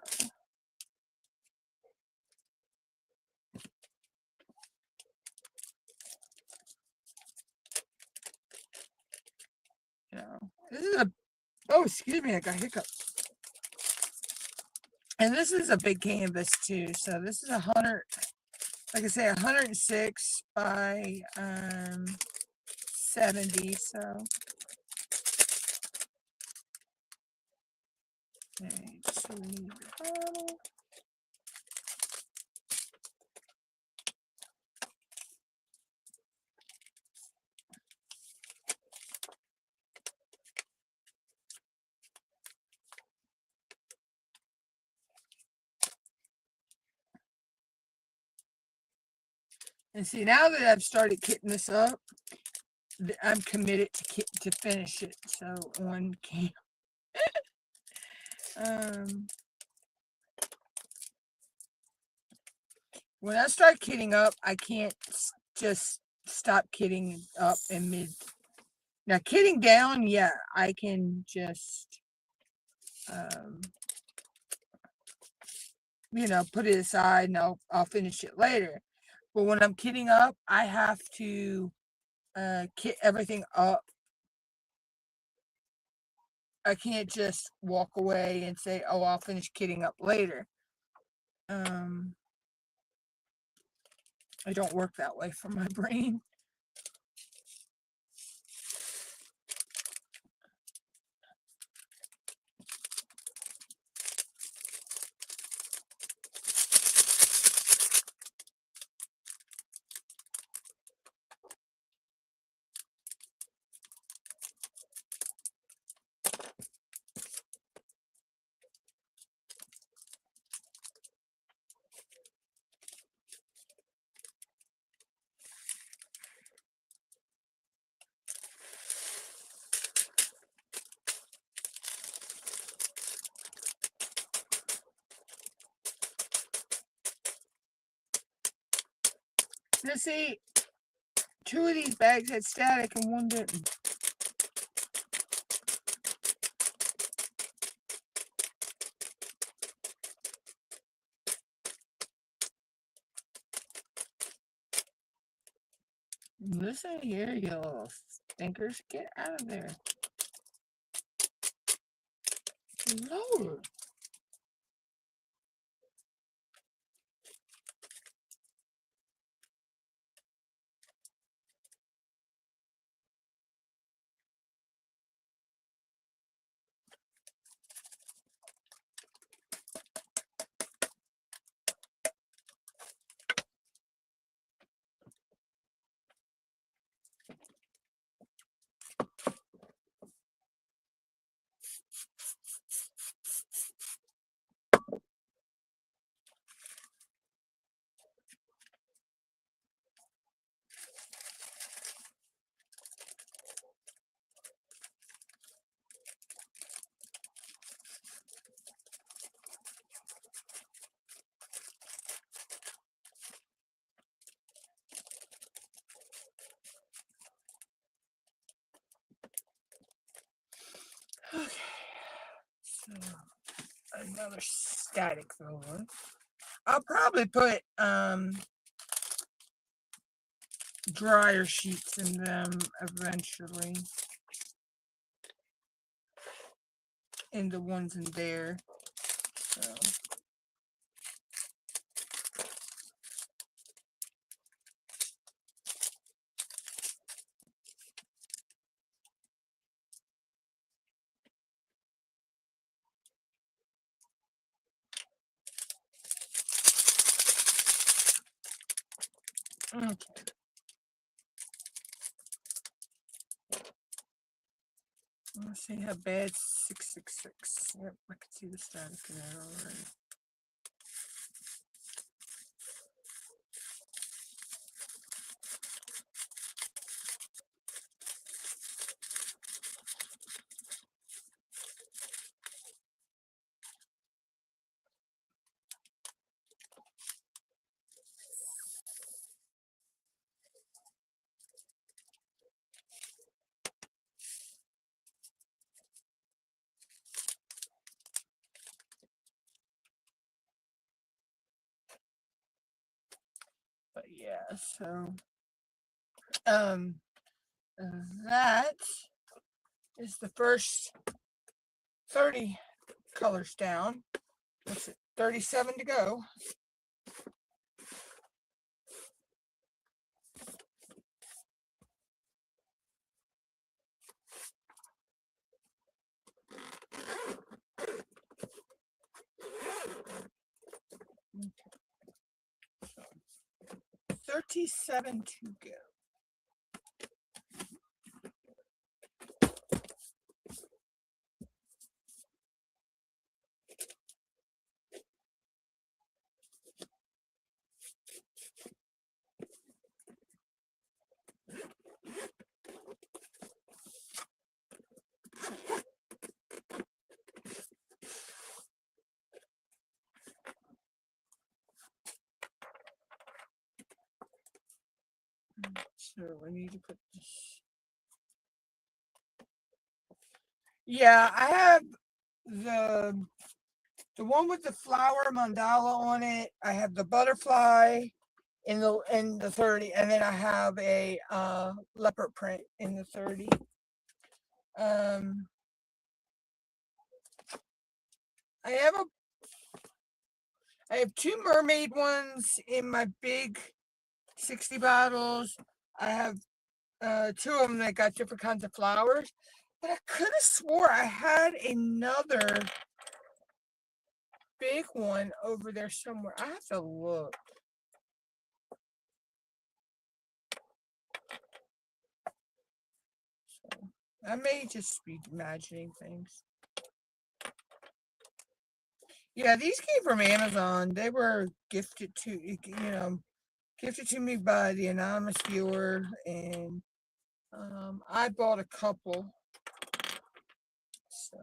S1: This is oh, excuse me, I got hiccups. And this is a big canvas too. So this is 100, like I say, 106 by 70. So okay, so we need the bottle. And see, now that I've started kitting this up, I'm committed to finish it. So on cam. When I start kitting up, I can't just stop kitting up in mid. Now kitting down, yeah, I can just put it aside and I'll finish it later. But when I'm kitting up, I have to kit everything up. I can't just walk away and say, oh, I'll finish kitting up later. I don't work that way for my brain. Now see, 2 of these bags had static and 1 didn't. Listen here, you little stinkers. Get out of there. Lord. Okay. So another static one. I'll probably put dryer sheets in them eventually. In the ones in there. So. Okay. Let's see how bad 666. Yep, I can see the static in there already. But yeah, so that is the first 30 colors down. What's it? 37 to go. Okay. So 37 to go. So we need to put this. Yeah, I have the one with the flower mandala on it. I have the butterfly in the 30, and then I have a leopard print in the 30. Um, I have two mermaid ones in my big 60 bottles. I have two of them that got different kinds of flowers, but I could have swore I had another big one over there somewhere. I have to look. So, I may just be imagining things. Yeah, these came from Amazon. They were gifted to me by the anonymous viewer, and I bought a couple. So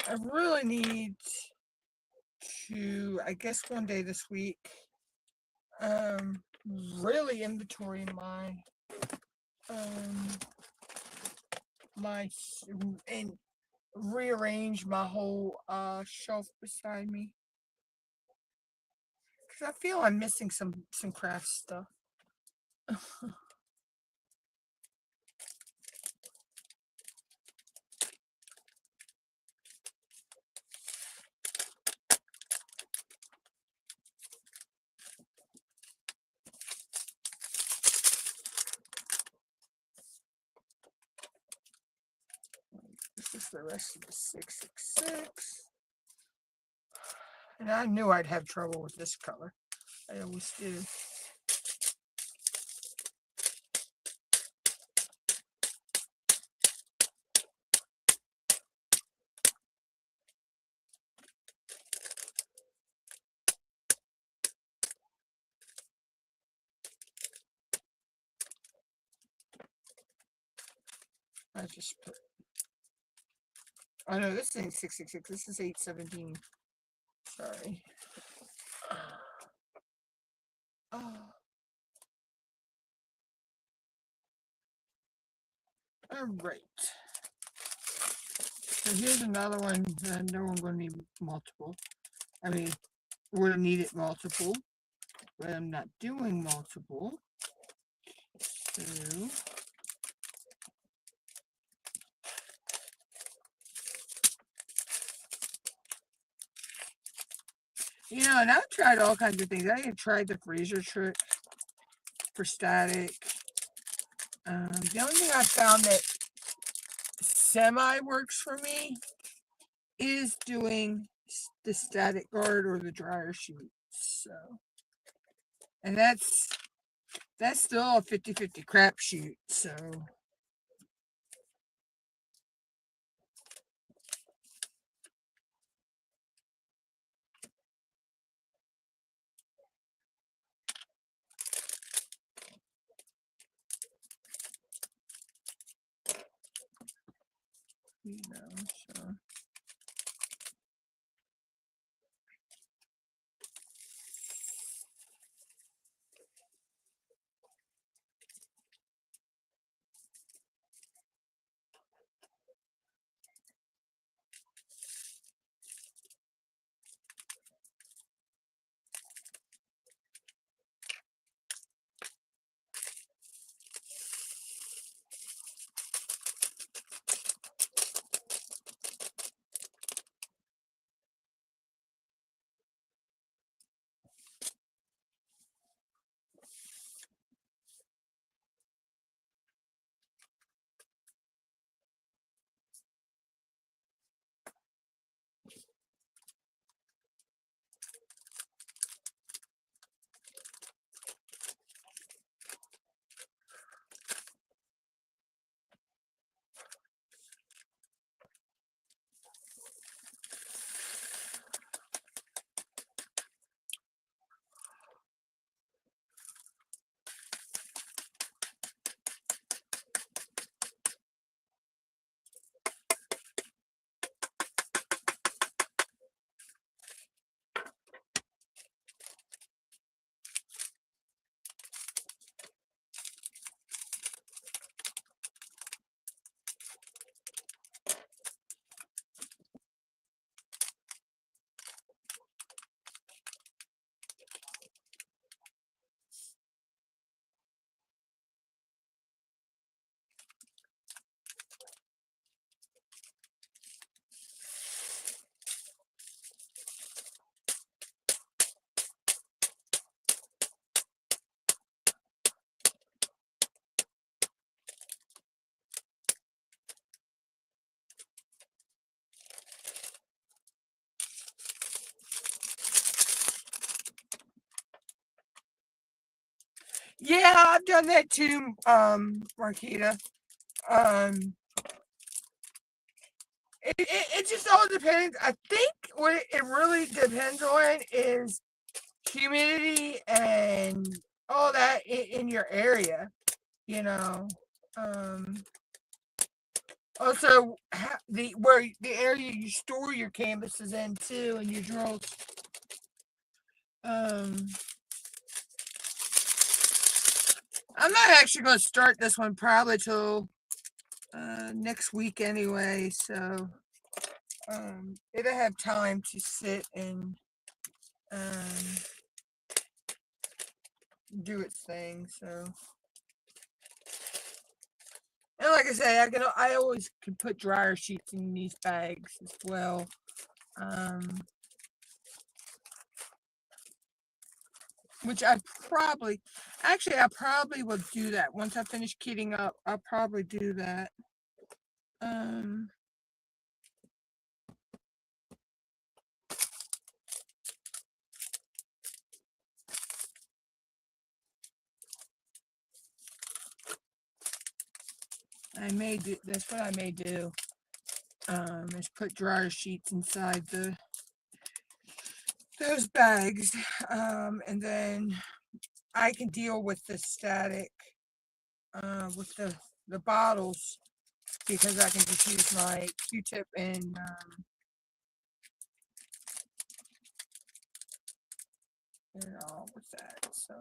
S1: I really need to, I guess one day this week, really inventory um my and rearrange my whole shelf beside me. 'Cause I feel I'm missing some craft stuff. This is the rest of the 666. And I knew I'd have trouble with this color. I always do. I just put. Oh no, this ain't 666. This is 817. Sorry. Oh. All right. So here's another one that I know I'm going to need multiple. I mean, we're going to need it multiple, but I'm not doing multiple. So, you know, and I've tried all kinds of things. I even tried the freezer trick for static. The only thing I found that semi works for me is doing the static guard or the dryer sheet. So, and that's still a 50-50 crapshoot. So, you know, so. Yeah, I've done that too, Marquita. It just all depends. I think what it really depends on is humidity and all that in your area, you know. Also, the area you store your canvases in too, and your drills. I'm not actually going to start this one probably till next week anyway, so it'll have time to sit and do its thing. So, and like I say, I always can put dryer sheets in these bags as well. Which I probably will do that once I finish kitting up. I'll probably do that. I may do, that's what I may do. Is put dryer sheets inside those bags. And then I can deal with the static, with the bottles, because I can just use my Q-tip and all with that. So.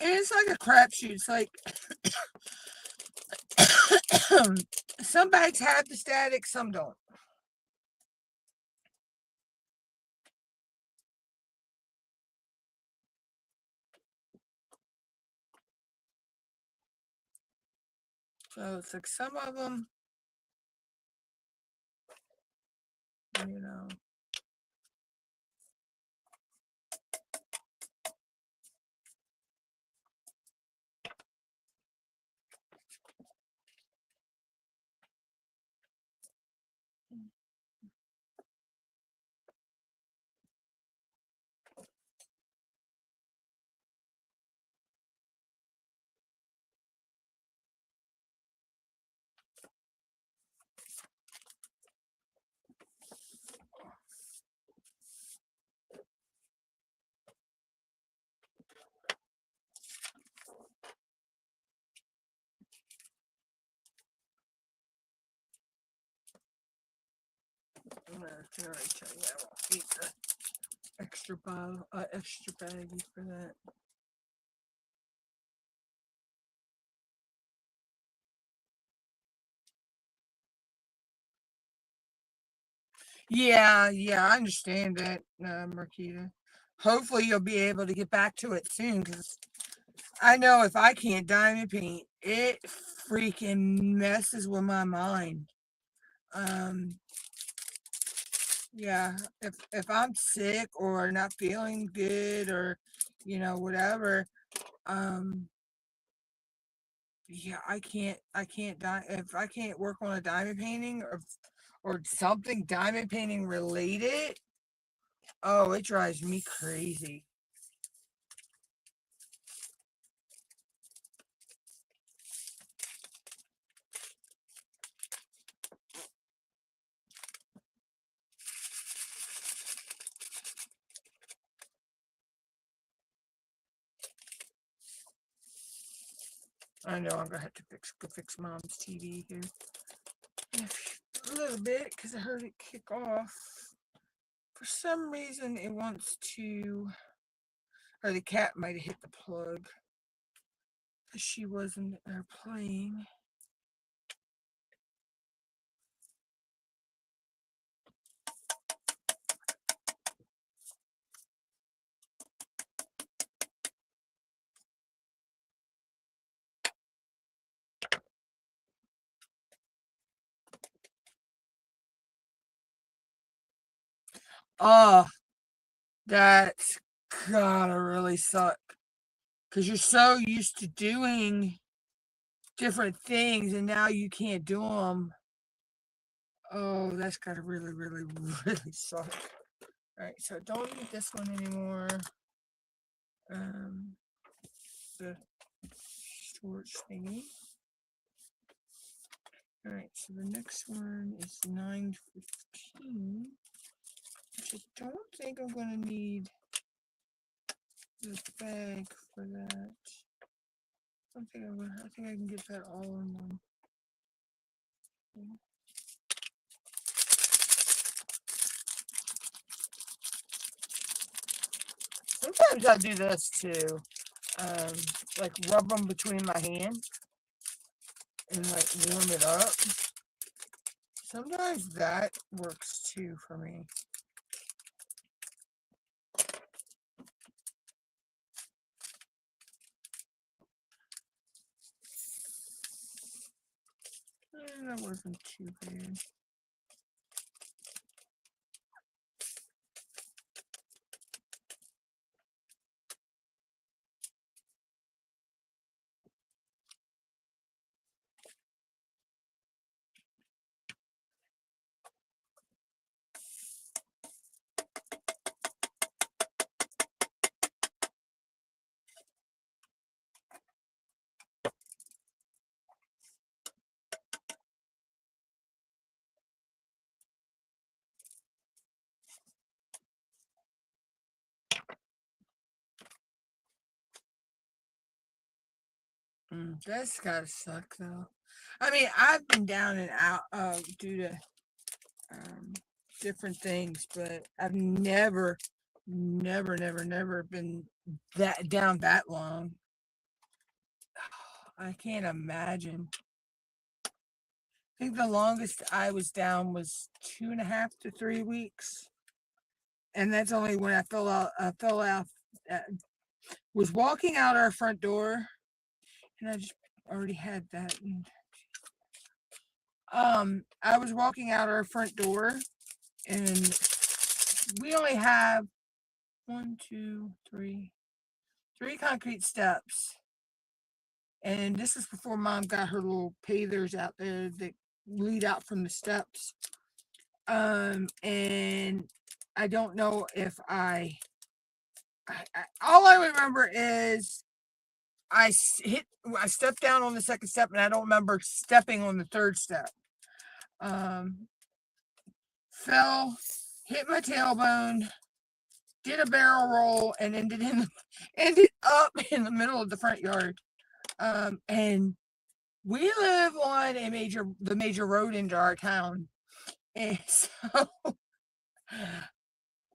S1: And it's like a crapshoot. It's like some bags have the static, some don't. So it's like some of them, you know. I'm gonna tell you, I won't need the extra bottle, extra baggie for that. Yeah, I understand that, Marquita. Hopefully you'll be able to get back to it soon, because I know if I can't diamond paint, it freaking messes with my mind. Yeah, if I'm sick or not feeling good or whatever, um yeah, I can't if I can't work on a diamond painting or something diamond painting related. Oh, it drives me crazy. I know I'm gonna have to go fix Mom's TV here in a little bit, because I heard it kick off. For some reason, it wants to, or the cat might have hit the plug. She wasn't playing. Oh, that's gotta really suck. Because you're so used to doing different things and now you can't do them. Oh, that's gotta really, really, really suck. All right, so don't need this one anymore. The storage thingy. All right, so the next one is 915, which I don't think I'm gonna need the bag for that. I think I can get that all in one. Okay. Sometimes I do this too. Like rub them between my hands and like warm it up. Sometimes that works too for me. That wasn't too bad. That's gotta suck though. I mean, I've been down and out due to different things, but I've never been that down that long. I can't imagine. I think the longest I was down was 2.5 to 3 weeks, and that's only when I fell out. Was walking out our front door, and I just already had that. I was walking out our front door, and we only have 1, 2, 3 concrete steps. And this is before Mom got her little pavers out there that lead out from the steps. And I don't know if I all I remember is I stepped down on the second step, and I don't remember stepping on the third step. Fell, hit my tailbone, did a barrel roll, and ended up in the middle of the front yard. And we live on the major road into our town, and so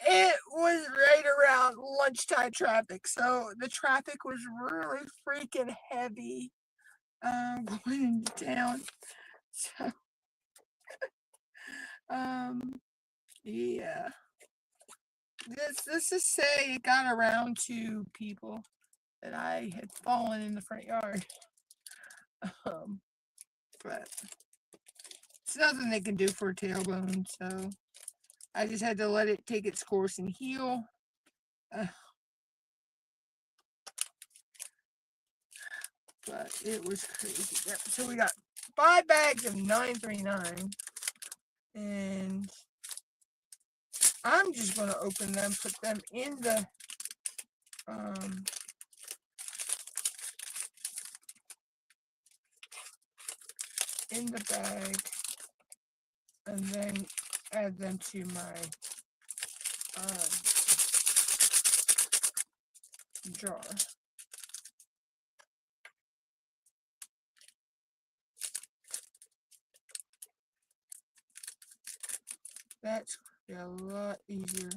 S1: it was right around lunchtime traffic. So the traffic was really freaking heavy going into town. So yeah. Let's just say it got around to people that I had fallen in the front yard. But it's nothing they can do for a tailbone, so I just had to let it take its course and heal. But it was crazy. Yep. So we got 5 bags of 939, and I'm just going to open them, put them in the bag, and then add them to my jar. That's a lot easier.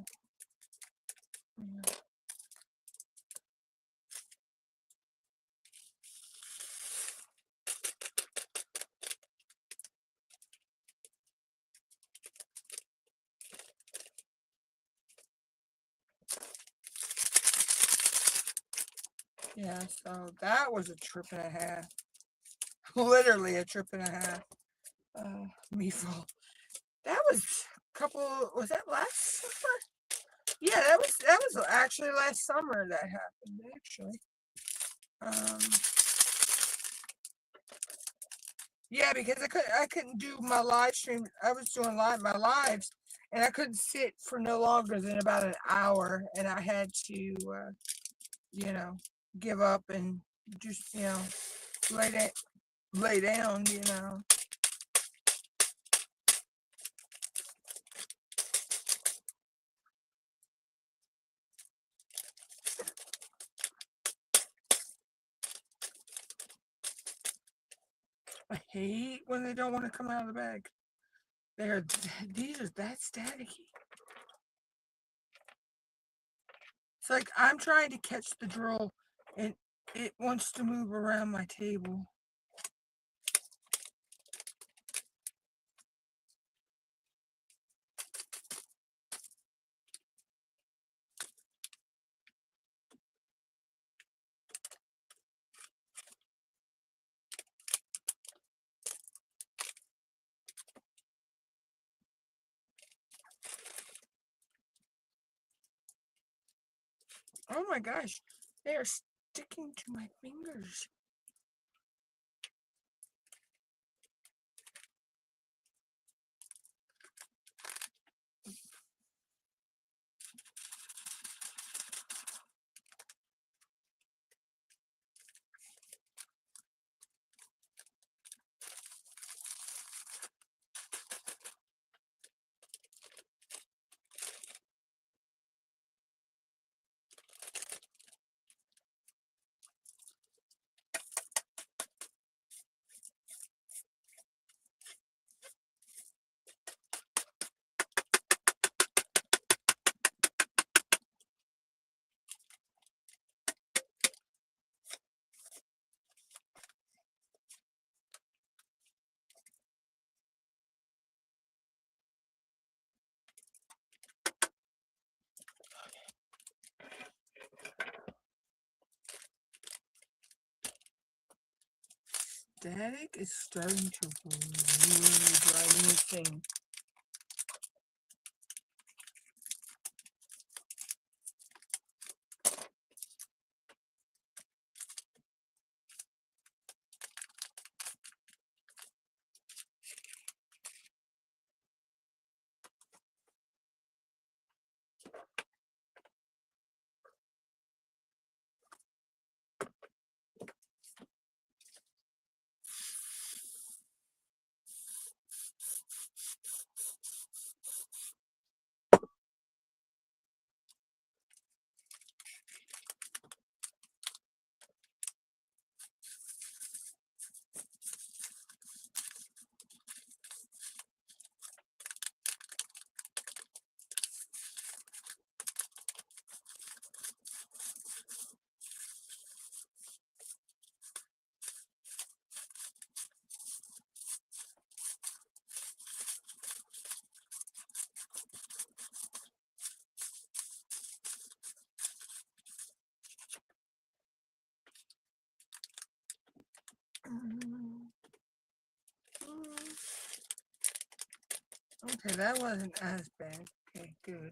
S1: Yeah. Yeah, so that was a trip and a half. Literally a trip and a half. Me full. That was was that last summer? Yeah, that was actually last summer that happened, actually. Yeah, because I couldn't do my live stream. I was doing my lives, and I couldn't sit for no longer than about an hour, and I had to you know, give up and just, lay down, I hate when they don't want to come out of the bag. These are that staticky. It's like I'm trying to catch the drill and it wants to move around my table. Oh my gosh, they are sticking to my fingers. Static is starting to really drive me insane. Okay, that wasn't as bad. Okay, good.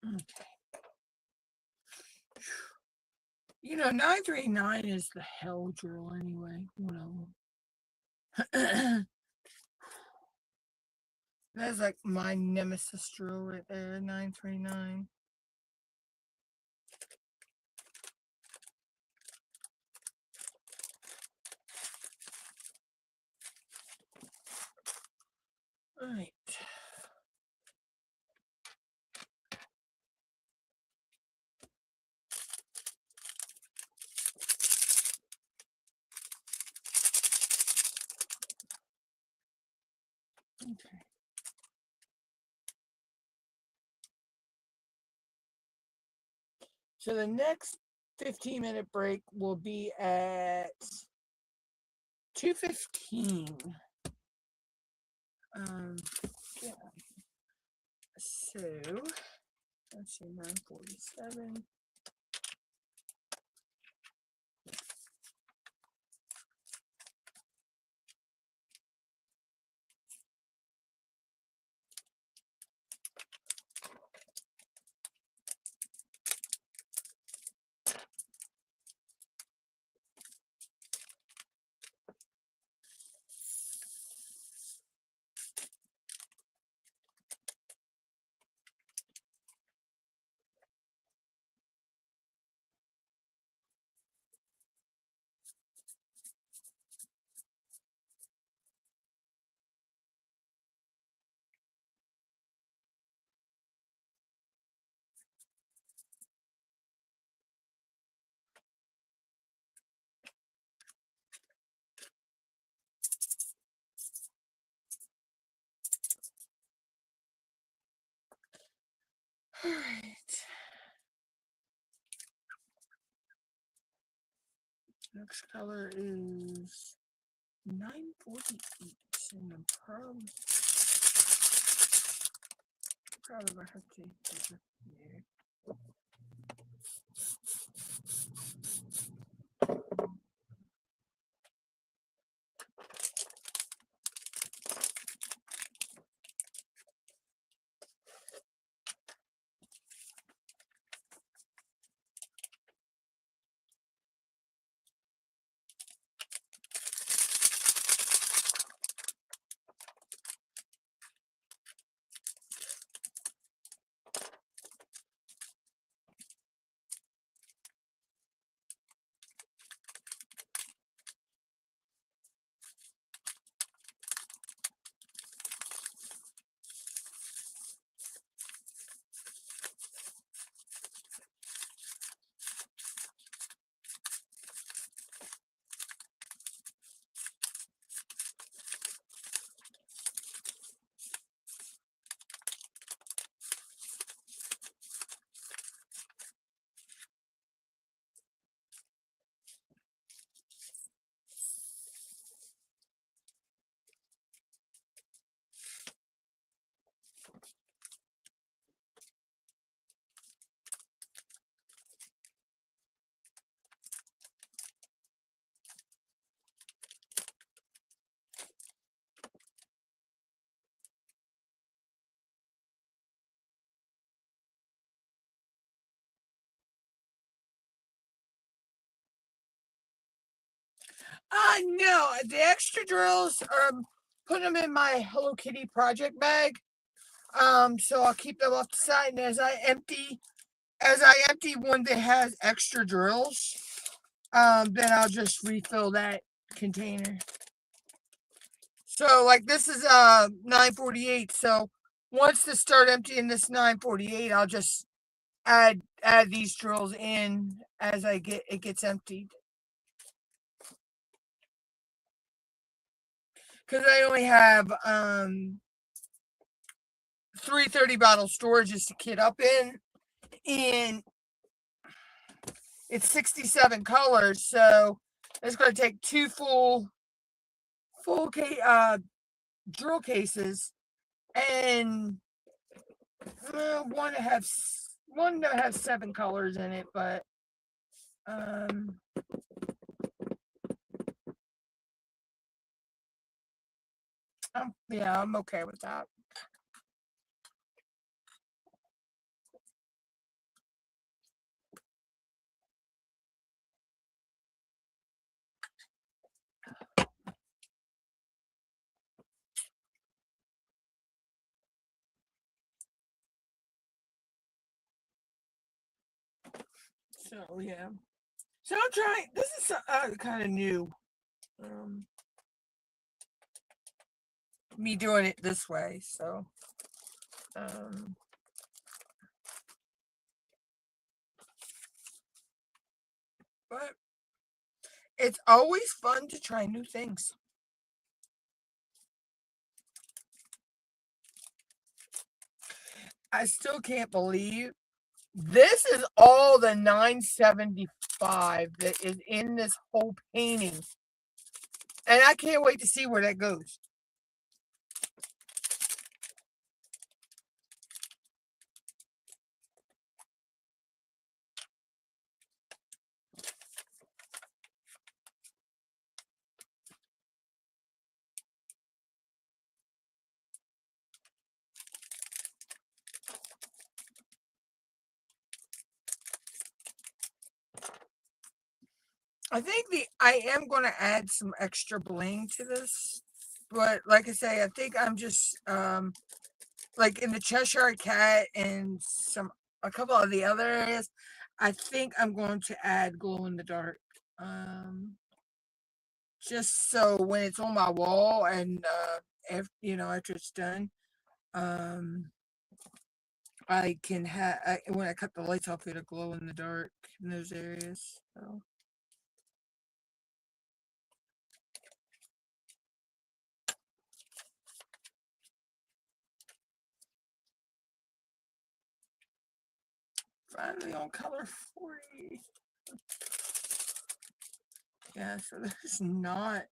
S1: Okay. You know, 939 is the hell drill anyway. One of them. That's like my nemesis drill right there, 939. All right. Okay. So the next 15-minute break will be at 2:15. Yeah. So let's see, 9:47. All right. Next color is 948, and I'm probably gonna have to take it here. No, the extra drills put them in my Hello Kitty project bag. So I'll keep them off the side, and as I empty one that has extra drills, then I'll just refill that container. So like this is 948. So once to start emptying this 948, I'll just add these drills in as it gets emptied. Because I only have 330 bottle storages to kit up in, and it's 67 colors, so it's going to take two full drill cases, and one that has 7 colors in it, but yeah, I'm okay with that. So yeah, so I'm trying. This is kind of new. Me doing it this way, so but it's always fun to try new things. I still can't believe this is all the 975 that is in this whole painting. And I can't wait to see where that goes. I think I am going to add some extra bling to this. But like I say, I think I'm just like in the Cheshire Cat and a couple of the other areas, I think I'm going to add glow in the dark. Just so when it's on my wall and after it's done, I can when I cut the lights off, it'll glow in the dark in those areas. So. Finally on color 40. Yeah, so there's not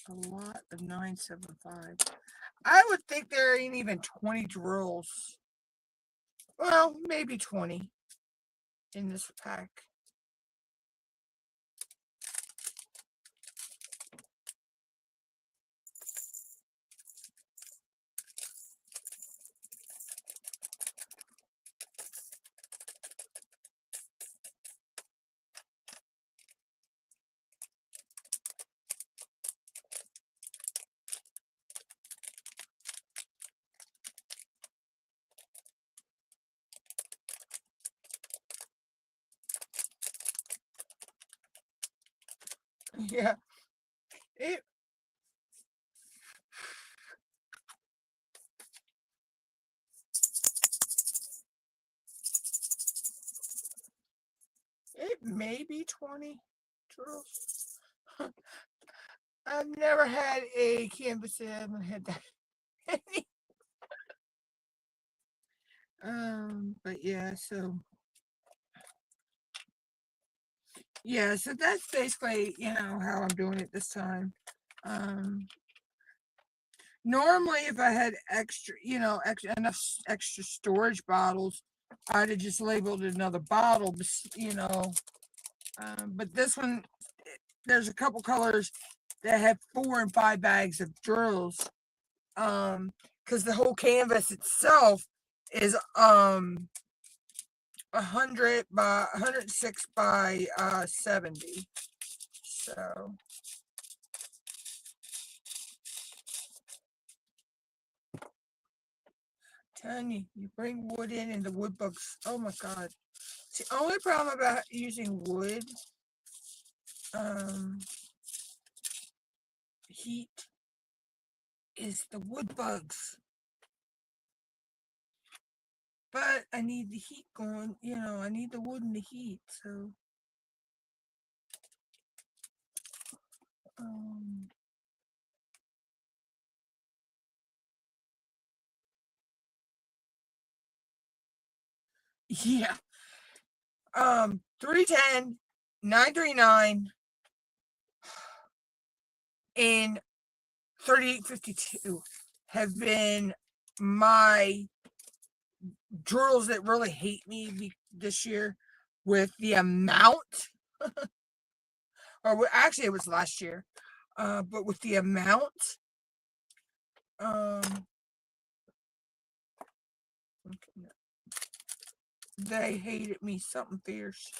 S1: a lot of 975. I would think there ain't even 20 drills. Well, maybe 20 in this pack. Yeah, it it may be 20 drills. I've never had a canvas that haven't had that many. But yeah, so that's basically, how I'm doing it this time. Um, Normally if I had extra, enough extra storage bottles, I'd have just labeled another bottle, but this one, there's a couple colors that have 4 and 5 bags of drills. Because the whole canvas itself is 106 by 70. So telling you, you bring wood in and the wood bugs. Oh my god. The only problem about using wood, heat, is the wood bugs. But I need the heat going, I need the wood and the heat, so um yeah. 310, 939, and 3852 have been my drills that really hate me this year with the amount, or actually it was last year, but with the amount, um, they hated me something fierce.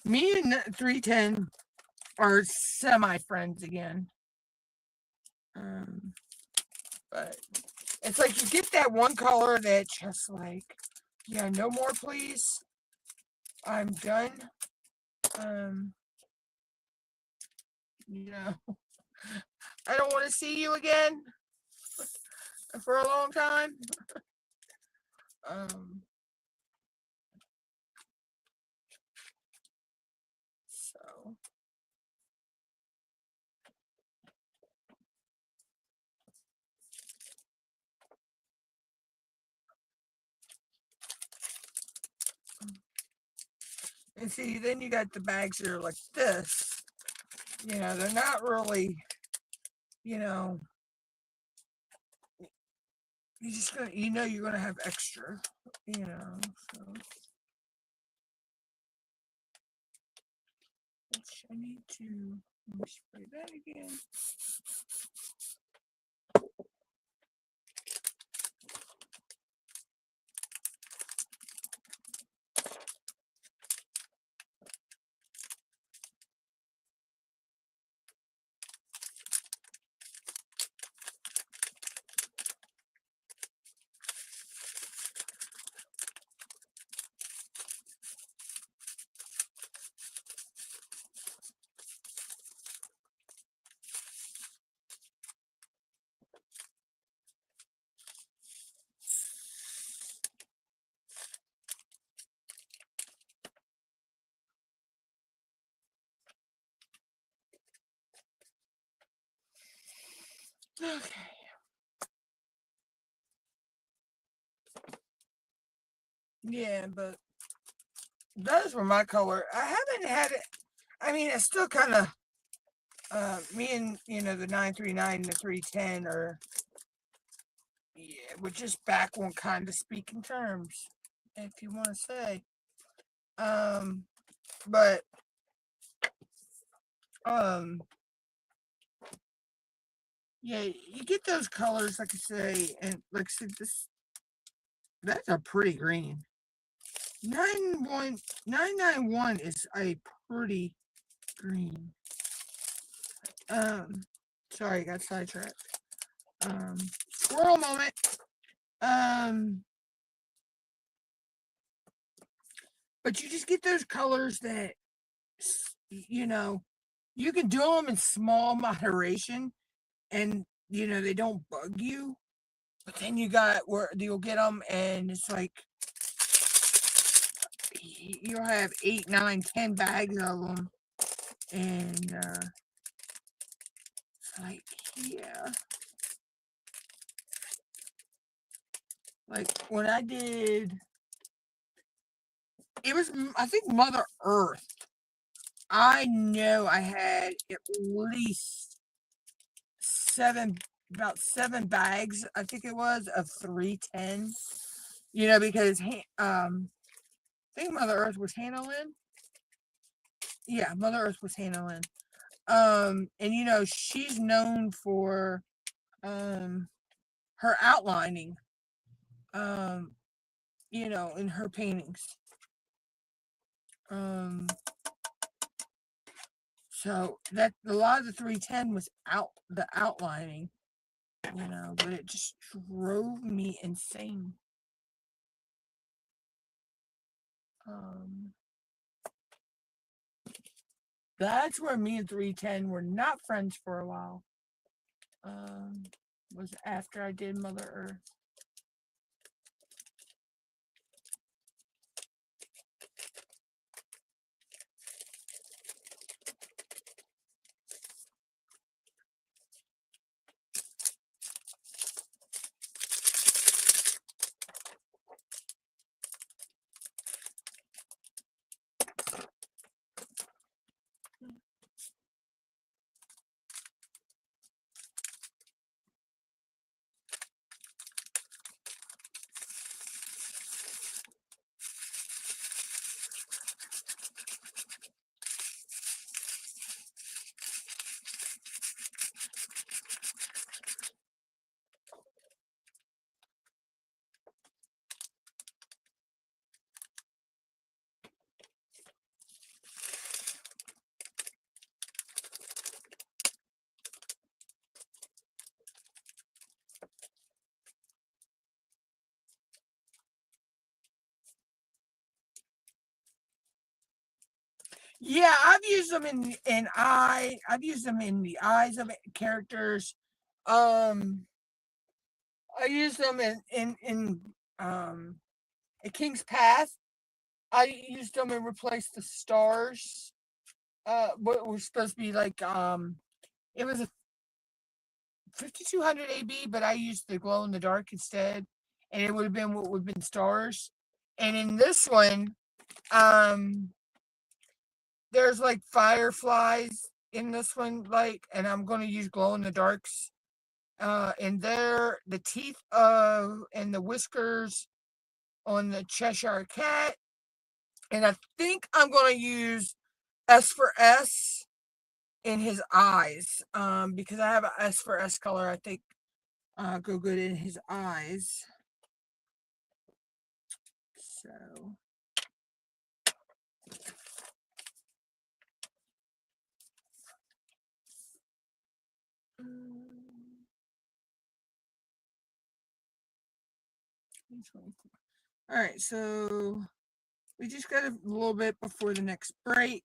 S1: Me and 310 are semi-friends again. But it's like you get that one color that just like, yeah, no more please. I'm done. Um, you know, I don't want to see you again for a long time. Um, so and see, then you got the bags that are like this. They're not really, you know, you're just gonna, you're gonna have extra, so which I need to spray that again. Okay. Yeah, but those were my color. I haven't had it. I mean, it's still kind of me and the 939 and the 310 are, yeah, we're just back on kind of speaking terms, if you want to say. But um, yeah, you get those colors, like I say, and like I said, that's a pretty green. 991 is a pretty green. Sorry, I got sidetracked. Squirrel moment. But you just get those colors that, you can do them in small moderation, and they don't bug you. But then you got where you'll get them, and it's like you'll have 8, 9, 10 bags of them, and it's like, yeah. Like when I did, it was, I think, Mother Earth. I know I had at least about 7 bags, I think it was, of 310. Because I think Mother Earth was handling. Yeah, Mother Earth was handling. And she's known for her outlining, in her paintings. So that a lot of the 310 was the outlining, but it just drove me insane. That's where me and 310 were not friends for a while. Was after I did Mother Earth. Yeah, I've used them I've used them in the eyes of characters. I used them in a King's Path. I used them and replaced the stars. What was supposed to be like, it was a 5200 AB, but I used the glow in the dark instead, and it would have been what would have been stars. And in this one, um, there's like fireflies in this one, and I'm going to use glow in the darks. And there, the teeth and the whiskers on the Cheshire Cat, and I think I'm going to use S for S in his eyes, because I have an S for S color. I think go good in his eyes. So. All right, so we just got a little bit before the next break.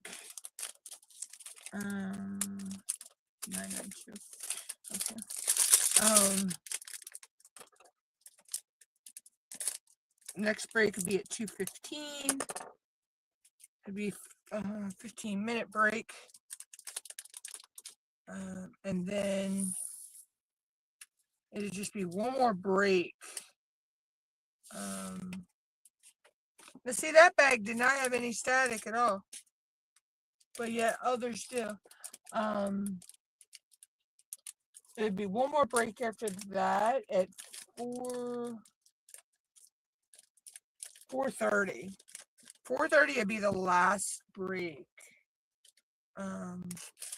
S1: 992. Okay. Next break would be at 2:15. It'd be a 15-minute break. And then it'd just be one more break. But see, that bag did not have any static at all. But yet others do. It'd be one more break after that at 4:30. 4:30 would be the last break.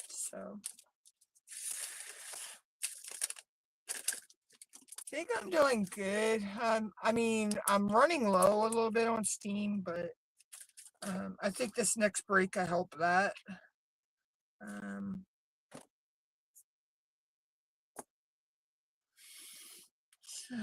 S1: So I think I'm doing good. I mean, I'm running low a little bit on Steam, but I think this next break I help that. So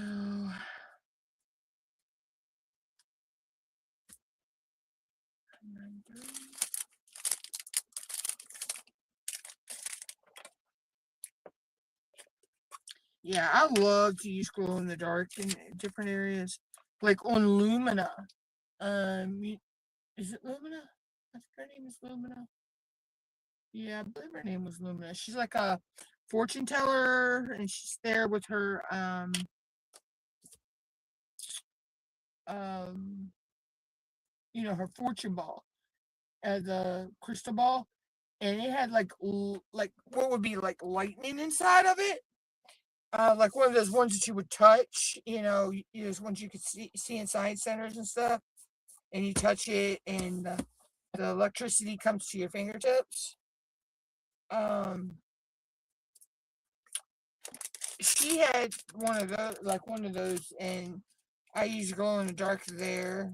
S1: yeah, I love to use glow in the dark in different areas, like on Lumina. Is it Lumina? I think her name is Lumina. Yeah, I believe her name was Lumina. She's like a fortune teller, and she's there with her her fortune ball, the crystal ball, and it had like what would be like lightning inside of it. Like one of those ones that you would touch, those ones you could see in science centers and stuff, and you touch it, and the electricity comes to your fingertips. She had one of those, and I used glow in the dark there.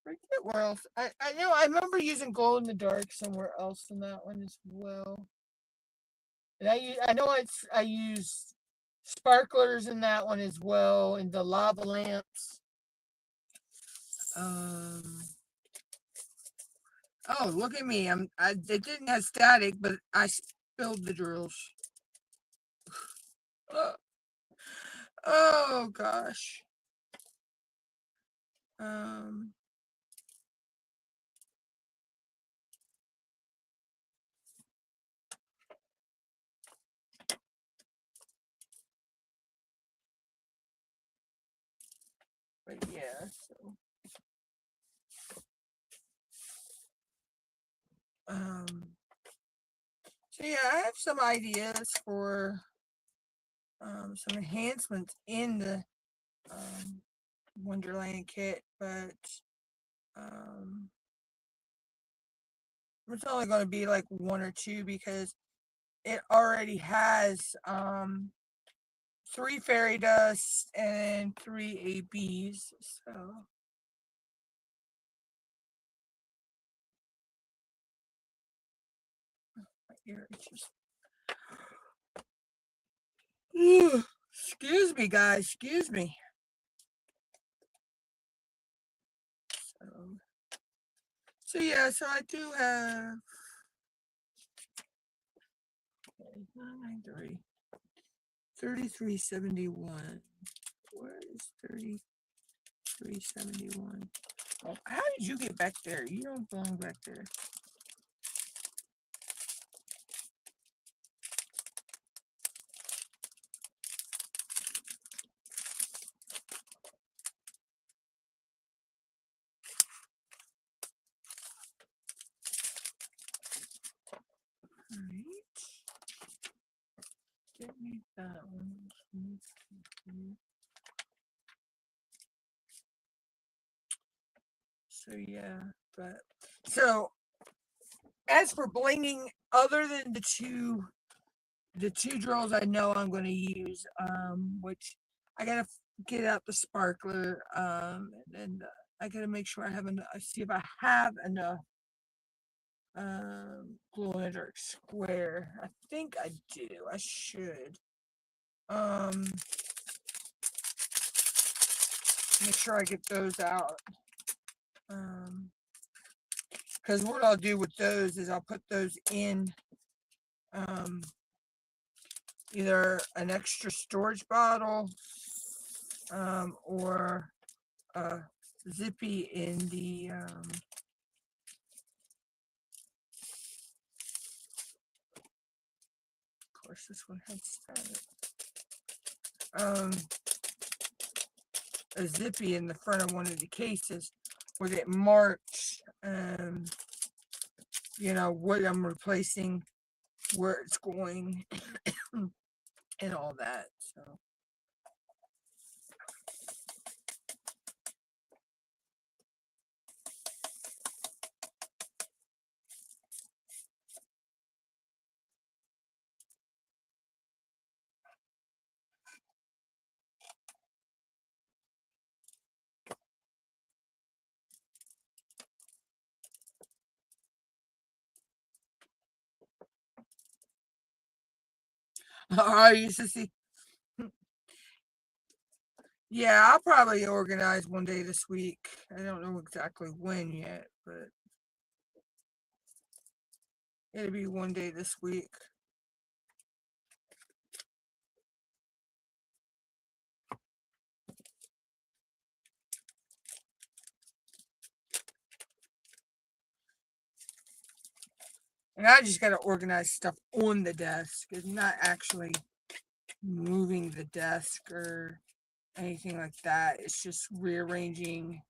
S1: Forget where else. I know I remember using glow in the dark somewhere else in that one as well. And I know I used sparklers in that one as well, and the lava lamps. Oh, look at me! It didn't have static, but I spilled the drills. Oh gosh. But yeah, so yeah, I have some ideas for some enhancements in the Wonderland kit, but it's only going to be like one or two because it already has 3 fairy dust and 3 ABs. So my ear itches. Excuse me, guys. Excuse me. So yeah, so I do have 993, 3371. Where is 3371? Oh, how did you get back there? You don't belong back there. Alright. Give me that one. So yeah, but so as for blinging, other than the two drills I know I'm going to use, which I gotta get out the sparkler, and I gotta make sure I have enough. See if I have enough glow in the dark square. I think I do. I should. Make sure I get those out. Because what I'll do with those is I'll put those in either an extra storage bottle or zippy in the of course this one had static. a zippy in the front of one of the cases with it marked, you know, what I'm replacing, where it's going, and all that. So. I used to see. Yeah, I'll probably organize one day this week. I don't know exactly when yet, but it'll be one day this week. And I just got to organize stuff on the desk. It's not actually moving the desk or anything like that. It's just rearranging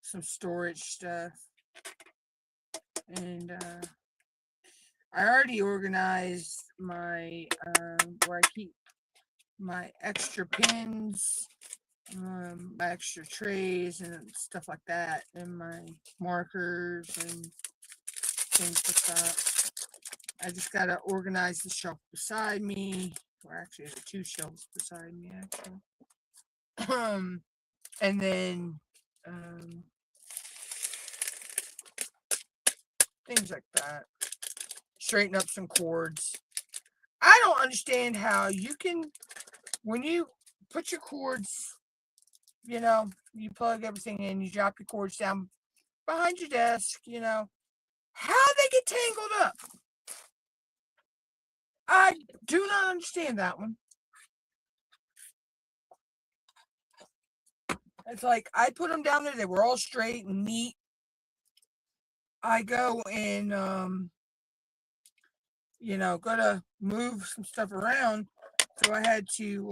S1: some storage stuff. And I already organized my where I keep my extra pins, my extra trays and stuff like that, and my markers and things like that. I just gotta organize the shelf beside me. Or actually, there's two shelves beside me, actually. And then things like that. Straighten up some cords. I don't understand how you can, when you put your cords, you know, you plug everything in, you drop your cords down behind your desk, you know, how they get tangled up. I do not understand that one. It's like I put them down there, they were all straight and neat. I go and you know, gotta move some stuff around. So I had to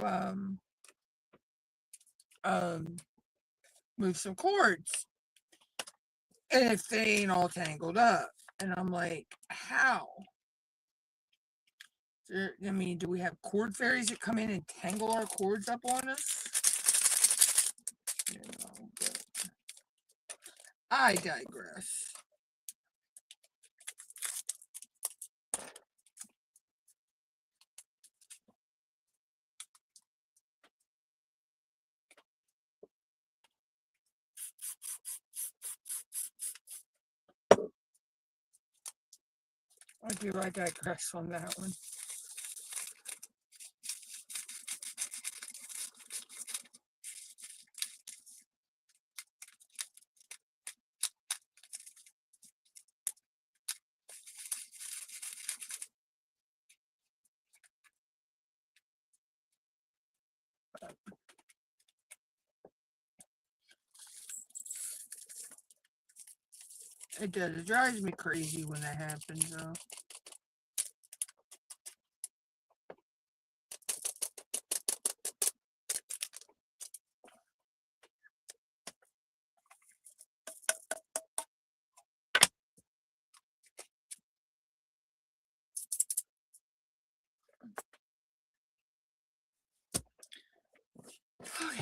S1: move some cords. And if they ain't all tangled up. And I'm like, how? I mean, do we have cord fairies that come in and tangle our cords up on us? You know, but I digress. I digress on that one. It does. It drives me crazy when that happens, though. Okay.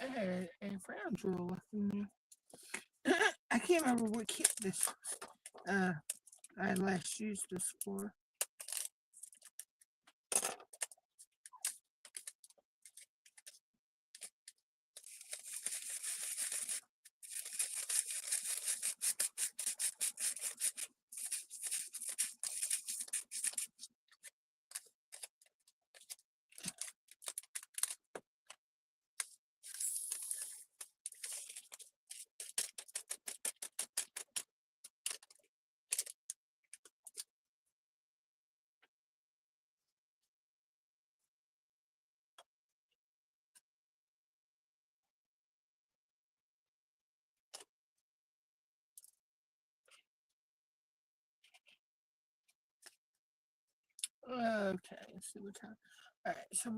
S1: I had a brown drill left in there. I can't remember what kit this I last used this for. Okay, let's see what time. All right, so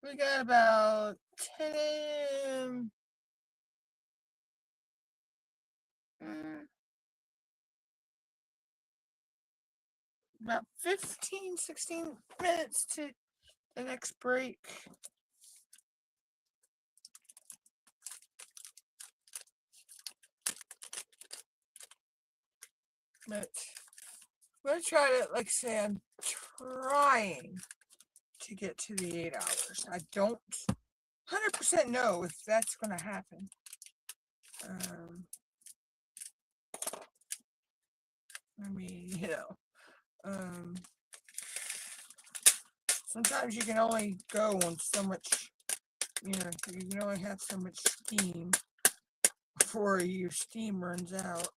S1: we got about 10 a.m. About 15, 16 minutes to the next break. But I'm going to try to, like I say, I'm trying to get to the 8 hours. I don't 100% know if that's going to happen. I mean, sometimes you can only go on so much, you can only have so much steam before your steam runs out.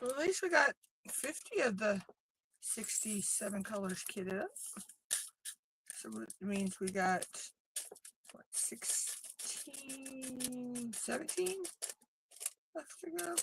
S1: Well, at least we got 50 of the 67 colors kitted up. So it means we got, what, 16, 17 left to go.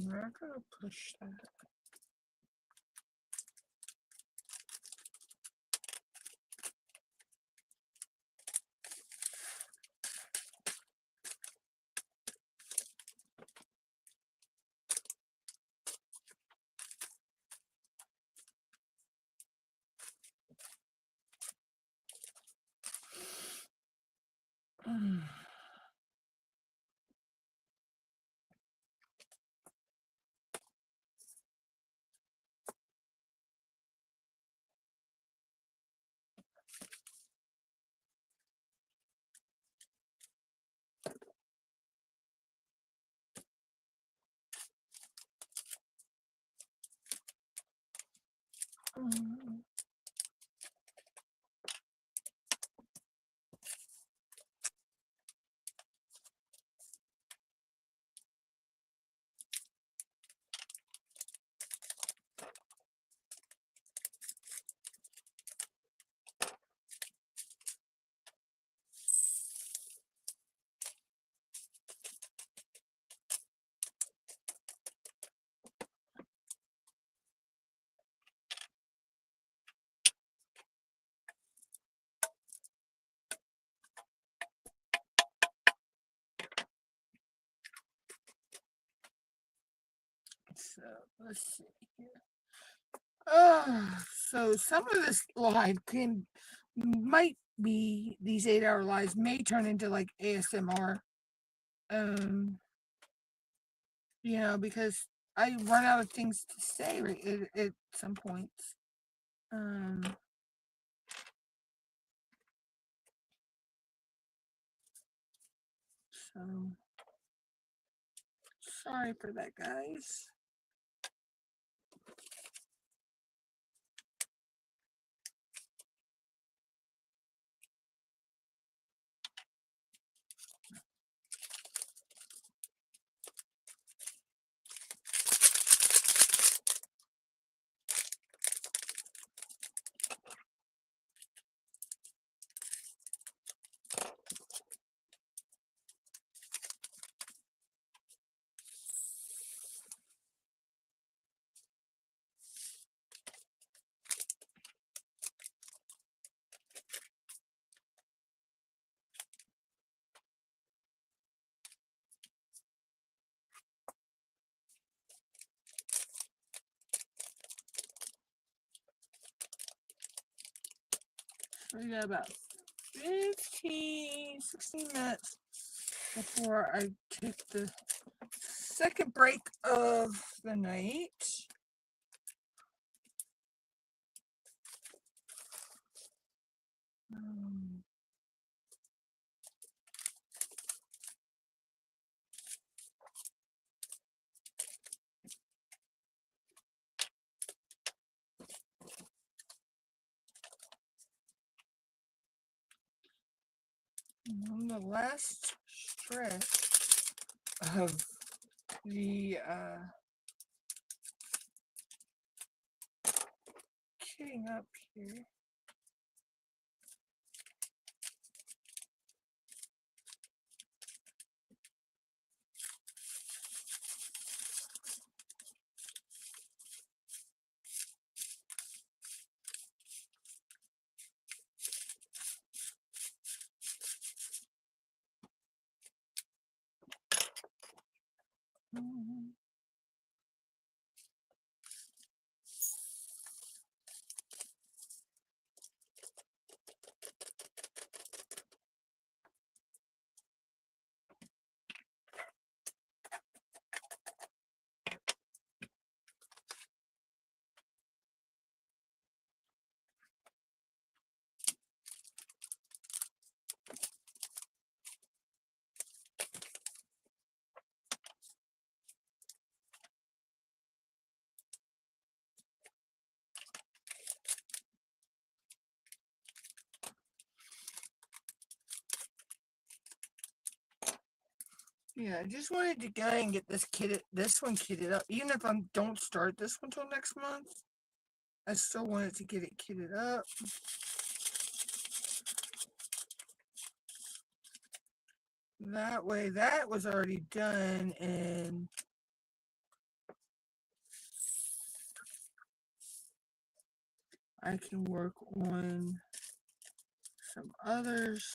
S1: We're gonna push that. So let's see here. So some of this live might be these 8-hour lives may turn into like ASMR. Because I run out of things to say at some points. So sorry for that, guys. We got about 16 minutes before I take the second break of the night. On the last stretch of the kitting up here. Yeah, I just wanted to go and get this one kitted up. Even if I don't start this one till next month, I still wanted to get it kitted up. That way, that was already done, and I can work on some others.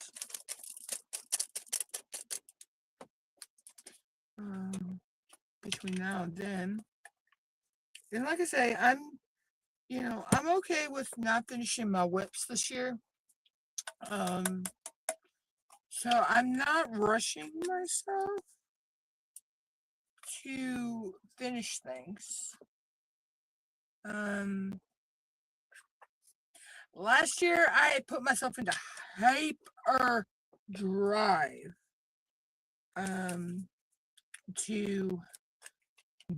S1: Between now and then. And like I say, I'm okay with not finishing my whips this year. So I'm not rushing myself to finish things. Last year I put myself into hyper drive to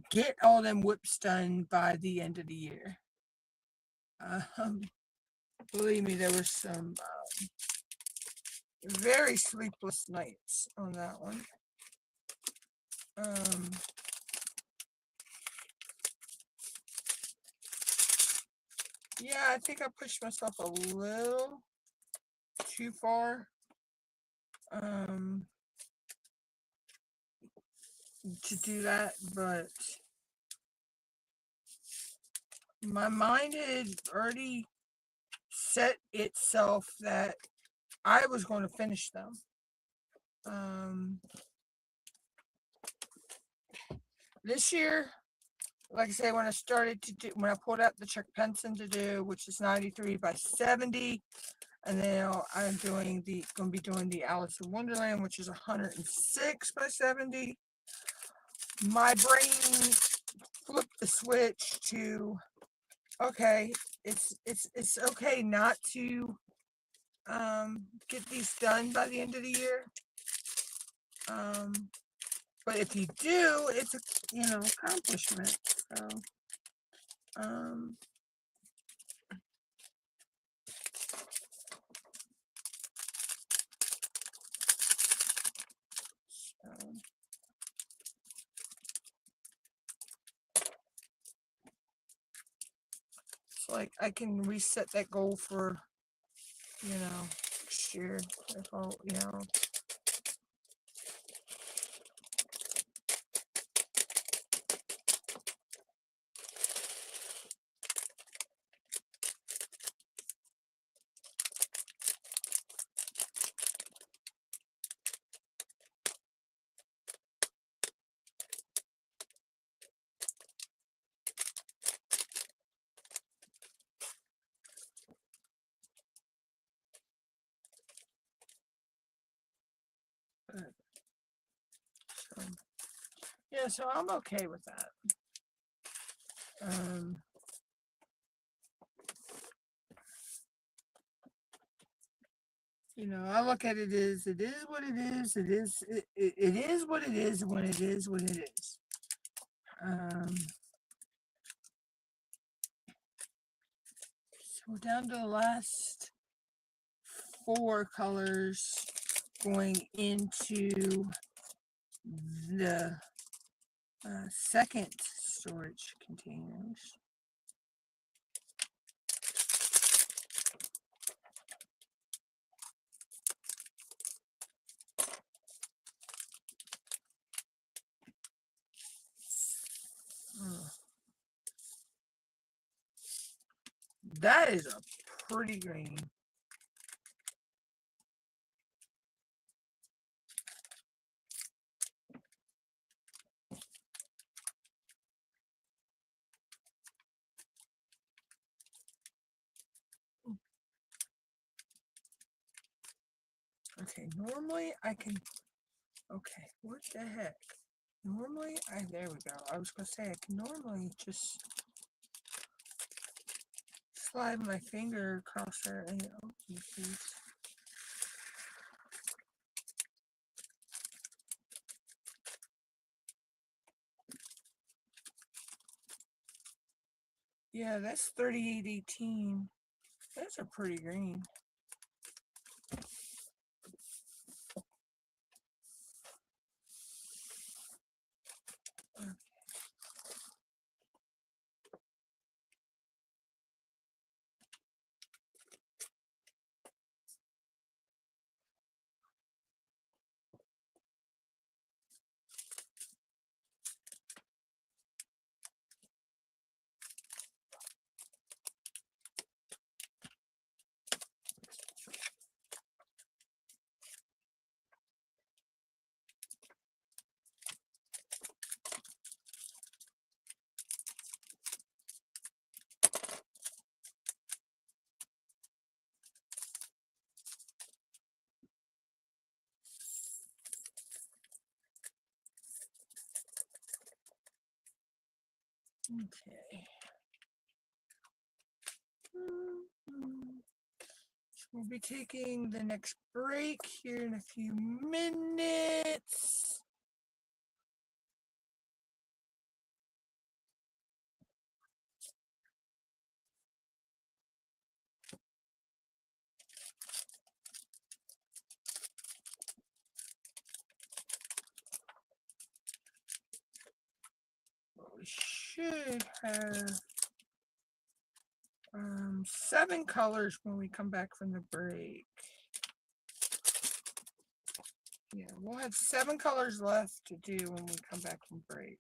S1: get all them whips done by the end of the year. Believe me, there were some very sleepless nights on that one. Yeah, I think I pushed myself a little too far. To do that, but my mind had already set itself that I was going to finish them. This year, like I say, when I pulled out the Chuck Penson to do, which is 93 by 70, And then I'm going to be doing the Alice in Wonderland, which is 106 by 70. My brain flipped the switch to, okay, it's okay not to get these done by the end of the year. But if you do, it's a accomplishment. So it's like I can reset that goal for next year if I'll so, yeah, so I'm okay with that. I look at it as it is what it is. It is what it is when it is what it is. So we're down to the last 4 colors going into the second storage containers. That is a pretty green. Okay, normally I can, okay, what the heck? Normally, there we go. I was going to say, I can normally just slide my finger across there and open these. Yeah, that's 3818. That's a pretty green. Okay. So we'll be taking the next break here in a few minutes. We should have 7 colors when we come back from the break. Yeah, we'll have 7 colors left to do when we come back from break.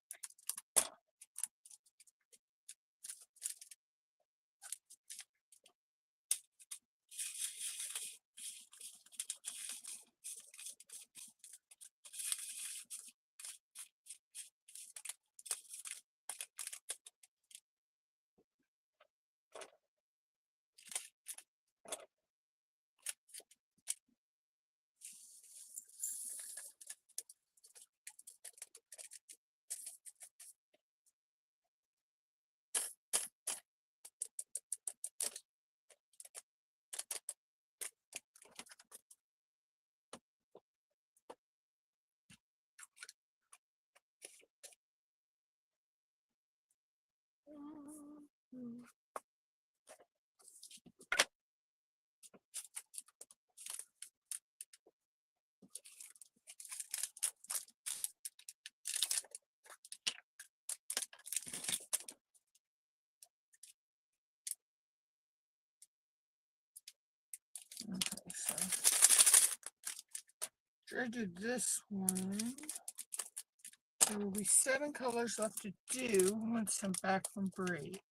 S1: Okay, so after I do this one, there will be 7 colors left to do once I'm back from break.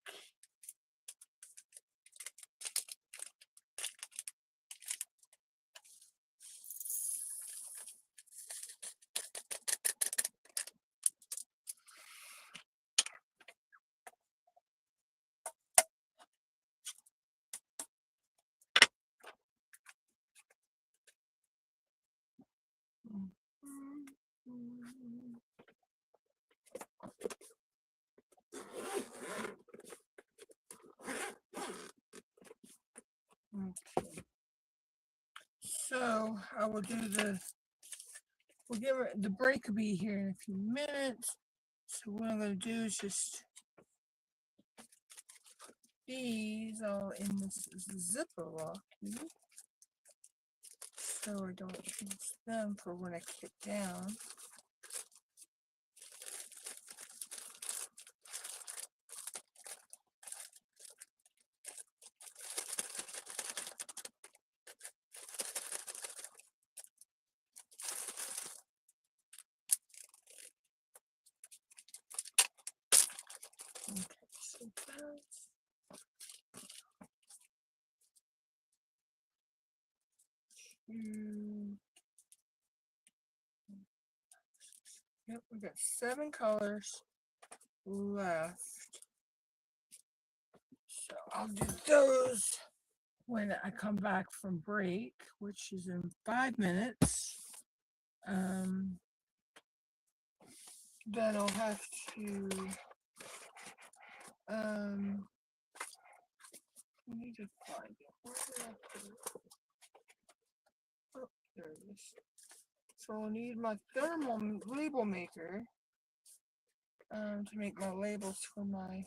S1: Okay. So I will do we'll give it, the break will be here in a few minutes. So what I'm going to do is just put these all in this Ziploc, so I don't use them for when I get down. Okay, so that's yep, we got 7 colors left. So I'll do those when I come back from break, which is in 5 minutes. Then I'll have to I need to find it. Where did I put it? Oh, there it is. So I'll need my thermal label maker to make my labels for my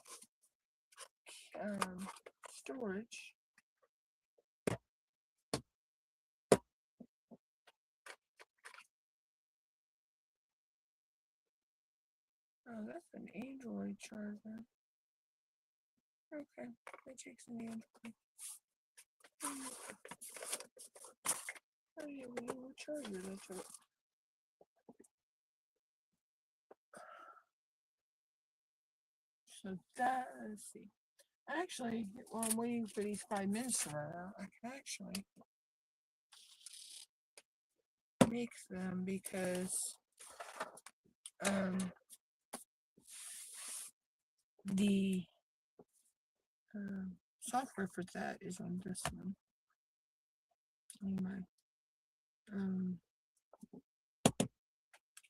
S1: storage. Oh, that's an Android charger. Okay, that takes an Android. Oh yeah, we have a charger. That's right. So that, let's see. Actually, while I'm waiting for these 5 minutes to run out, I can actually make them because the software for that is on this one. On my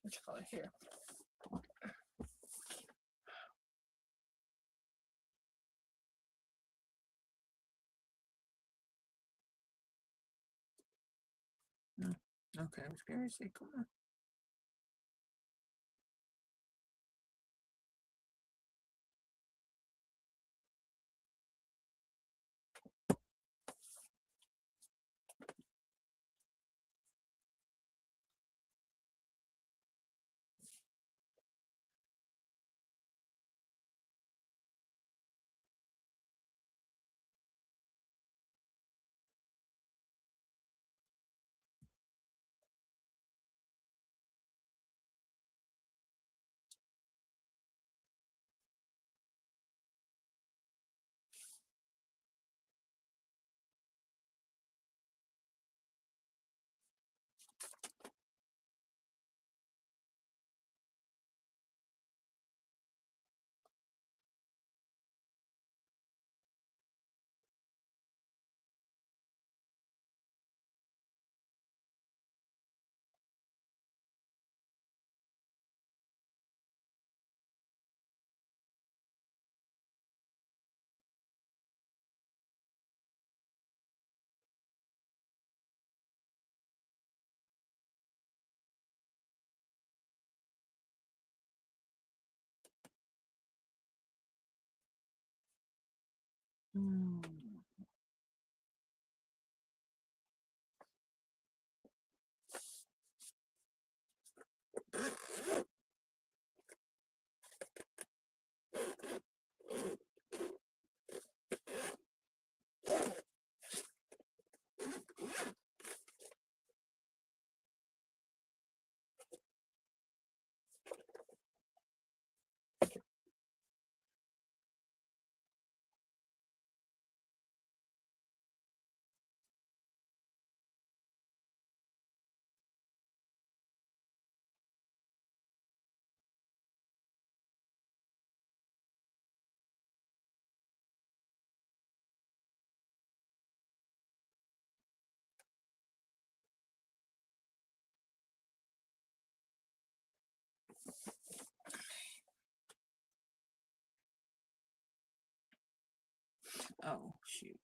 S1: what you call it here. Okay, I was gonna say, come on. Hmm. Oh, shoot.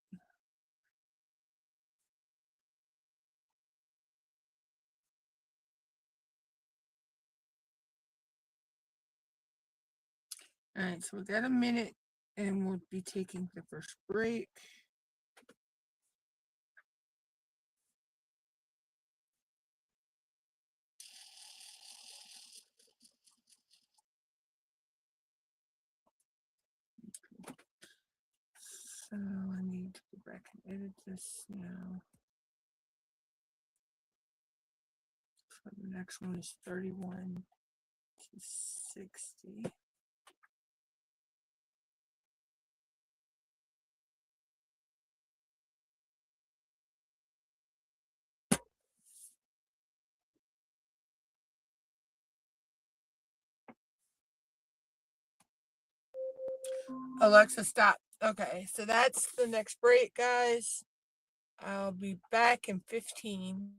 S1: All right, so we got a minute and we'll be taking the first break. So I need to go back and edit this now. So the next one is 31 to 60. Alexa, stop. Okay, so that's the next break, guys. I'll be back in 15.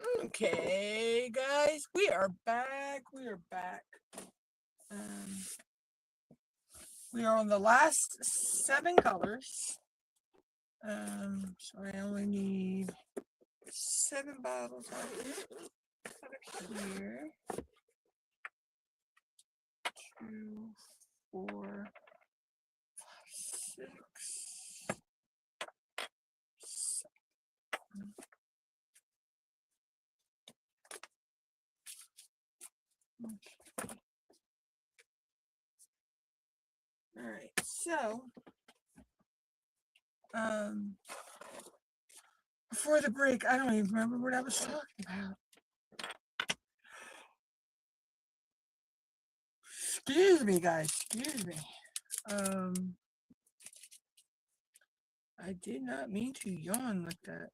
S1: Okay, guys, we are back. We are back. We are on the last 7 colors. So I only need 7 bottles out here. 2, 4, 6, 7. All right, so before the break, I don't even remember what I was talking about. Excuse me, guys. Excuse me. I did not mean to yawn like that.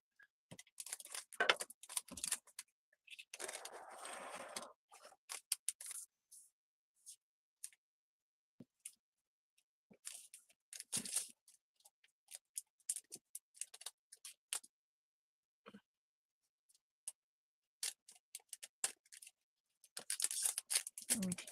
S1: Okay.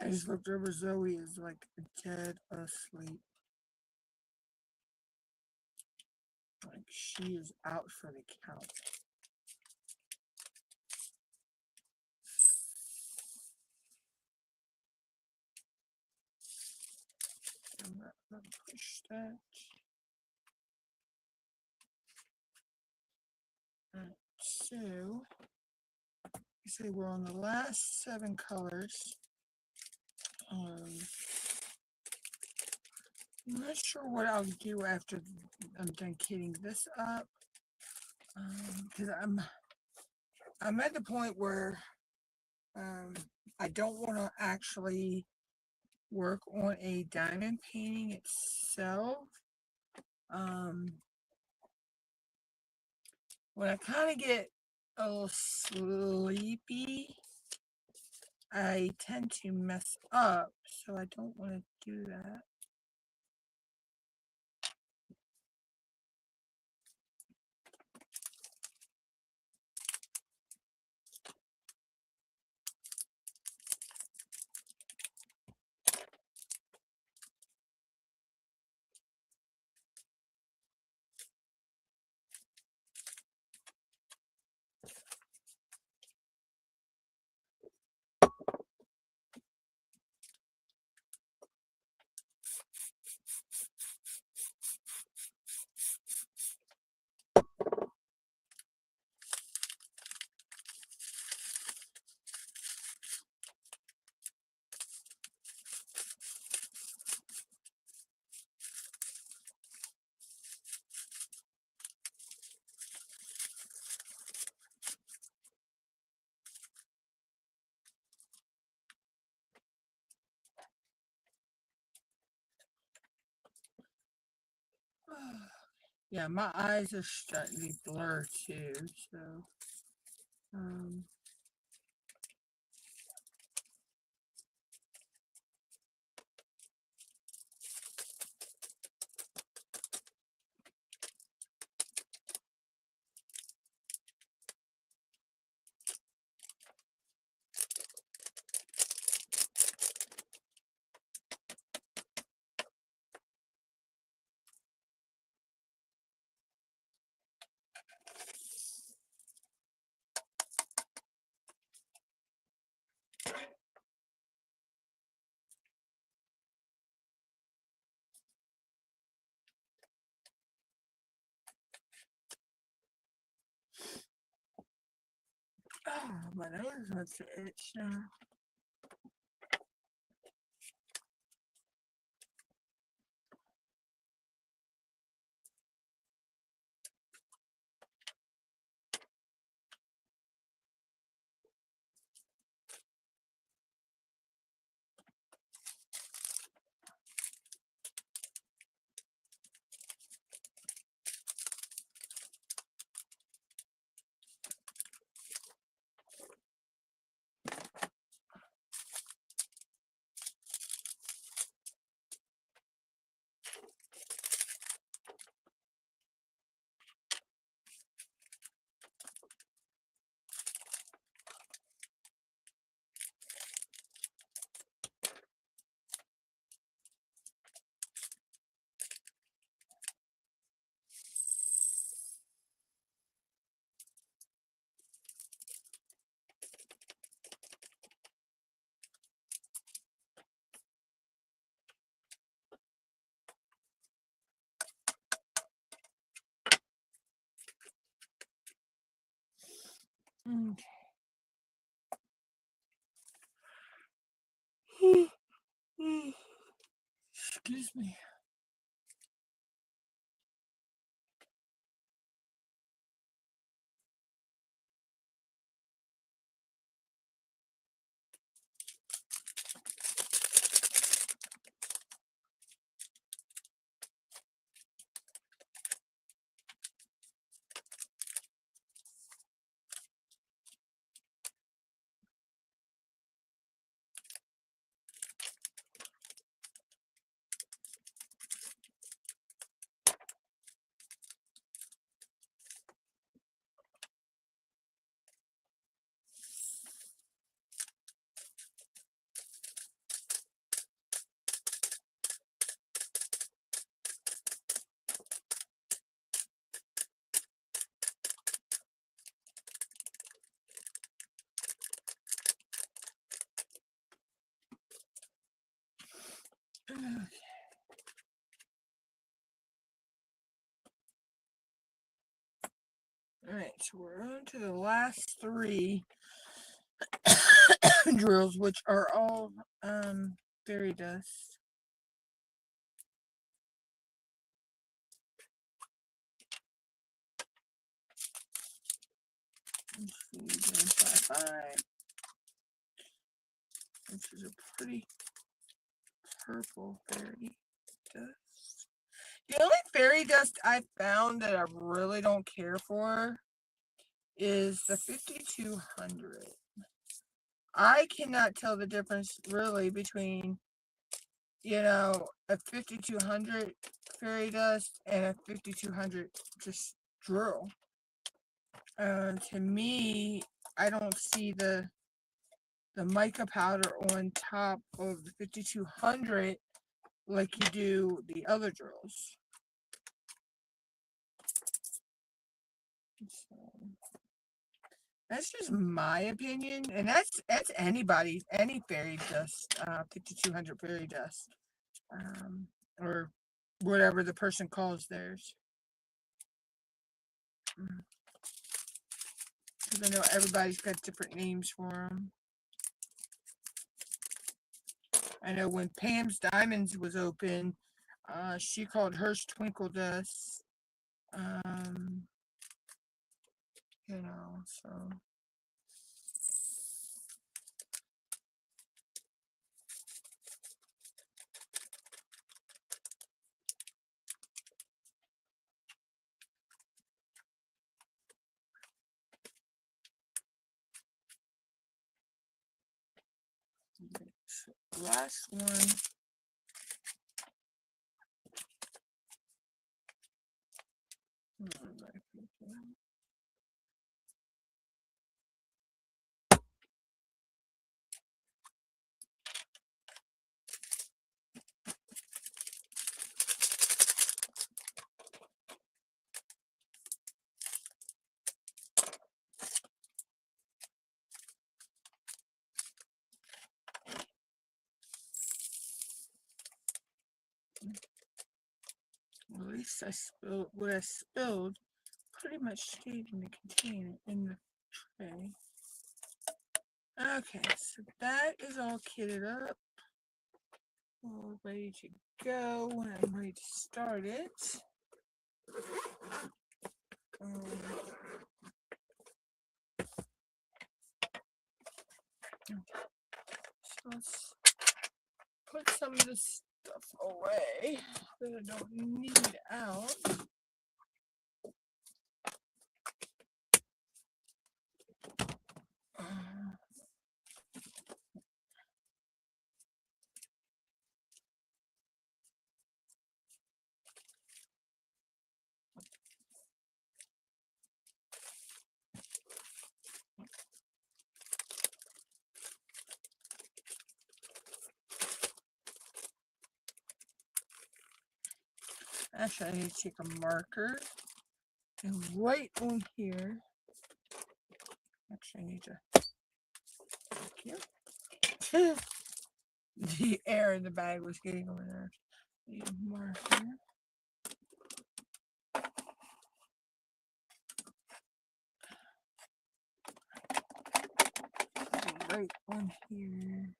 S1: I just looked over. Zoe is like dead asleep. Like she is out for the count. I'm not gonna push that. Alright, so you say we're on the last 7 colors. I'm not sure what I'll do after I'm done kitting this up. Because I'm at the point where I don't want to actually work on a diamond painting itself. When I kind of get a little sleepy, I tend to mess up, so I don't want to do that. Yeah, my eyes are starting to blur too, so my nose wants to itch now. Excuse me. Alright, so we're on to the last three drills, which are all fairy dust. Which is a pretty purple fairy dust. The only fairy dust I found that I really don't care for is the 5200. I cannot tell the difference really between, a 5200 fairy dust and a 5200 just drill. To me, I don't see the mica powder on top of the 5200 like you do the other drills. So, that's just my opinion, and that's any fairy dust, 5200 fairy dust, or whatever the person calls theirs. Because I know everybody's got different names for them. I know when Pam's Diamonds was open, she called hers Twinkle Dust. So. Last one. Well, at least I spilled what I spilled. Pretty much stayed in the container in the tray. Okay, so that is all kitted up, all ready to go. When I'm ready to start it. So let's put some of this stuff away that I don't need out. Actually, I need to take a marker and right on here. Actually, I need to. The air in the bag was getting over there. Need a marker. right one here.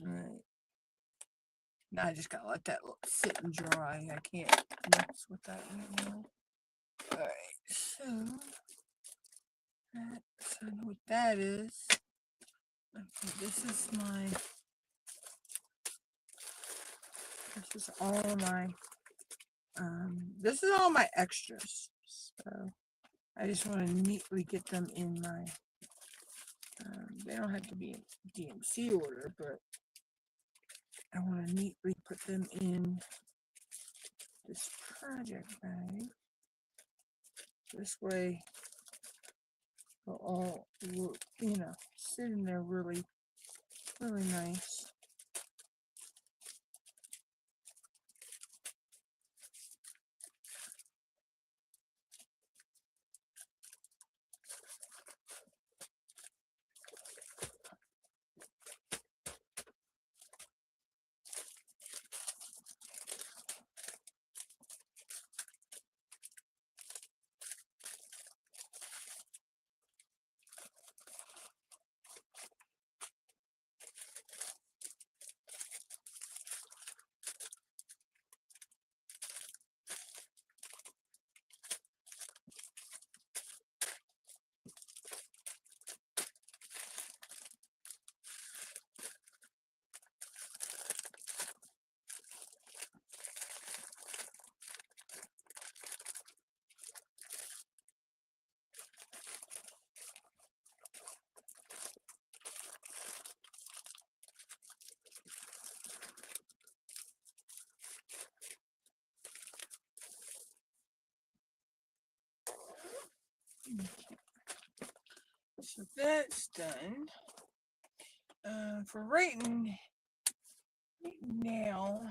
S1: All right. Now I just gotta let that sit and dry. I can't mess with that right now. All right, so I know what that is. Okay, this is all my extras. So I just want to neatly get them in my. They don't have to be in DMC order, but I want to neatly put them in this project bag. This way, they'll all look, sit in there really, really nice. So that's done. For right now,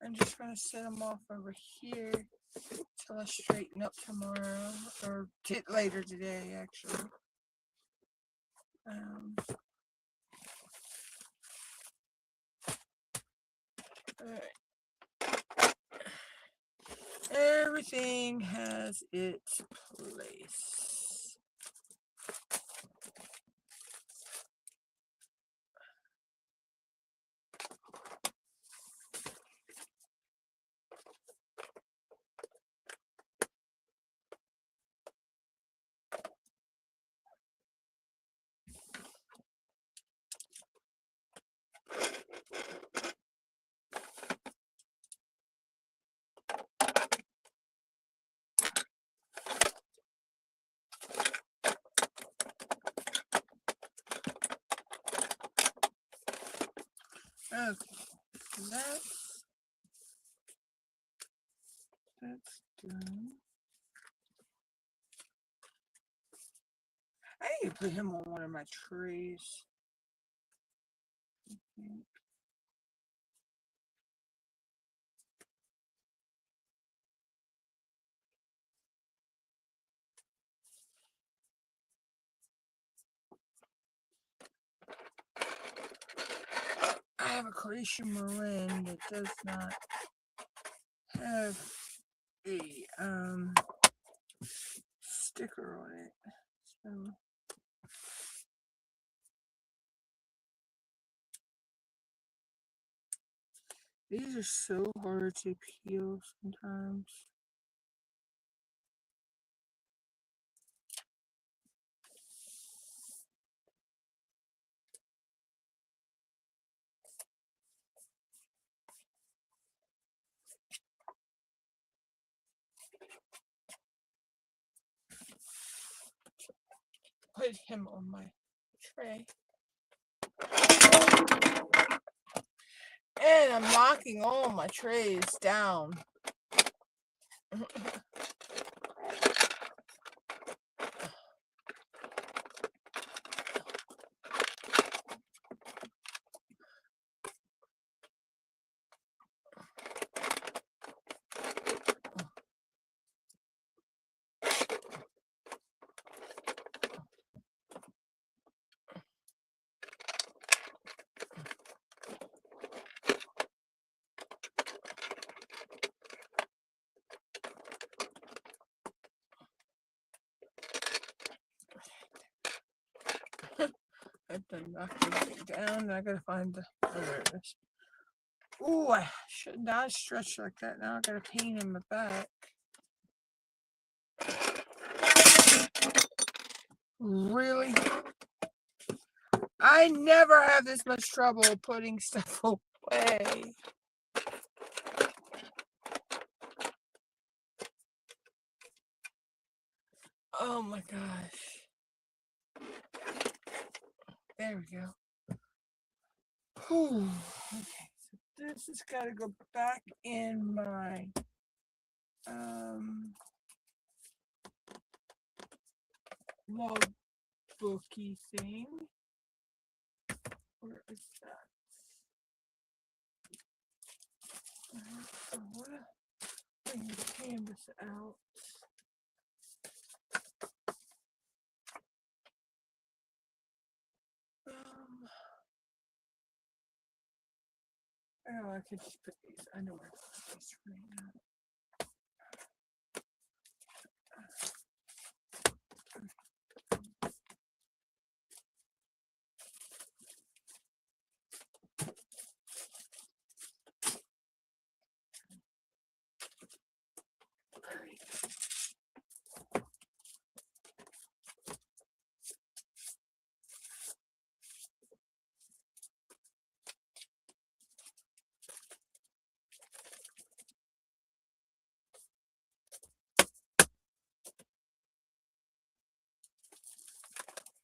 S1: I'm just going to set them off over here till I straighten up tomorrow, or later today, actually. Alright. Everything has its place. Okay, that's done. I need to put him on one of my trays. Okay. I have a Croatian Marin that does not have a sticker on it. So these are so hard to peel sometimes. Put him on my tray. And I'm knocking all my trays down. I've done knocking everything down. I gotta find the. Oh, there it is. Ooh, I should not stretch like that. Now I got a pain in my back. Really? I never have this much trouble putting stuff away. Oh my gosh. There we go. Whew. Okay, so this has got to go back in my log booky thing. Where is that? So bring the canvas out. Oh, I could just put these. I know where to put these right now.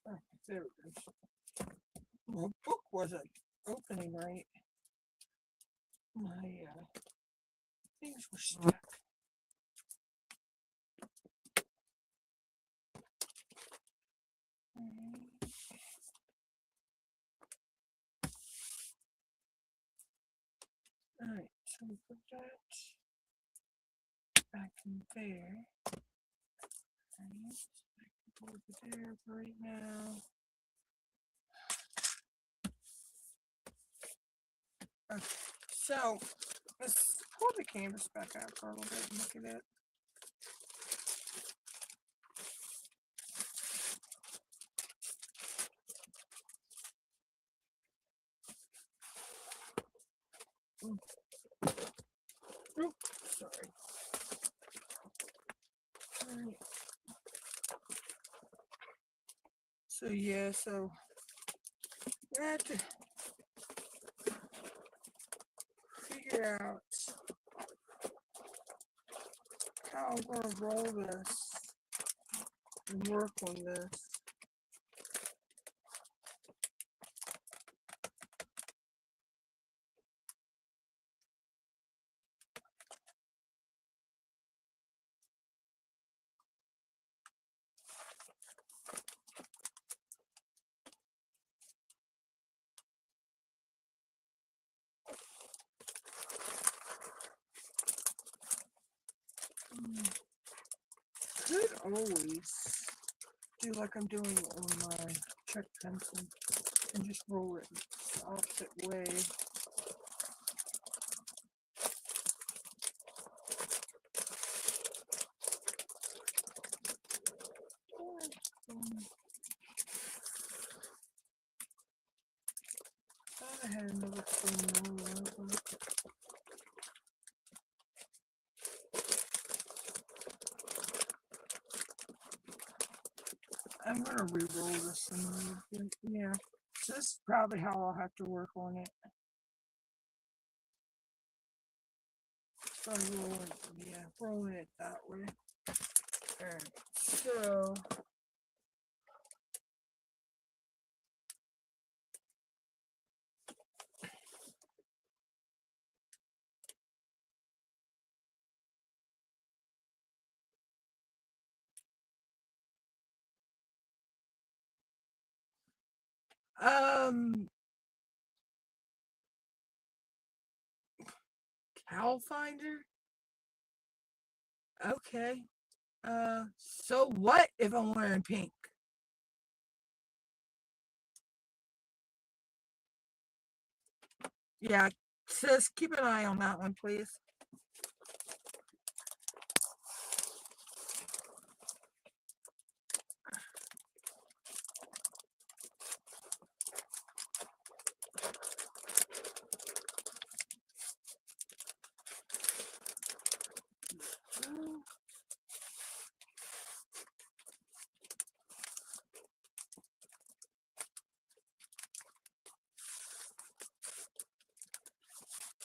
S1: Oh, there it is. My book wasn't opening right. My things were stuck. Alright, so we put that back in there. Back over there right now. Okay, so let's pull the canvas back out for a little bit and look at it. Oops, sorry. Right. So yeah, so I have to figure out how I'm going to roll this and work on this. Could always do like I'm doing on my check pencil and just roll it the opposite way. Thought I had another phone number. I'm gonna re-roll this and yeah. So this is probably how I'll have to work on it. So rolling it that way. Alright, so Um, Cowl Finder. Okay. So what if I'm wearing pink? Yeah, sis, keep an eye on that one, please.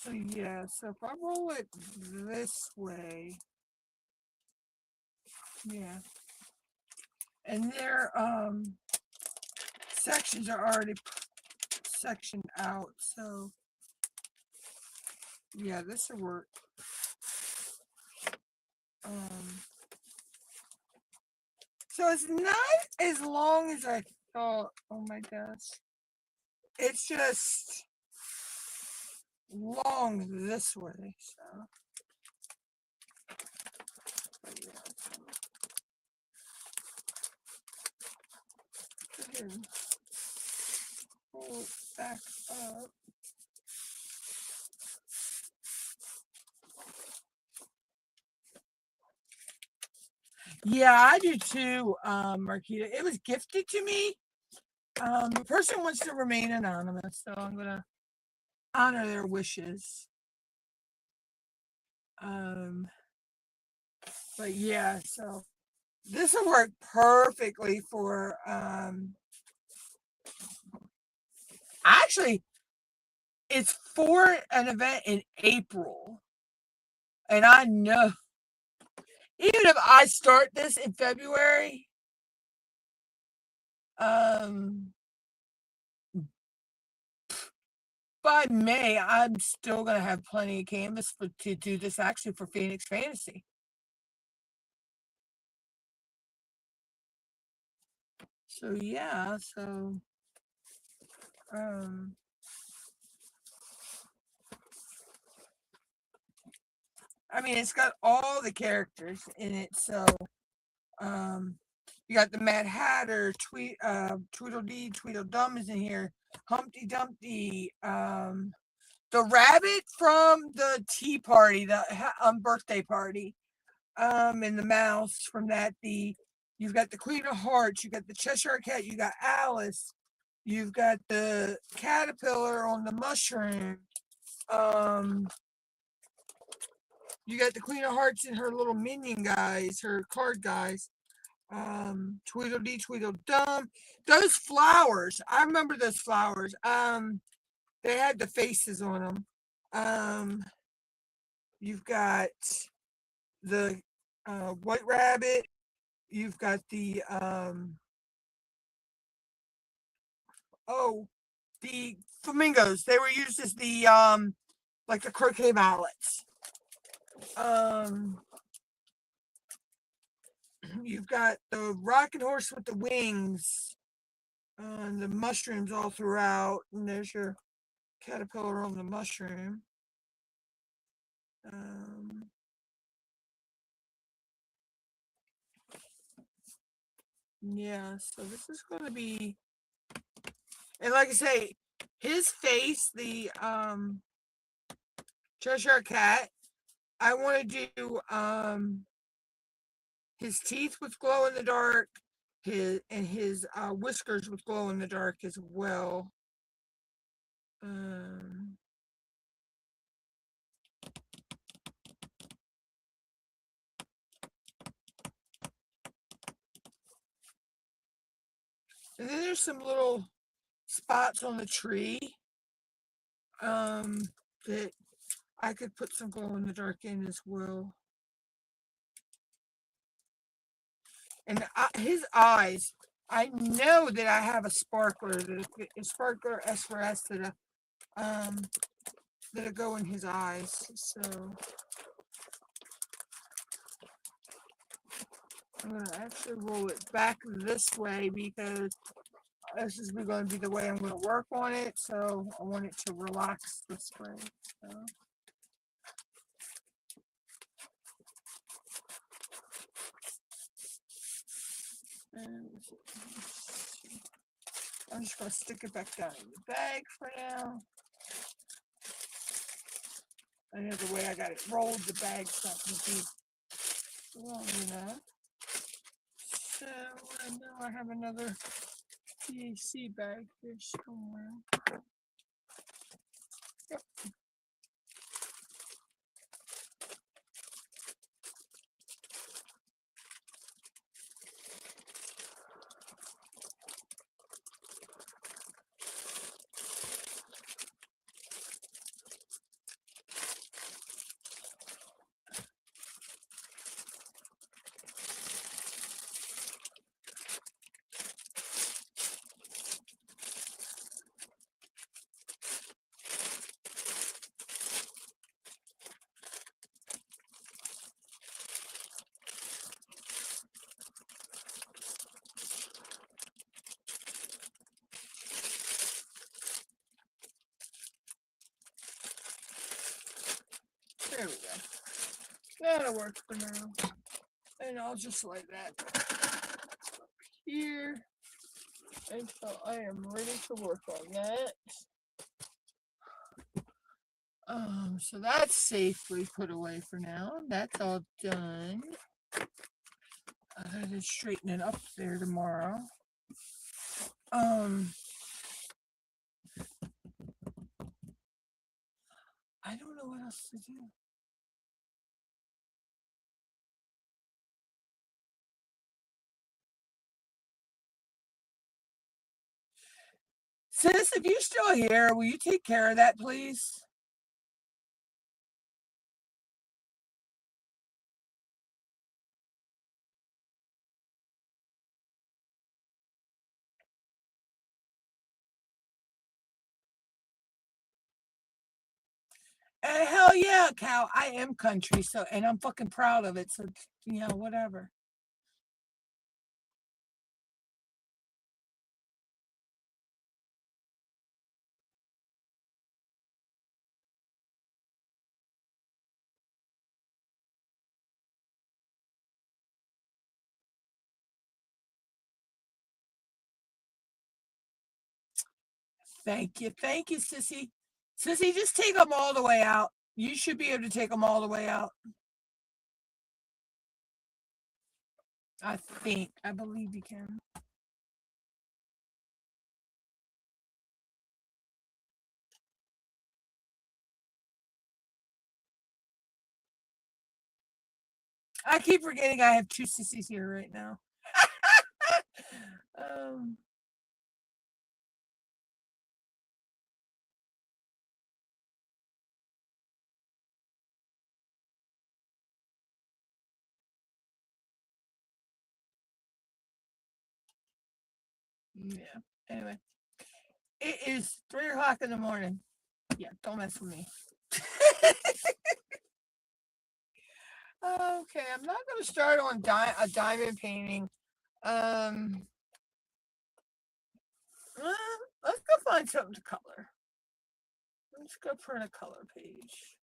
S1: So yeah, so if I roll it this way, yeah, and their sections are already sectioned out, so yeah, this will work. Um, so it's not as long as I thought. Oh my gosh, it's just long this way. So yeah, so go ahead and pull it back up. Yeah, I do too, Marquita. It was gifted to me. The person wants to remain anonymous, so I'm gonna honor their wishes. Um, but yeah, so this will work perfectly for actually it's for an event in April. And I know even if I start this in February, um by May, I'm still gonna have plenty of canvas to do this actually for Phoenix Fantasy. So yeah, so um I mean it's got all the characters in it, so um you got the Mad Hatter, Tweedledee, Tweedledum is in here, Humpty Dumpty, the rabbit from the tea party, the birthday party, and the mouse from that. You've got the Queen of Hearts, you got the Cheshire Cat, you got Alice, you've got the caterpillar on the mushroom. Um, you got the Queen of Hearts and her little minion guys, her card guys. Tweedledee, Tweedledum. Those flowers, I remember those flowers. They had the faces on them. You've got the White Rabbit. You've got the the flamingos. They were used as the like the croquet mallets. Um, you've got the rocking horse with the wings, and the mushrooms all throughout. And there's your caterpillar on the mushroom. Um, yeah, so this is going to be, and like I say, his face, the Cheshire Cat. I want to do his teeth with glow in the dark, his whiskers with glow in the dark as well. Um, and then there's some little spots on the tree that I could put some glow in the dark in as well. And his eyes, I know that I have a sparkler, a sparkler S4S that'll go in his eyes. So I'm gonna actually roll it back this way because this is going to be the way I'm going to work on it. So I want it to relax this way. So. I'm just going to stick it back down in the bag for now. I know the way I got it rolled, the bag's not going to be long enough. So I know I have another PAC bag here somewhere. Yep. There we go. That'll work for now. And I'll just lay that here until I am ready to work on that. So that's safely put away for now. That's all done. I gotta straighten it up there tomorrow. I don't know what else to do. Sis, if you're still here, will you take care of that, please? Hell yeah, Cal. I am country, so and I'm fucking proud of it. So whatever. Thank you, Sissy. Sissy, just take them all the way out. You should be able to take them all the way out. I believe you can. I keep forgetting I have two sissies here right now. Yeah. Anyway, it is 3:00 in the morning. Yeah, don't mess with me. Okay, I'm not going to start on a diamond painting. Let's go find something to color. Let's go print a color page.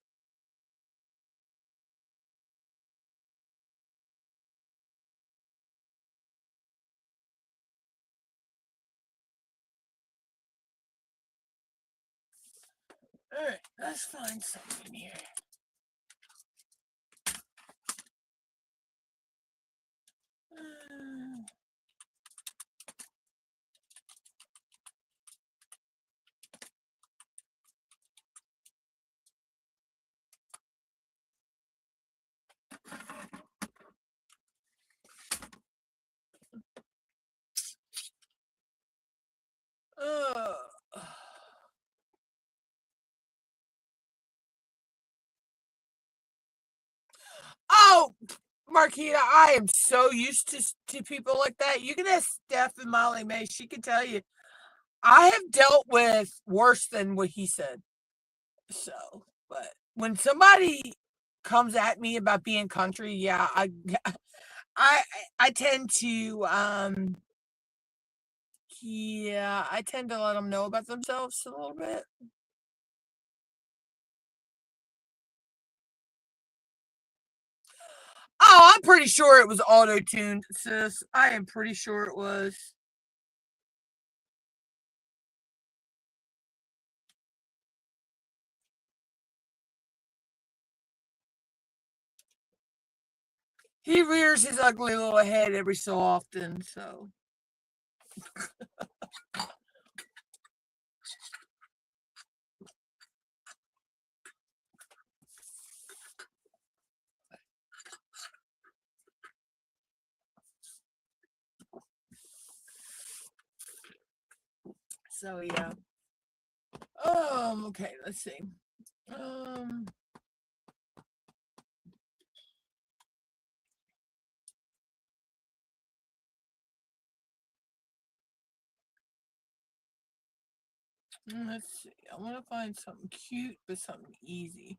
S1: All right, let's find something here. Oh, Marquita, I am so used to people like that. You can ask Steph and Molly May. She can tell you. I have dealt with worse than what he said. So, but when somebody comes at me about being country, yeah, I tend to Yeah, I tend to let them know about themselves a little bit. Oh, I'm pretty sure it was auto-tuned, sis. I am pretty sure it was. He rears his ugly little head every so often, so. So yeah. Okay, let's see. Let's see. I want to find something cute, but something easy.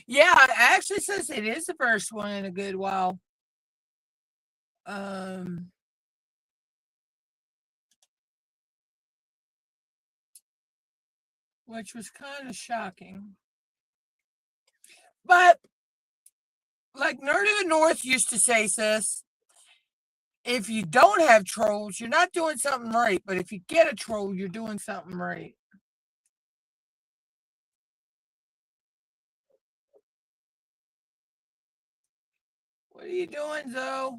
S1: Yeah, it actually says it is the first one in a good while. Which was kind of shocking. But like Nerd of the North used to say, sis, if you don't have trolls, you're not doing something right. But if you get a troll, you're doing something right. What are you doing, Zoe?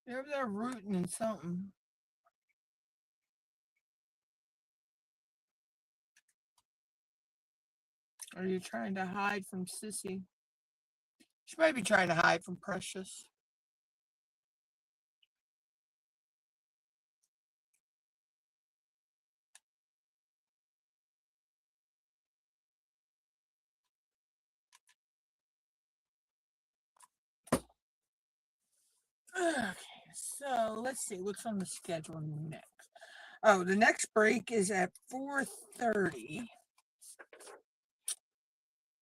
S1: You're over there rooting in something. Or are you trying to hide from Sissy? She might be trying to hide from Precious. Okay, so let's see what's on the schedule next. Oh, the next break is at 4:30.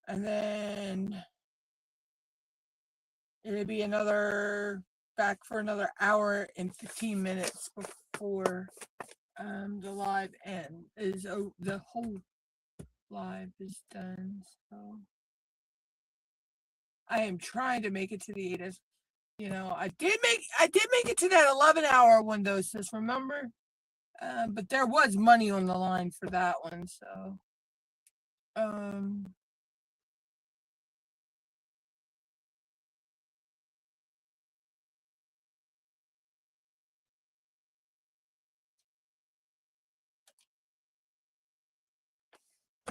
S1: And then it'll be back for another hour and 15 minutes before the live end the whole live is done. So I am trying to make it to the 8th. I did make it to that 11-hour window, sis, remember? But there was money on the line for that one, so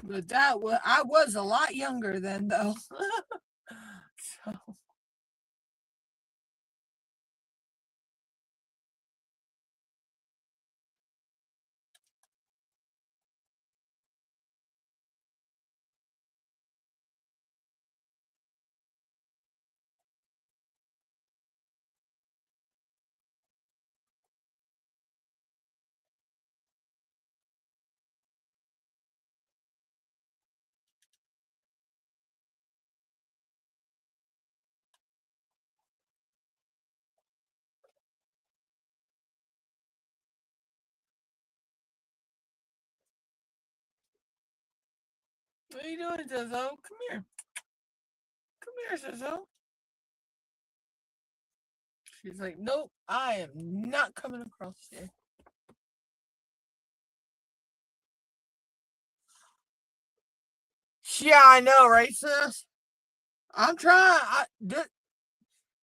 S1: but I was a lot younger then though. So what are you doing, Zizzo? Come here. Come here, Zizzo. She's like, nope, I am not coming across here. Yeah, I know, right, sis? I'm trying. The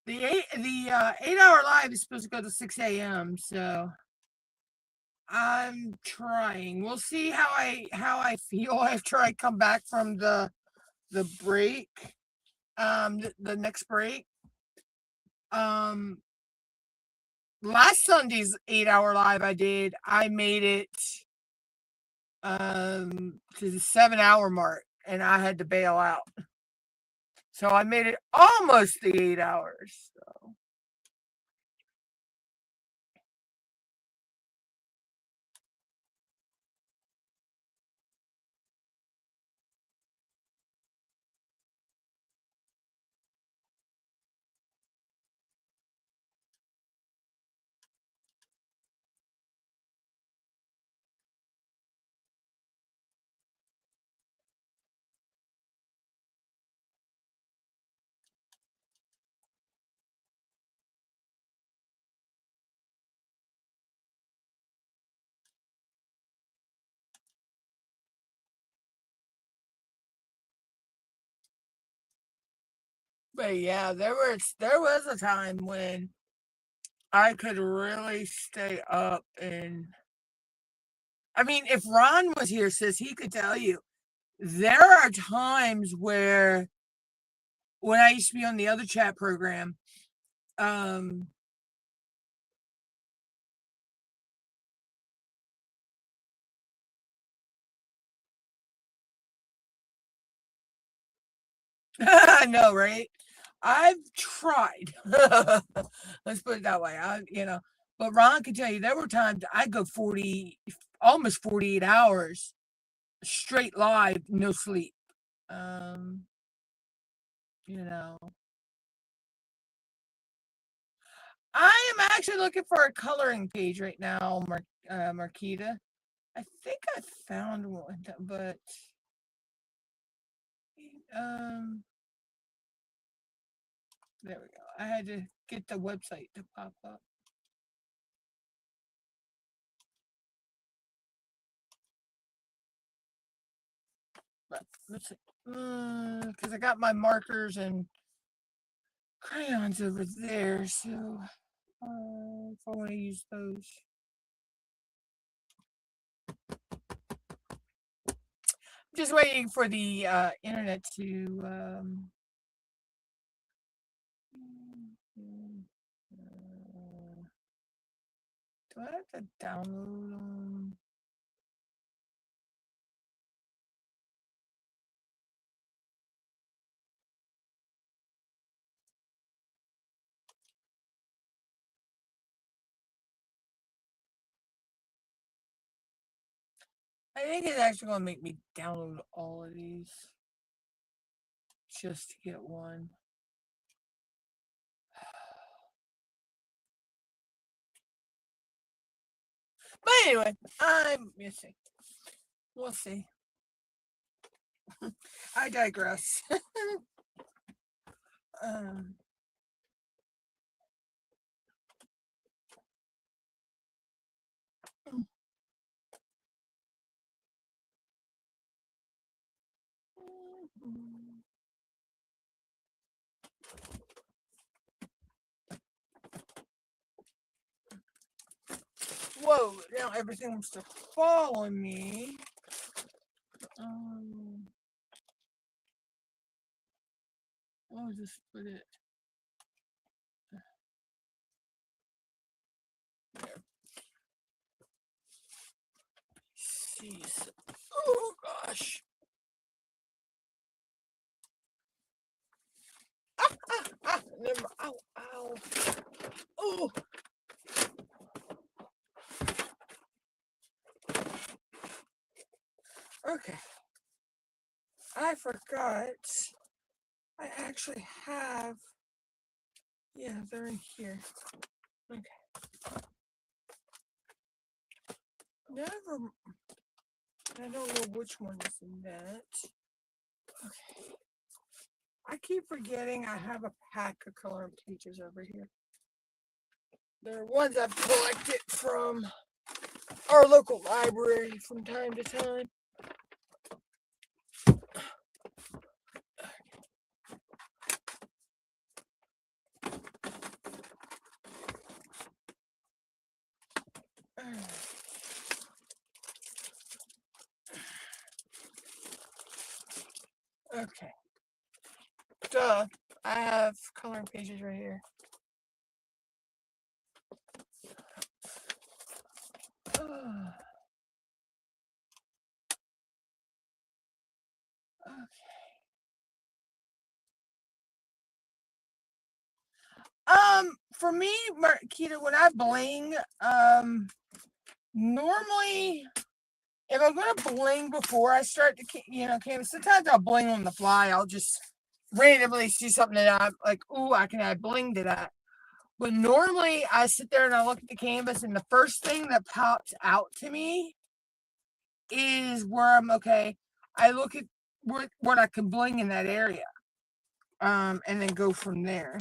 S1: 8 hour live is supposed to go to 6 a.m. So I'm trying. We'll see how I feel after I come back from the break. The next break. Last Sunday's 8 hour live I made it to the 7 hour mark and I had to bail out. So I made it almost the 8 hours. So but yeah, there was a time when I could really stay up and I mean if Ron was here, sis, he could tell you there are times where when I used to be on the other chat program, um I know, right? I've tried. Let's put it that way. But Ron can tell you there were times I go 40, almost 48 hours straight live, no sleep. Um, you know, I am actually looking for a coloring page right now, Marquita. I think I found one, but um, there we go. I had to get the website to pop up. But let's see. Because I got my markers and crayons over there, so if I want to use those. I'm just waiting for the internet to do I have to download them? I think it's actually going to make me download all of these just to get one. But anyway, I'm missing. We'll see. I digress. um, Whoa, now everything wants to fall on me. I'll just put it there. Jeez. Oh gosh. Never. Ow, ow. Oh. Okay. I forgot. I actually have. Yeah, they're in here. Okay. Never. I don't know which one is in that. Okay. I keep forgetting I have a pack of coloring pages over here. They're ones I've collected from our local library from time to time. Okay. Duh. I have coloring pages right here. For me, Marquita, when I bling, normally, if I'm gonna bling before I start to, canvas, sometimes I'll bling on the fly. I'll just randomly see something that I'm like, ooh, I can add bling to that. But normally, I sit there and I look at the canvas, and the first thing that pops out to me is where I'm okay. I look at what I can bling in that area, and then go from there.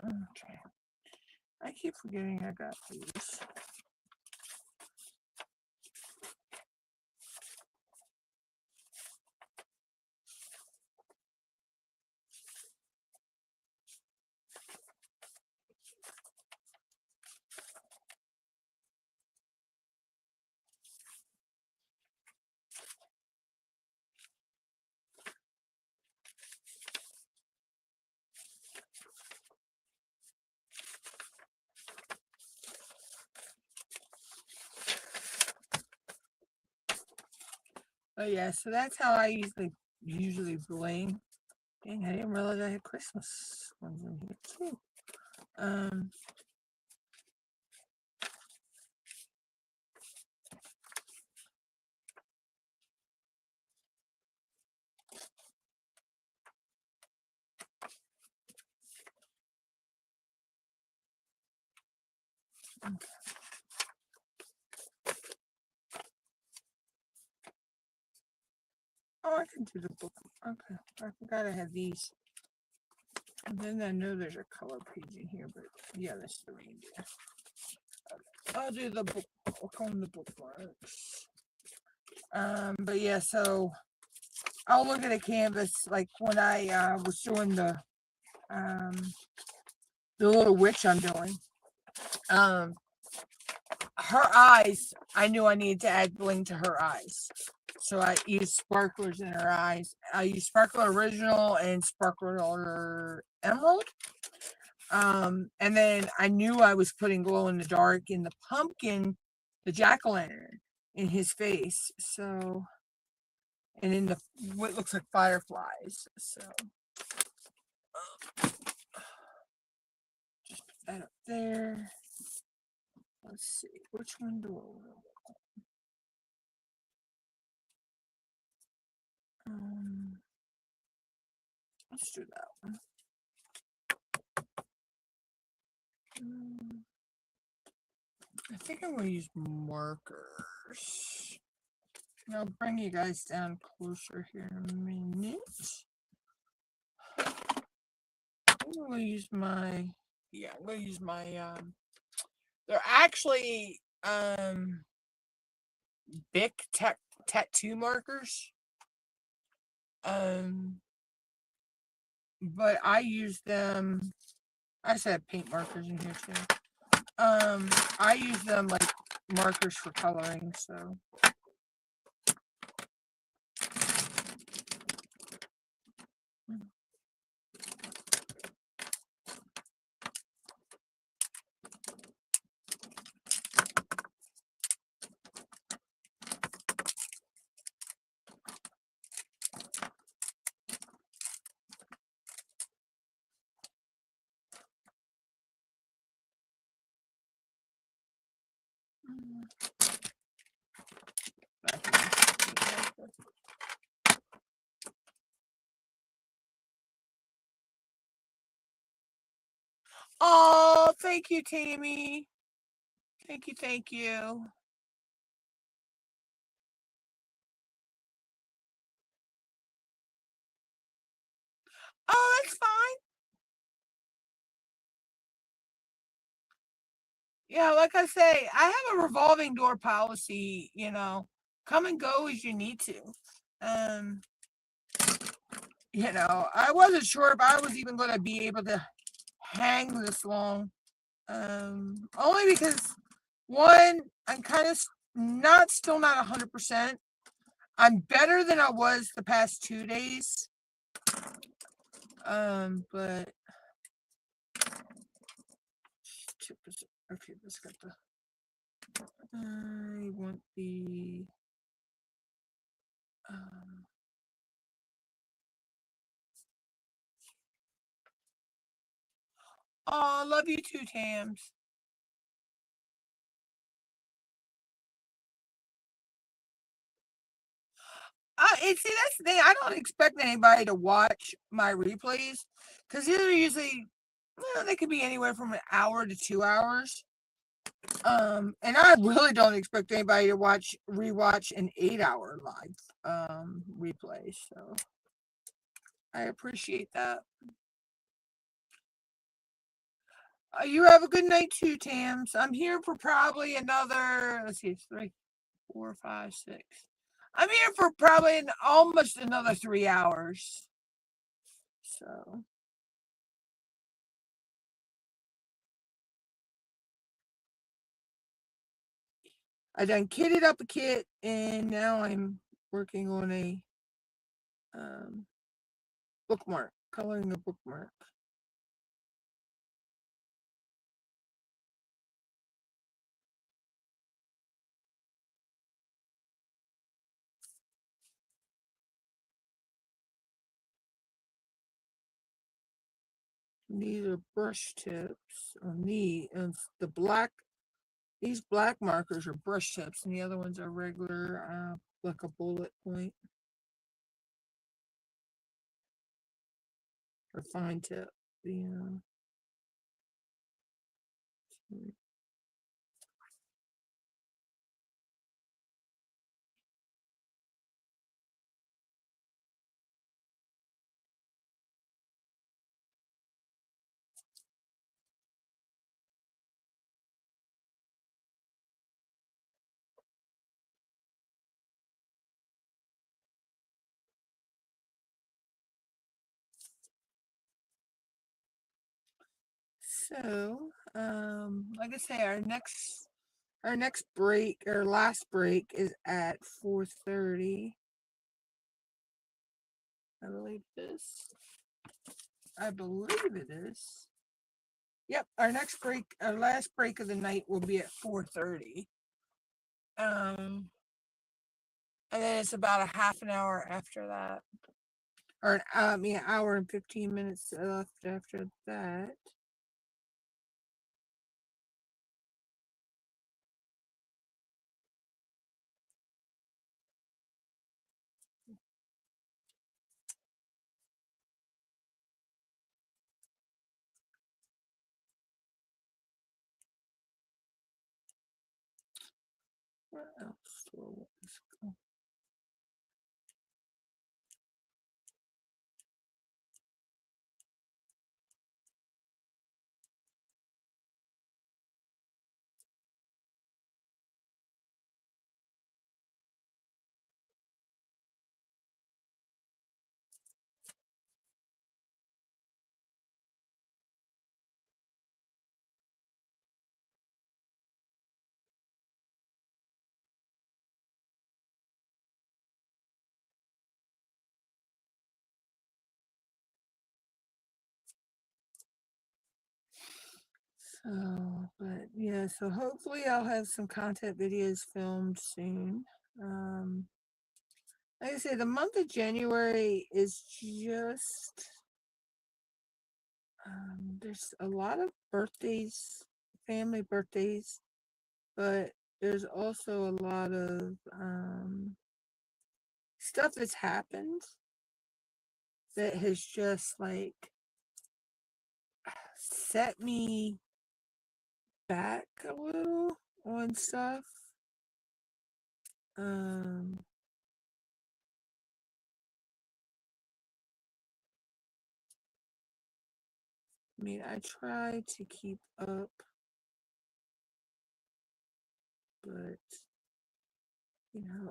S1: Okay. I keep forgetting I got these. But yeah, so that's how I usually bling. Dang, I didn't realize I had Christmas ones in here too. Okay. Oh, I can do the book. Okay, I forgot I had these. And then I know there's a color page in here, but yeah, that's the reindeer. Okay. I'll do the book on the bookmarks. But yeah, so I'll look at a canvas like when I was doing the little witch I'm doing. Her eyes, I knew I needed to add bling to her eyes. So I used sparklers in her eyes. I used Sparkler Original and Sparkler Emerald. And then I knew I was putting glow in the dark in the pumpkin, the jack-o'-lantern in his face. So, and in the what looks like fireflies. So, just put that up there. Let's see, which one do I want? Let's do that one. I think I'm going to use markers. And I'll bring you guys down closer here in a minute. I'm going to use my, they're actually Bic tattoo markers. But I use them, I just have paint markers in here too. I use them like markers for coloring, so. Oh, thank you, Tammy. Thank you, thank you. Oh, that's fine. Yeah, like I say, I have a revolving door policy, come and go as you need to. I wasn't sure if I was even going to be able to hang this long Only because one, I'm kind of still not 100%. I'm better than I was the past 2 days. But okay, let's get the. I want the. Um, oh, love you too, Tams. And see, that's the thing. I don't expect anybody to watch my replays because these are usually, well, they could be anywhere from an hour to 2 hours. And I really don't expect anybody to rewatch an 8 hour live replay. So I appreciate that. You have a good night too, Tams. I'm here for probably another. Let's see, it's 3, 4, 5, 6. I'm here for probably almost another 3 hours. So. I done kitted up a kit, and now I'm working on a bookmark, coloring a bookmark. These are brush tips on the black. These black markers are brush tips, and the other ones are regular, like a bullet point or fine tip. The So, like I say, our next break, our last break is at 4:30. I believe it is. Yep, our last break of the night will be at 4:30. And then it's about a half an hour after that, or an hour and 15 minutes left after that. Where else will this go? So hopefully I'll have some content videos filmed soon. Like I say, the month of January is just there's a lot of birthdays, family birthdays, but there's also a lot of stuff that's happened that has just like set me back a little on stuff. I mean, I try to keep up, but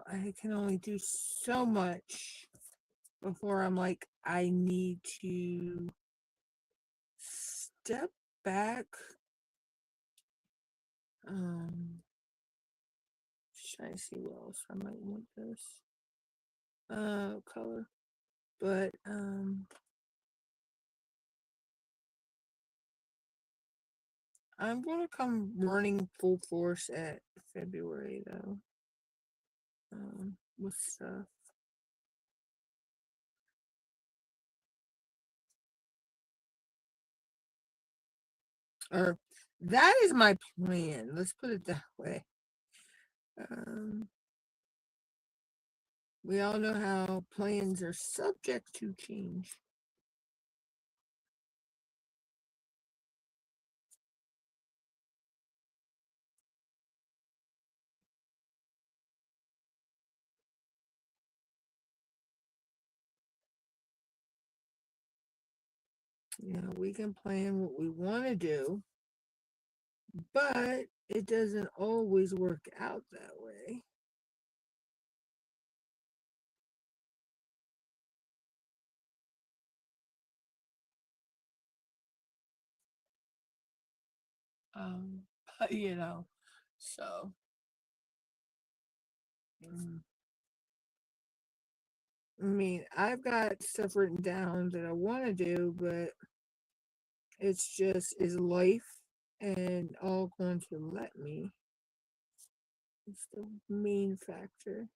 S1: I can only do so much before I'm like, I need to step back Just trying to see what else I might want this. Color. But, I'm going to come running full force at February, though. With stuff. Or, that is my plan. Let's put it that way. We all know how plans are subject to change. We can plan what we want to do, but it doesn't always work out that way. But, so. I mean, I've got stuff written down that I want to do, but it's just, is life and all going to let me? It's the main factor.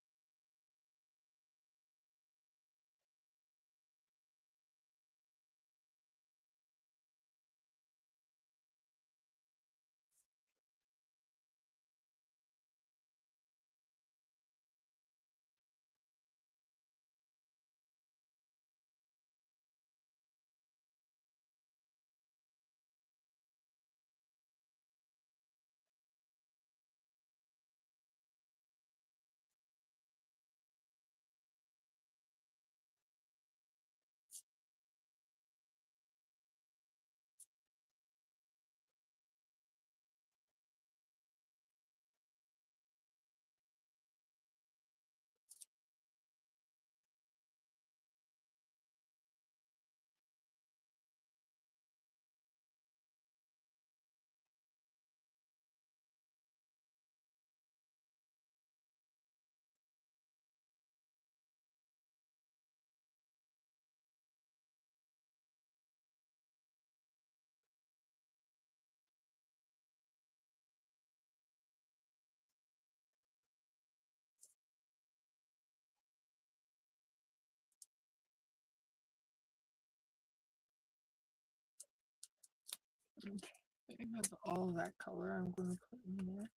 S1: Okay, that's all that color I'm going to put in there.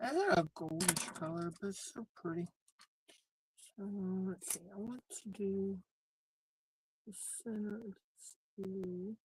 S1: That's not a goldish color, but it's so pretty. So let's see. I want to do the center of this blue.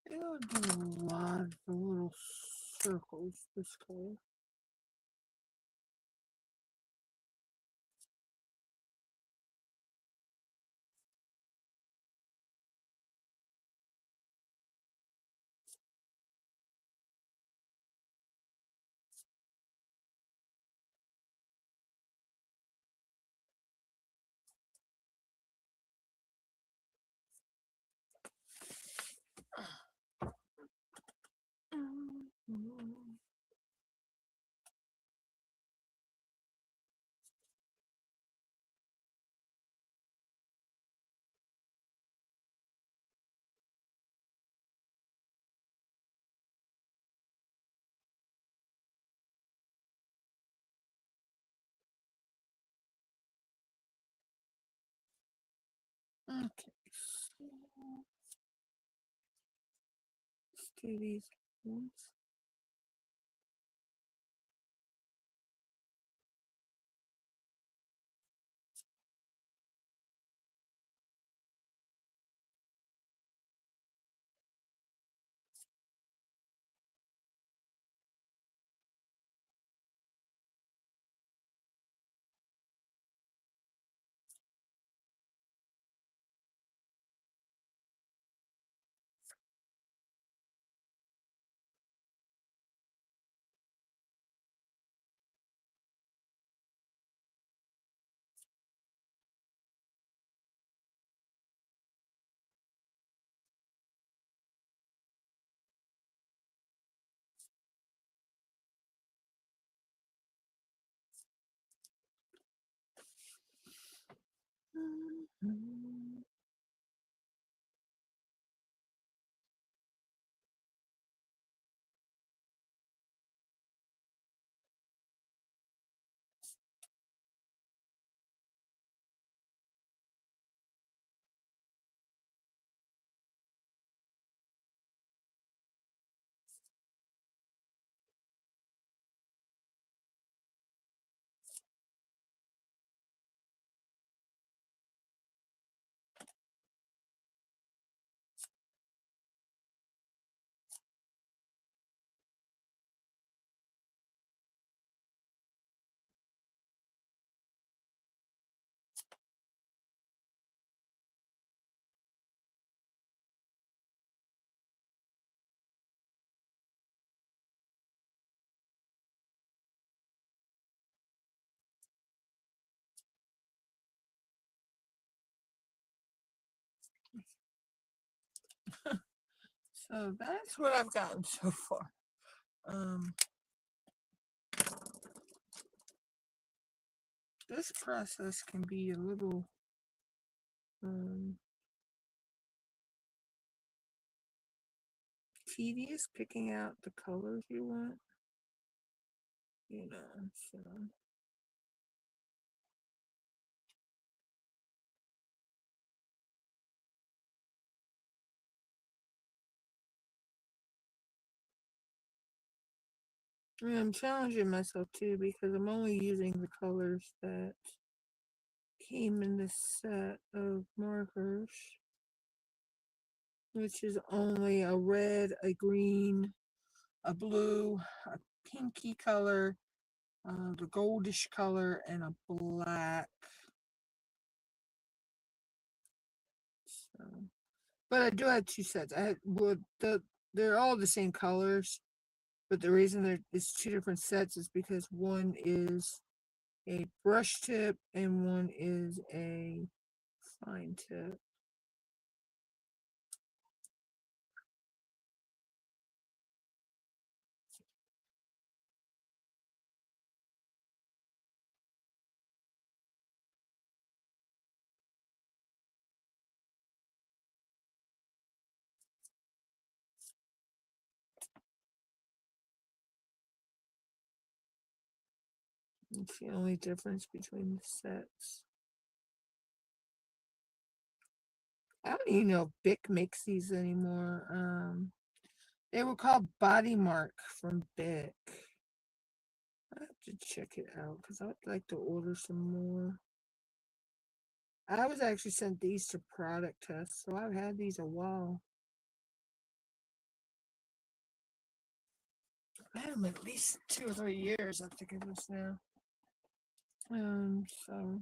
S1: It'll do a lot of little circles this color. Okay, do these ones. So that's what I've gotten so far. This process can be a little tedious, picking out the colors you want. So. I'm challenging myself too because I'm only using the colors that came in this set of markers, which is only a red, a green, a blue, a pinky color, the goldish color, and a black. So, but I do have 2 sets. They're all the same colors, but the reason it's 2 different sets is because one is a brush tip and one is a fine tip. It's the only difference between the sets. I don't even know if Bic makes these anymore. They were called Body Mark from Bic. I have to check it out because I would like to order some more. I was actually sent these to product test, so I've had these a while. I had them at least 2 or 3 years, I think it was now. So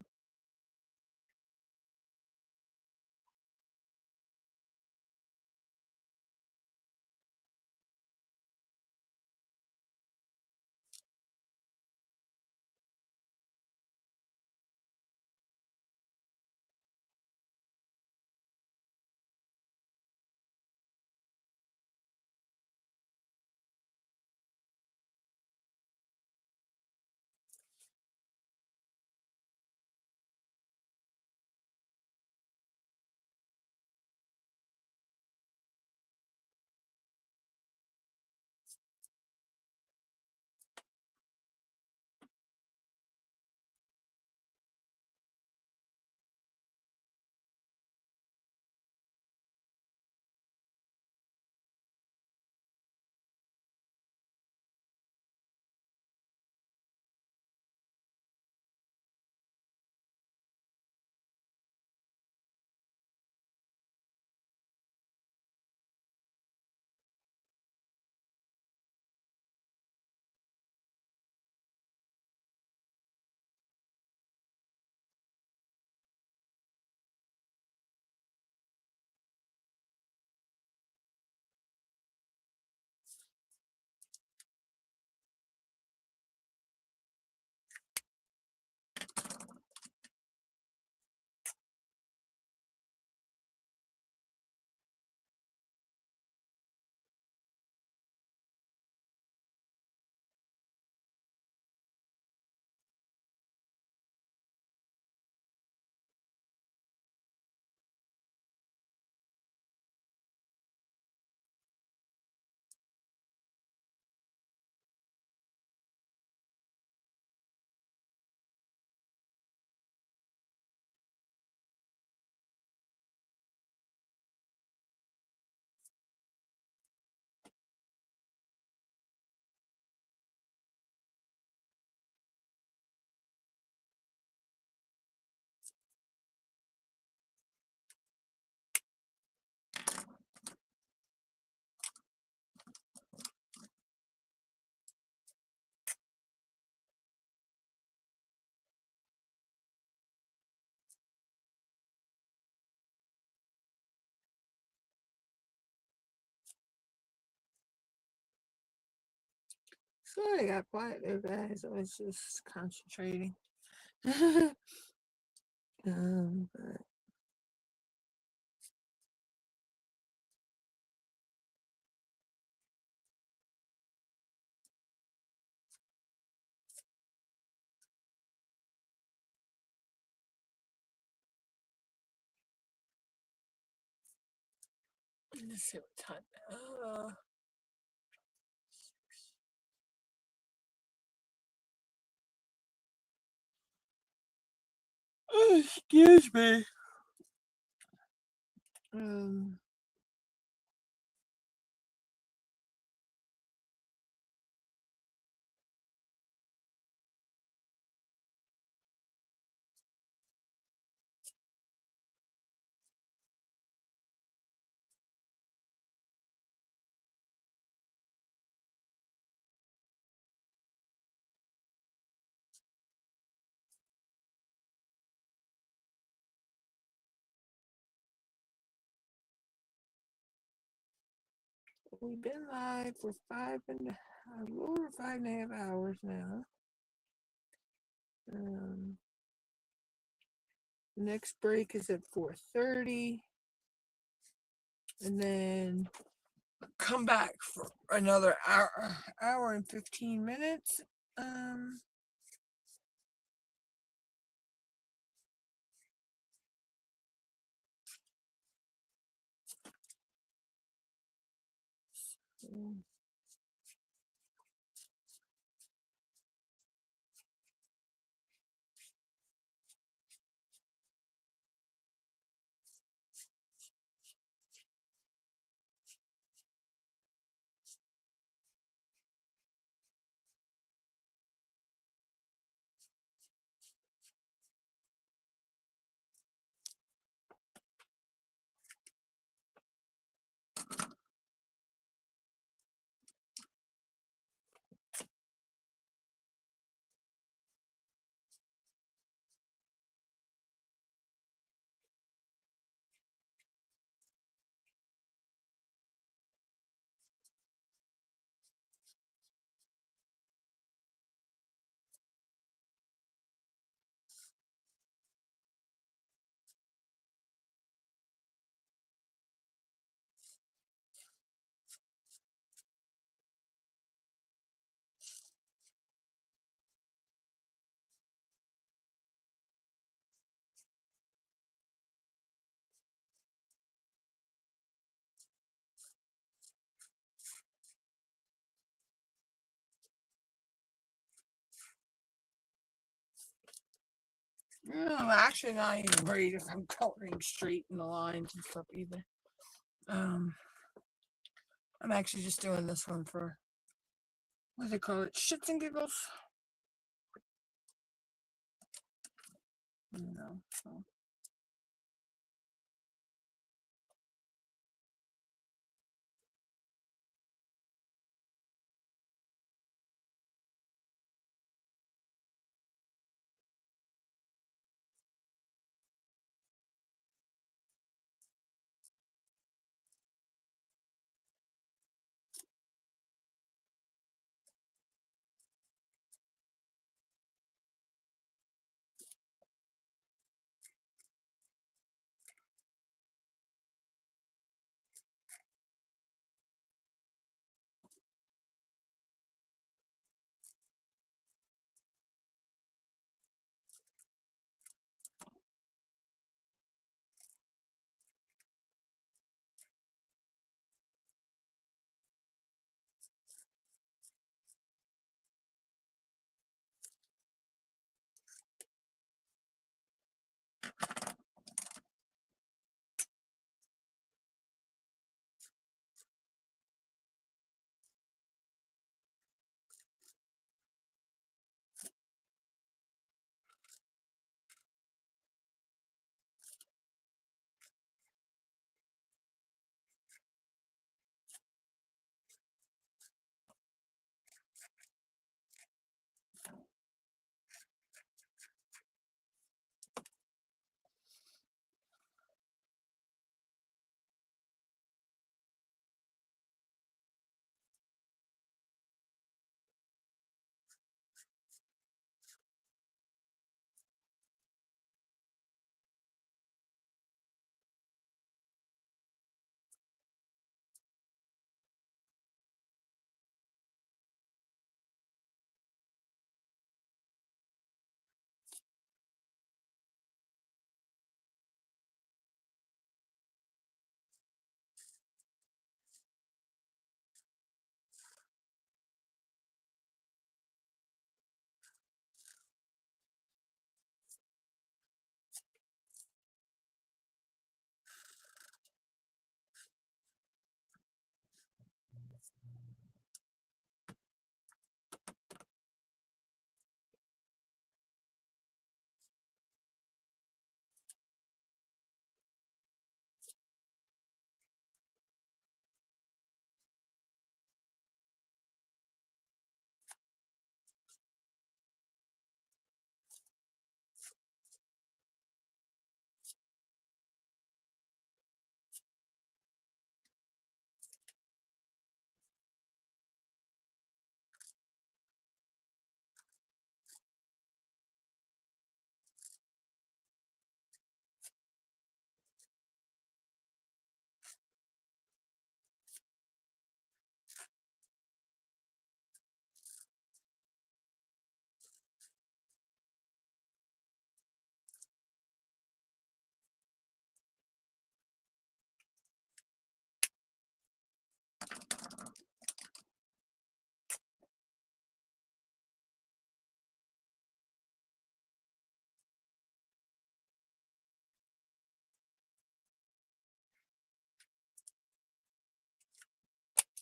S1: Sorry, I got quiet there, guys. I was just concentrating. But let's see what time. Excuse me. Um, we've been live for a little over 5.5 hours now. The next break is at 4:30, and then come back for another hour and 15 minutes. So I'm actually not even worried if I'm coloring straight in the lines and stuff either. I'm actually just doing this one for, what do they call it, shits and giggles. So.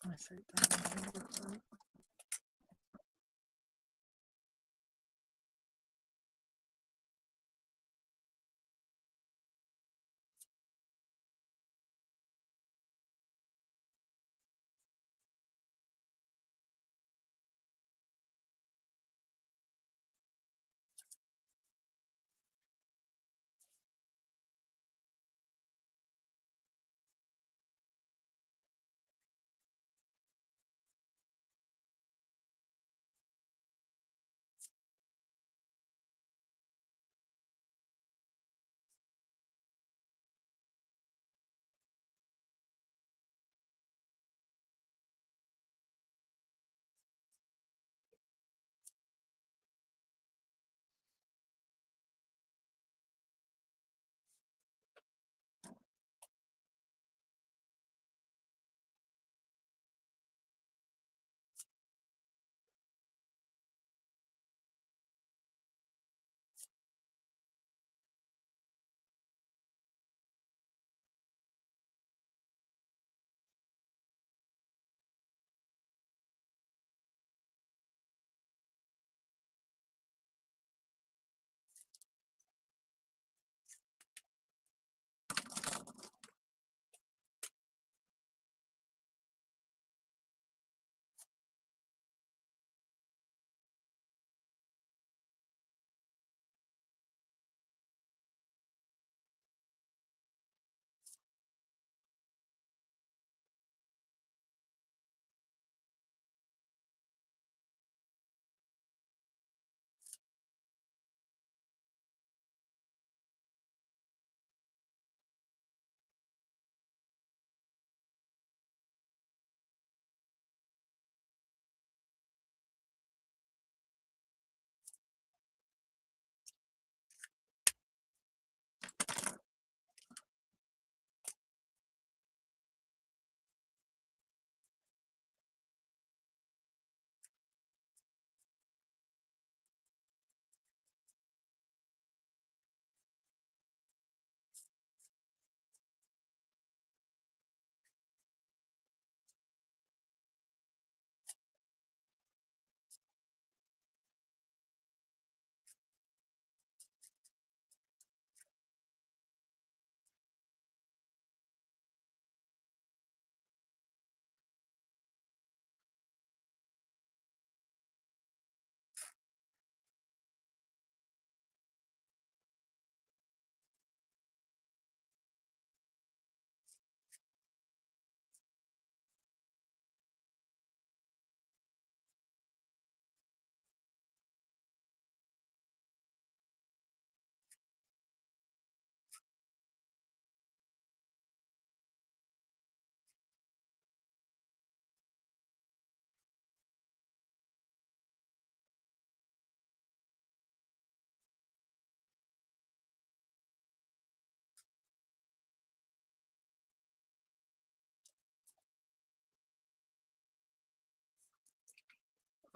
S1: I say that.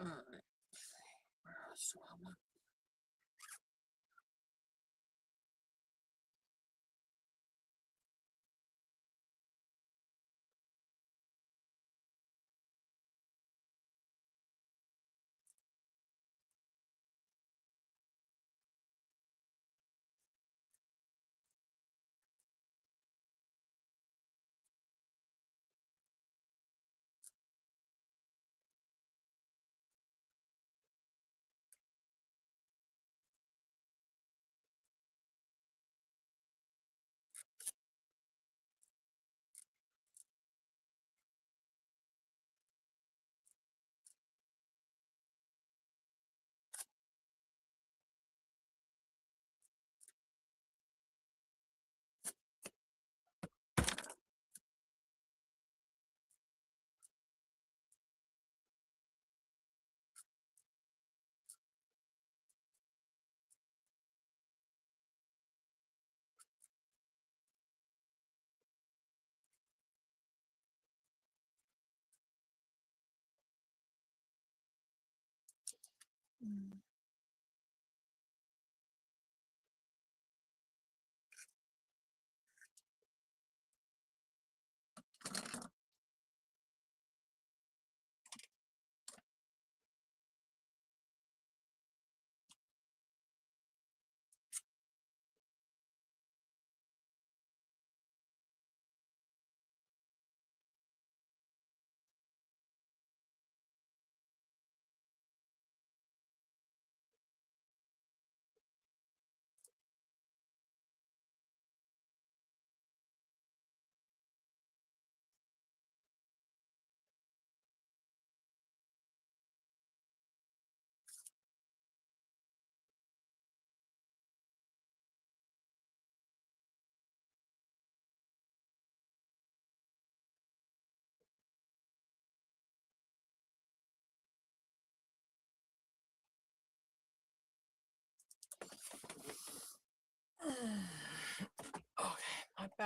S1: All right. Where else do I want?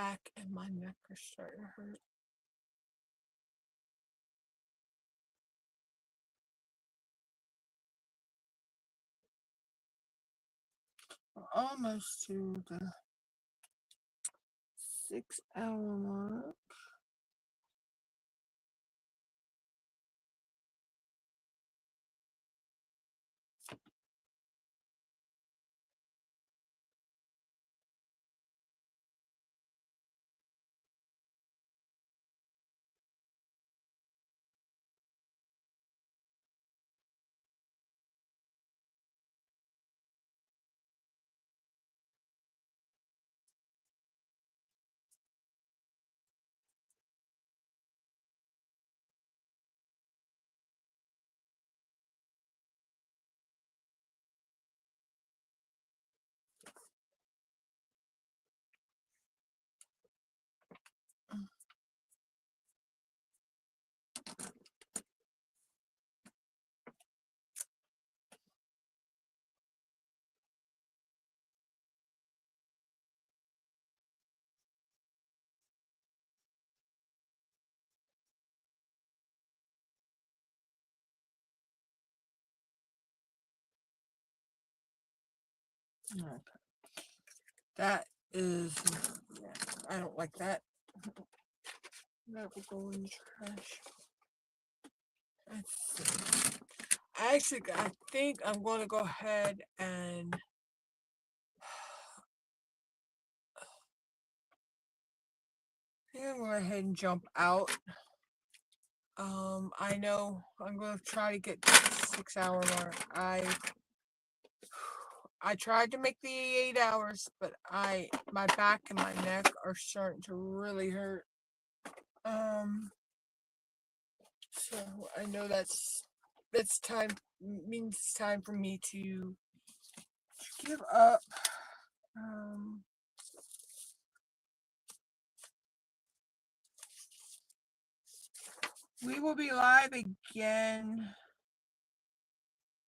S1: back and my neck are starting to hurt. We're almost to the 6-hour mark. Okay. That is, yeah, I don't like that. That will go in the trash. Let's see. I think I'm going to go ahead and I'm going to go ahead and jump out. I know I'm going to try to get to the 6-hour mark. I tried to make the 8 hours, but my back and my neck are starting to really hurt. So I know that's time, means it's time for me to give up. We will be live again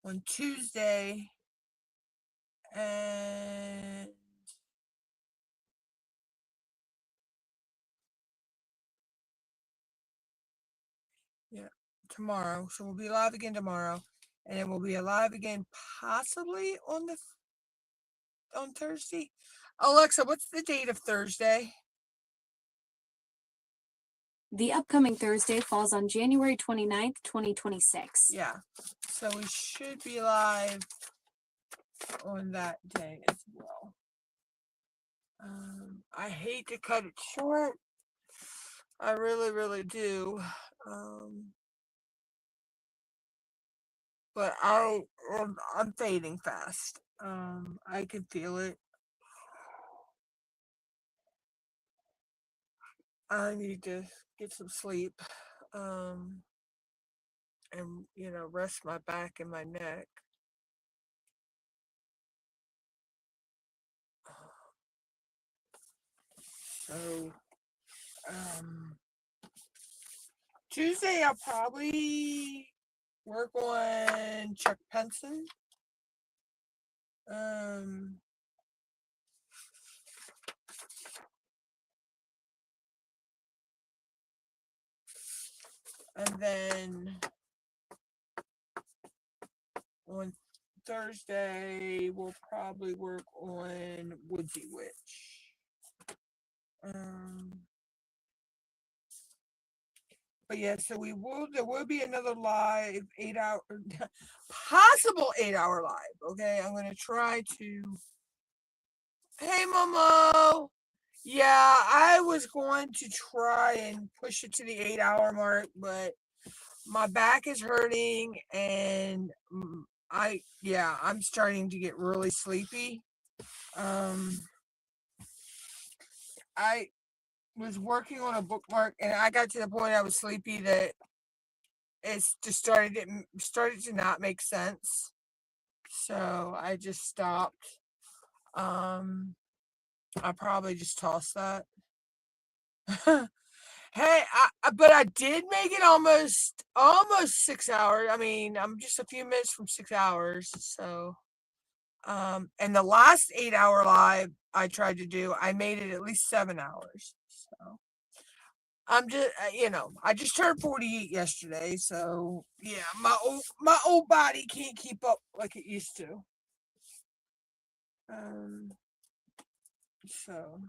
S1: on Tuesday, and yeah, tomorrow. So we'll be live again tomorrow, and then we'll be live again possibly on Thursday. Alexa, what's the date of Thursday?
S2: The upcoming Thursday falls on January 29th, 2026.
S1: Yeah, so we should be live on that day as well. I hate to cut it short. I really, really do. But I'm fading fast. I can feel it. I need to get some sleep. And rest my back and my neck. So, Tuesday I'll probably work on Chuck Penson. And then on Thursday we'll probably work on Woodsy Witch. But yeah, so there will be another live 8-hour, possible 8-hour live. Okay, I'm gonna try to. Hey, Momo. Yeah, I was going to try and push it to the 8-hour mark, but my back is hurting, and I'm starting to get really sleepy. I was working on a bookmark, and I got to the point I was sleepy that it's just started to not make sense. So I just stopped. I probably just tossed that. Hey, but I did make it almost 6 hours. I mean, I'm just a few minutes from 6 hours. So, and the last 8-hour live, I tried to do. I made it at least 7 hours. So I'm just, I just turned 48 yesterday. So yeah, my old body can't keep up like it used to. Um, so,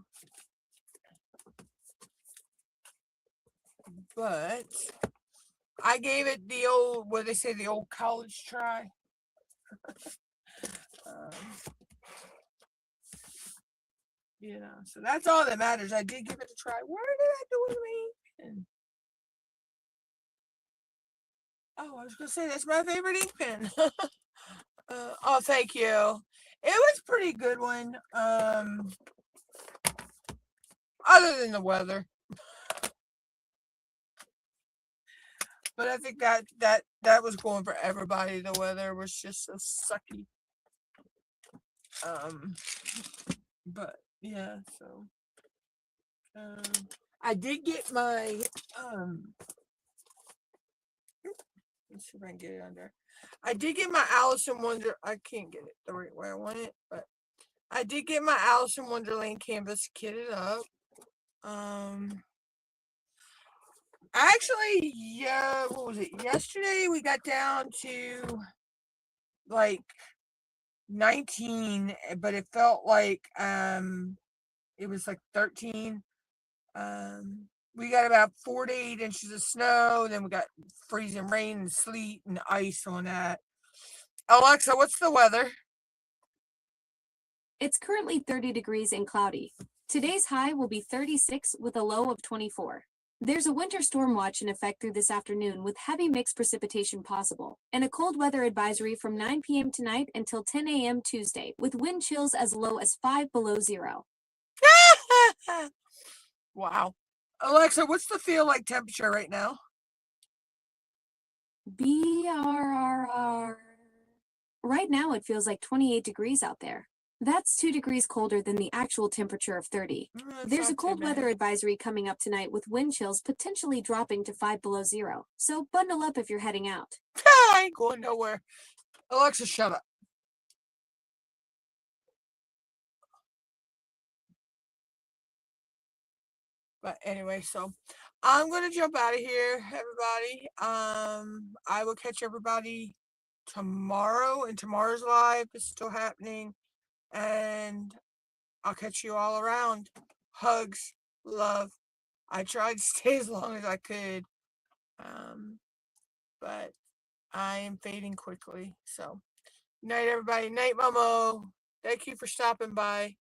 S1: but I gave it the old, what they say, the old college try. Um, so that's all that matters. I did give it a try. Where did I do it? And, I was gonna say that's my favorite ink pen. Oh, thank you. It was a pretty good one. Other than the weather, but I think that was going for everybody. The weather was just so sucky. Um, but yeah, so I did get my let's see if I can get it under. I did get my Alice in Wonder. I can't get it the right way I want it, but I did get my Alice in Wonderland canvas kitted up. Actually, yeah, what was it? Yesterday we got down to like 19, but it felt like it was like 13. We got about 4 to 8 inches of snow, then we got freezing rain and sleet and ice on that. Alexa, what's the weather?
S2: It's currently 30 degrees and cloudy. Today's high will be 36 with a low of 24. There's a winter storm watch in effect through this afternoon with heavy mixed precipitation possible, and a cold weather advisory from 9 p.m. tonight until 10 a.m. Tuesday, with wind chills as low as 5 below zero.
S1: Wow. Alexa, what's the feel like temperature right now?
S2: BRRR. Right now it feels like 28 degrees out there. That's 2 degrees colder than the actual temperature of 30. There's a cold weather advisory coming up tonight with wind chills potentially dropping to 5 below zero. So bundle up if you're heading out.
S1: I ain't going nowhere. Alexa, shut up. But anyway, so I'm gonna jump out of here, everybody. I will catch everybody tomorrow, and tomorrow's live is still happening, and I'll catch you all around. Hugs, love. I tried to stay as long as I could, but I am fading quickly. So, night, everybody. Night, Momo. Thank you for stopping by.